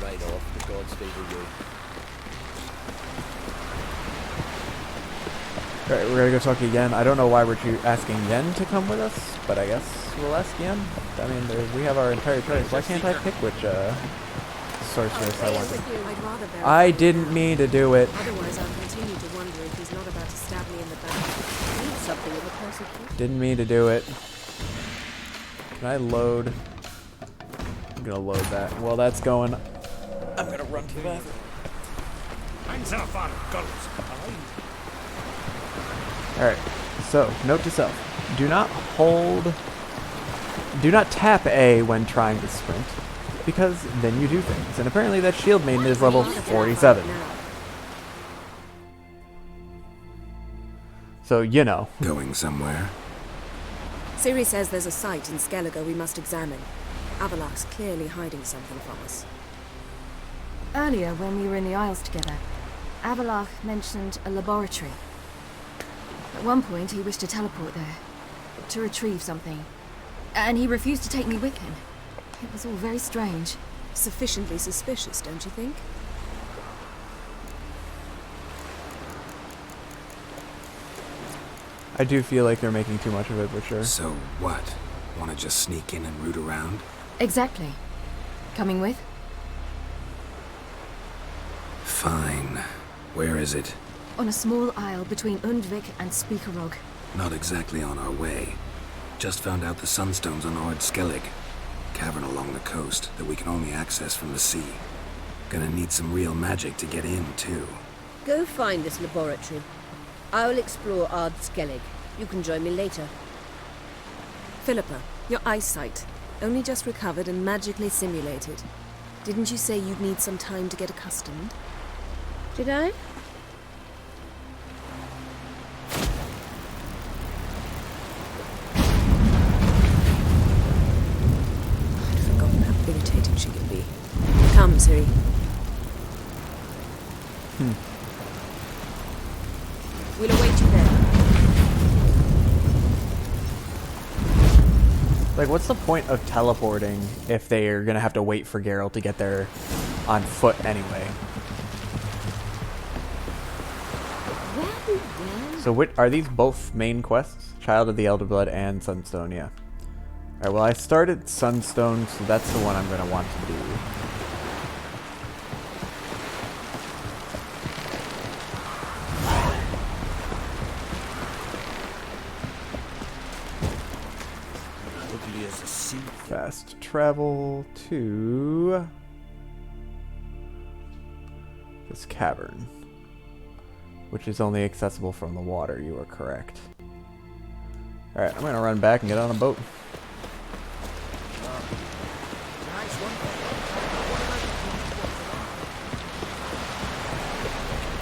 Right off, the gods favor you. Alright, we're gonna go talk to Yen. I don't know why we're asking Yen to come with us, but I guess we'll ask Yen. I mean, we have our entire choice. Why can't I pick which sorceress I want? I didn't mean to do it. Otherwise, I'll continue to wonder if he's not about to stab me in the back. Need something of a persecution. Didn't mean to do it. Can I load? I'm gonna load that. Well, that's going. I'm gonna run to the bathroom. Alright, so, note to self. Do not tap A when trying to sprint, because then you do things. And apparently that shield maiden is level 47. So, you know. Going somewhere? Ciri says there's a site in Skellige we must examine. Avalok's clearly hiding something from us. Earlier, when we were in the Isles together, Avalok mentioned a laboratory. At one point, he wished to teleport there, to retrieve something, and he refused to take me with him. It was all very strange. Sufficiently suspicious, don't you think? I do feel like they're making too much of it, for sure. So what? Want to just sneak in and root around? Exactly. Coming with? Fine. Where is it? On a small isle between Undvik and Speakerog. Not exactly on our way. Just found out the sunstones on Ord Skellig. Cavern along the coast that we can only access from the sea. Gonna need some real magic to get in, too. Go find this laboratory. I will explore Ard Skellig. You can join me later. Philippa, your eyesight. Only just recovered and magically simulated. Didn't you say you'd need some time to get accustomed? Did I? I'd forgotten how irritating she can be. Come, Ciri. We'll await you there. Like, what's the point of teleporting if they're gonna have to wait for Geralt to get there on foot anyway? So are these both main quests? Child of the Elder Blood and Sunstone, yeah. Alright, well I started Sunstone, so that's the one I'm gonna want to do. Fast travel to this cavern, which is only accessible from the water. You are correct. Alright, I'm gonna run back and get on a boat.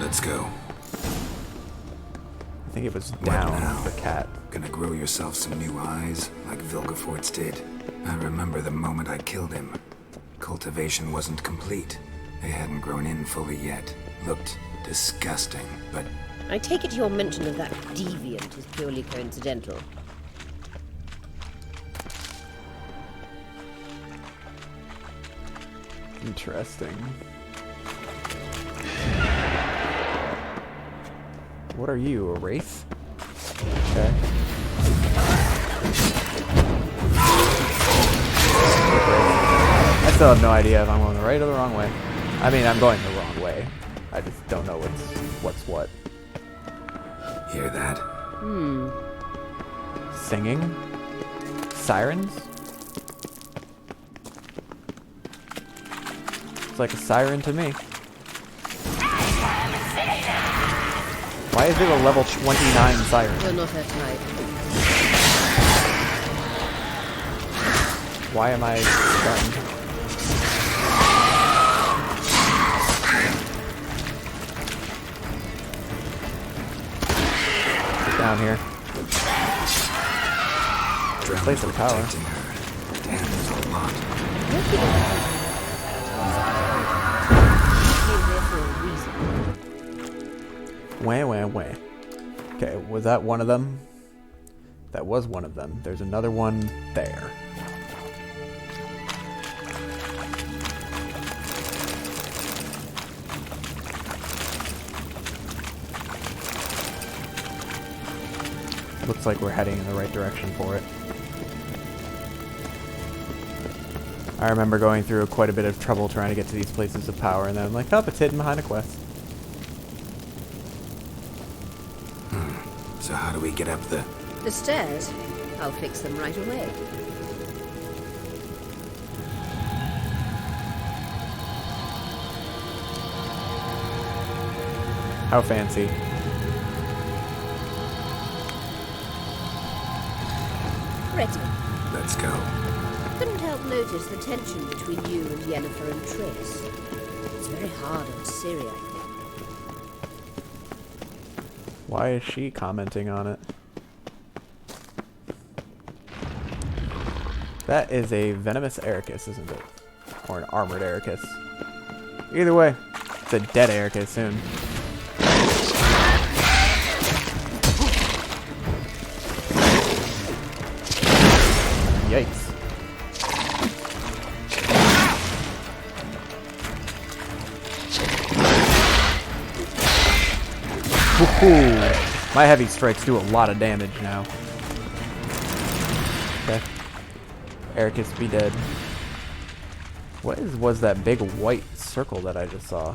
Let's go. I think it was What down now? the cat. Gonna grow yourself some new eyes, like Vilgefortz did. I remember the moment I killed him. Cultivation wasn't complete. They hadn't grown in fully yet. Looked disgusting, but I take it your mention of that deviant is purely coincidental. Interesting. What are you, a wraith? Okay. I still have no idea if I'm going the right or the wrong way. I mean, I'm going the wrong way. I just don't know what's what. hear that? Singing? Sirens? It's like a siren to me. Why is it a level 29 siren? You're not her type. Why am I stunned? Get down here. Place of power. Damn, there's a lot. Wah. Okay, was that one of them? That was one of them. There's another one there. Looks like we're heading in the right direction for it. I remember going through quite a bit of trouble trying to get to these places of power, and then I'm like, oh, it's hidden behind a quest. So how do we get up the... The stairs? I'll fix them right away. How fancy. Ready. Let's go. Couldn't help notice the tension between you and Yennefer and Triss. It's very hard on Ciri, I think. Why is she commenting on it? That is a venomous Ericus, isn't it? Or an armored Ericus. Either way, it's a dead Ericus soon. Yikes. Woohoo! My heavy strikes do a lot of damage now. Okay. Ericus be dead. What was that big white circle that I just saw?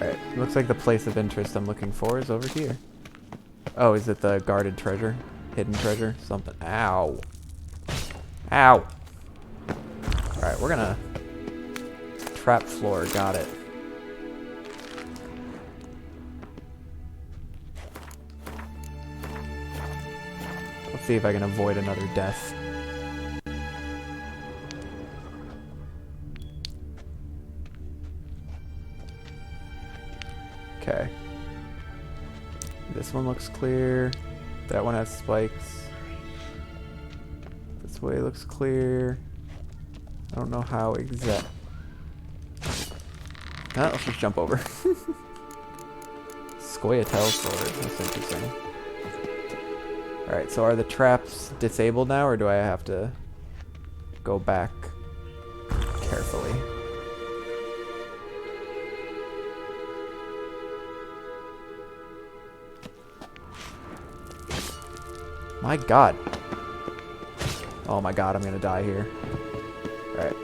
Alright, looks like the place of interest I'm looking for is over here. Oh, is it the guarded treasure? Hidden treasure? Something. Ow. Ow! Alright, we're gonna... Trap floor, got it. Let's see if I can avoid another death. Okay. This one looks clear. That one has spikes. This way looks clear. I don't know how exact. Let's just jump over. Scoia'tael sword. That's interesting. Alright, so are the traps disabled now, or do I have to go back carefully? My god. Oh my god, I'm gonna die here. Alright.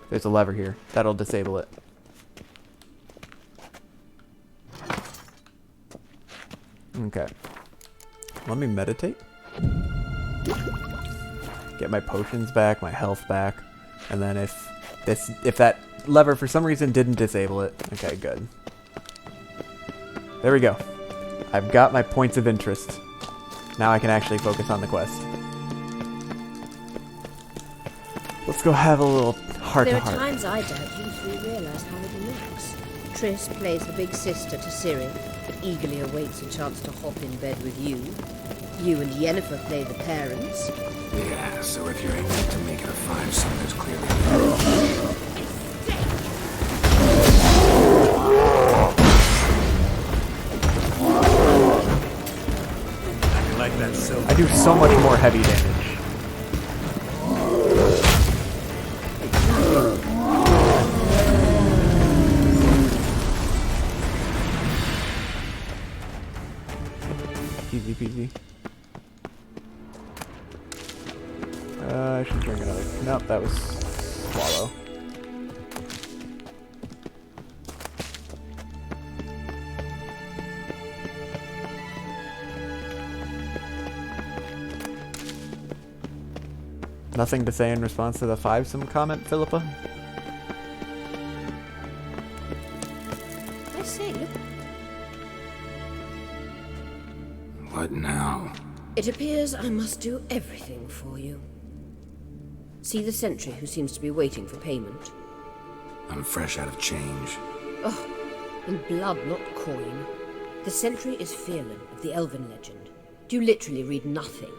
There's a lever here. That'll disable it. Okay. Let me meditate. Get my potions back, my health back. And then if that lever for some reason didn't disable it. Okay, good. There we go. I've got my points of interest. Now I can actually focus on the quest. Let's go have a little heart-to-heart. There are times I doubt you three realise how it looks. Triss plays the big sister to Ciri, but eagerly awaits a chance to hop in bed with you. You and Yennefer play the parents. Yeah, so if you're aiming to make it a five-some, there's clearly... I do so much more heavy damage. Easy peasy. I should drink another. Nope, that was swallow. Nothing to say in response to the five-some comment, Philippa? I say, look. What now? It appears I must do everything for you. See the sentry who seems to be waiting for payment? I'm fresh out of change. Oh, in blood, not coin. The sentry is Fearlan of the Elven legend. Do you literally read nothing?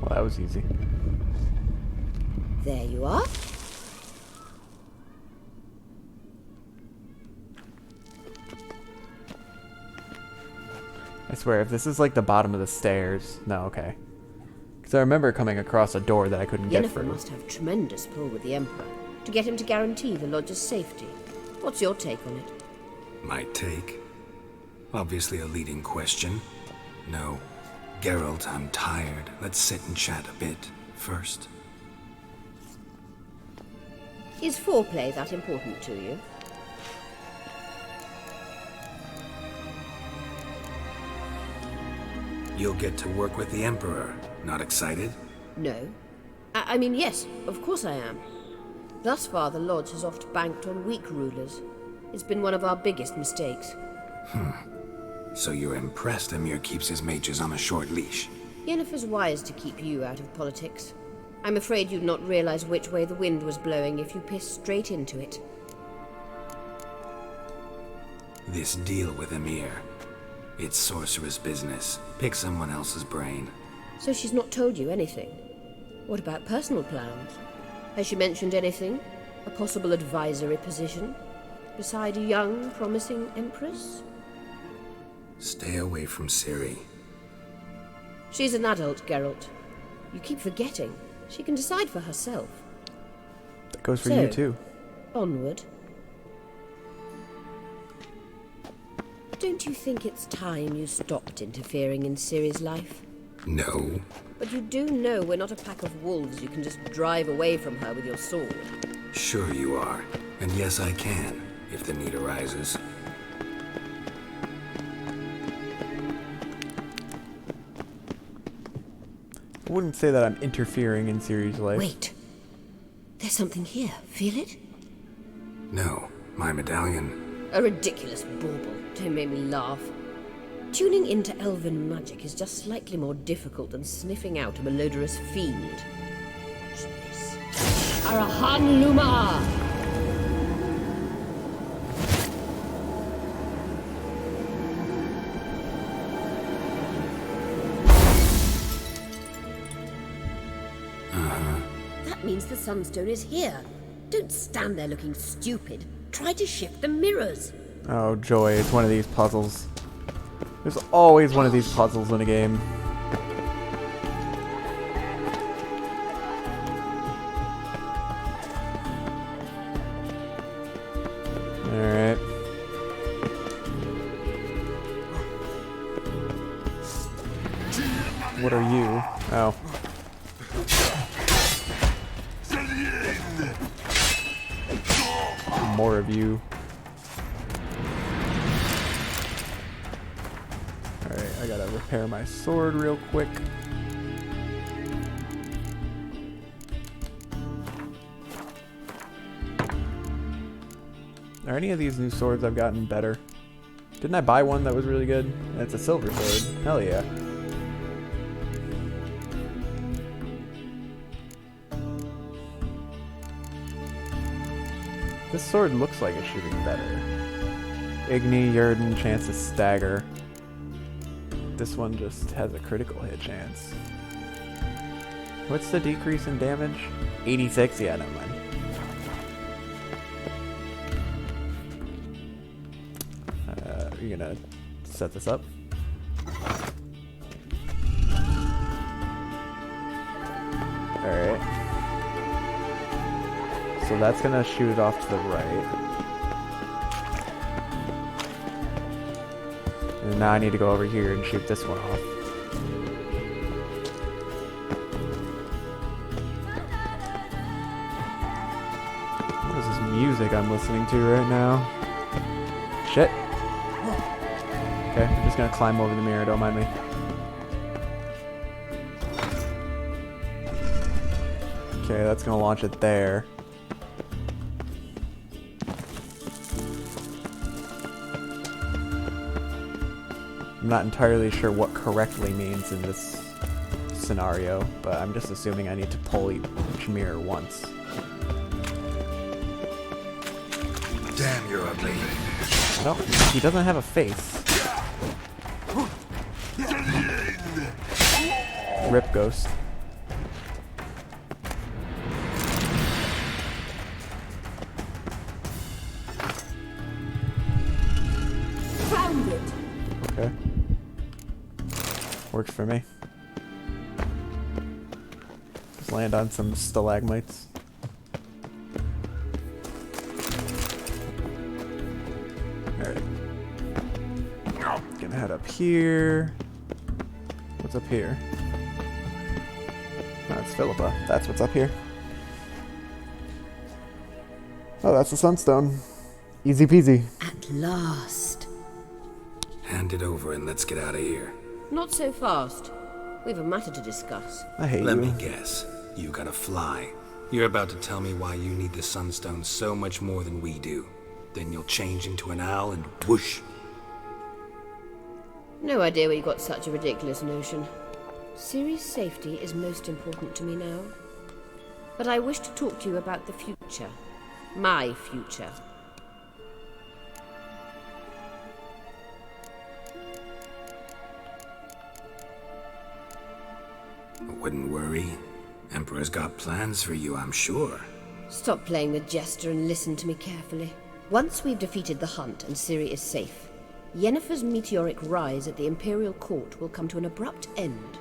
Well, that was easy. There you are. I swear, if this is like the bottom of the stairs... No, okay. Because I remember coming across a door that I couldn't get Yennefer through. must have tremendous pull with the Emperor to get him to guarantee the lodge's safety. What's your take on it? My take? Obviously a leading question. No. Geralt, I'm tired. Let's sit and chat a bit first. Is foreplay that important to you? You'll get to work with the Emperor. Not excited? No. I mean, yes, of course I am. Thus far, the Lodge has oft banked on weak rulers. It's been one of our biggest mistakes. So you're impressed Emir keeps his mages on a short leash? Yennefer's wise to keep you out of politics. I'm afraid you'd not realize which way the wind was blowing if you pissed straight into it. This deal with Emir. It's sorceress business. Pick someone else's brain. So she's not told you anything? What about personal plans? Has she mentioned anything? A possible advisory position? Beside a young, promising empress? Stay away from Ciri. She's an adult, Geralt. You keep forgetting. She can decide for herself. That goes for you too. Onward. Don't you think it's time you stopped interfering in Ciri's life? No. But you do know we're not a pack of wolves you can just drive away from her with your sword. Sure you are. And yes, I can, if the need arises. I wouldn't say that I'm interfering in Ciri's life. Wait. There's something here. Feel it? No. My medallion. A ridiculous bauble. Don't make me laugh. Tuning into elven magic is just slightly more difficult than sniffing out a malodorous fiend. Watch this. Arahan Luma! That means the Sunstone is here. Don't stand there looking stupid. Try to shift the mirrors. Oh joy, it's one of these puzzles. There's always one of these puzzles in a game. Alright. What are you? Oh. more of you. Alright, I gotta repair my sword real quick. Are any of these new swords I've gotten better? Didn't I buy one that was really good? It's a silver sword. Hell yeah. This sword looks like it's shooting better. Igni, Yurden, chance to stagger. This one just has a critical hit chance. What's the decrease in damage? 86? Yeah, never mind. Are you gonna set this up? Alright. So that's gonna shoot it off to the right. And now I need to go over here and shoot this one off. What is this music I'm listening to right now? Shit. Okay, I'm just gonna climb over the mirror, don't mind me. Okay, that's gonna launch it there. I'm not entirely sure what correctly means in this scenario, but I'm just assuming I need to pull each mirror once. Damn, you're ugly. No, he doesn't have a face. Rip Ghost. Found it. Okay. Works for me. Just land on some stalagmites. Alright. Gonna head up here. What's up here? That's Philippa. That's what's up here. Oh, that's the Sunstone. Easy peasy. At last. Hand it over and let's get out of here. Not so fast. We've a matter to discuss. I hate Let you. me guess. You gotta fly. You're about to tell me why you need the Sunstone so much more than we do. Then you'll change into an owl and whoosh. No idea where you got such a ridiculous notion. Ciri's safety is most important to me now. But I wish to talk to you about the future. My future. Wouldn't worry. Emperor's got plans for you, I'm sure. Stop playing the jester and listen to me carefully. Once we've defeated the hunt and Ciri is safe, Yennefer's meteoric rise at the Imperial Court will come to an abrupt end.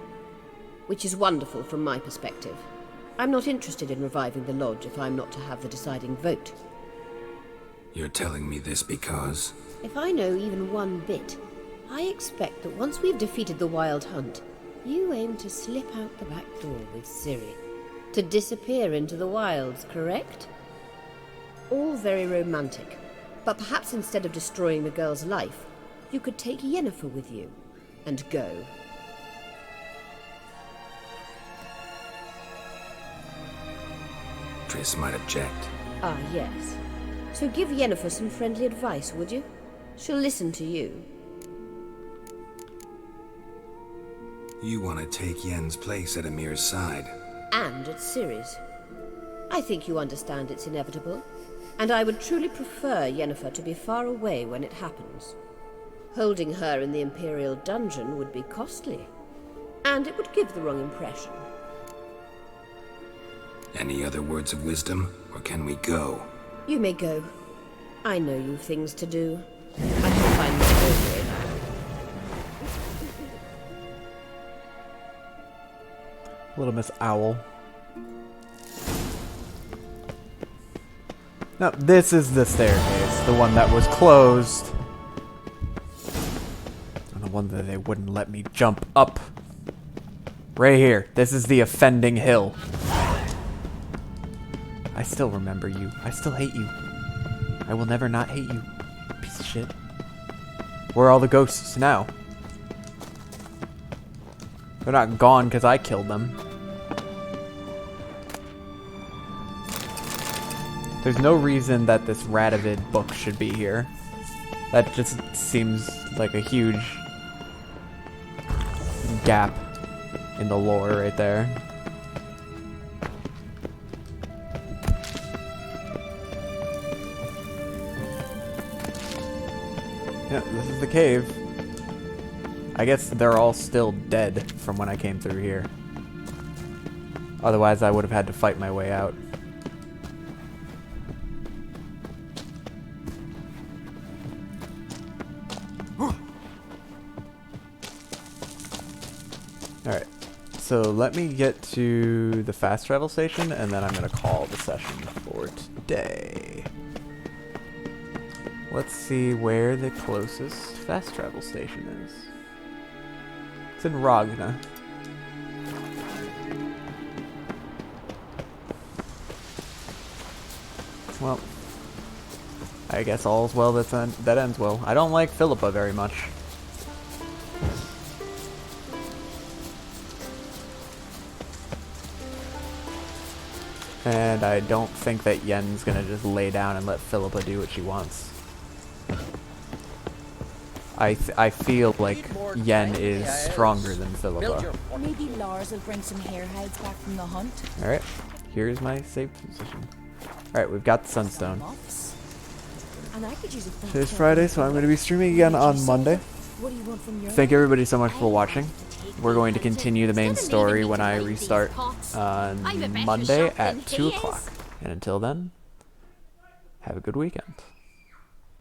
Which is wonderful from my perspective. I'm not interested in reviving the Lodge if I'm not to have the deciding vote. You're telling me this because... If I know even one bit, I expect that once we've defeated the Wild Hunt, you aim to slip out the back door with Ciri. To disappear into the wilds, correct? All very romantic. But perhaps instead of destroying the girl's life, you could take Yennefer with you and go. Triss might object. Ah, yes. So give Yennefer some friendly advice, would you? She'll listen to you. You want to take Yen's place at Amir's side. And at Ciri's. I think you understand it's inevitable. And I would truly prefer Yennefer to be far away when it happens. Holding her in the Imperial dungeon would be costly. And it would give the wrong impression. Any other words of wisdom, or can we go? You may go. I know you've things to do. I can find my way. Little Miss Owl. Now, this is the staircase, the one that was closed. And the one that they wouldn't let me jump up. Right here. This is the offending hill. I still remember you. I still hate you. I will never not hate you, piece of shit. Where are all the ghosts now? They're not gone because I killed them. There's no reason that this Radovid book should be here. That just seems like a huge gap in the lore right there. Yeah, this is the cave. I guess they're all still dead from when I came through here. Otherwise, I would have had to fight my way out. Alright, so let me get to the fast travel station, and then I'm going to call the session for today. Let's see where the closest fast travel station is. It's in Ragna. Well, I guess all's well that ends well. I don't like Philippa very much. And I don't think that Yen's gonna just lay down and let Philippa do what she wants. I feel like Yen is stronger than Philippa. Maybe Lars will bring some harehides back from the hunt. Alright, here's my safe position. Alright, we've got the Sunstone. And I could use it. Today's Friday, so I'm going to be streaming again on Monday. What do you want from your Thank everybody so much for watching. We're going to continue the main story when I restart on Monday at 2 o'clock. And until then, have a good weekend.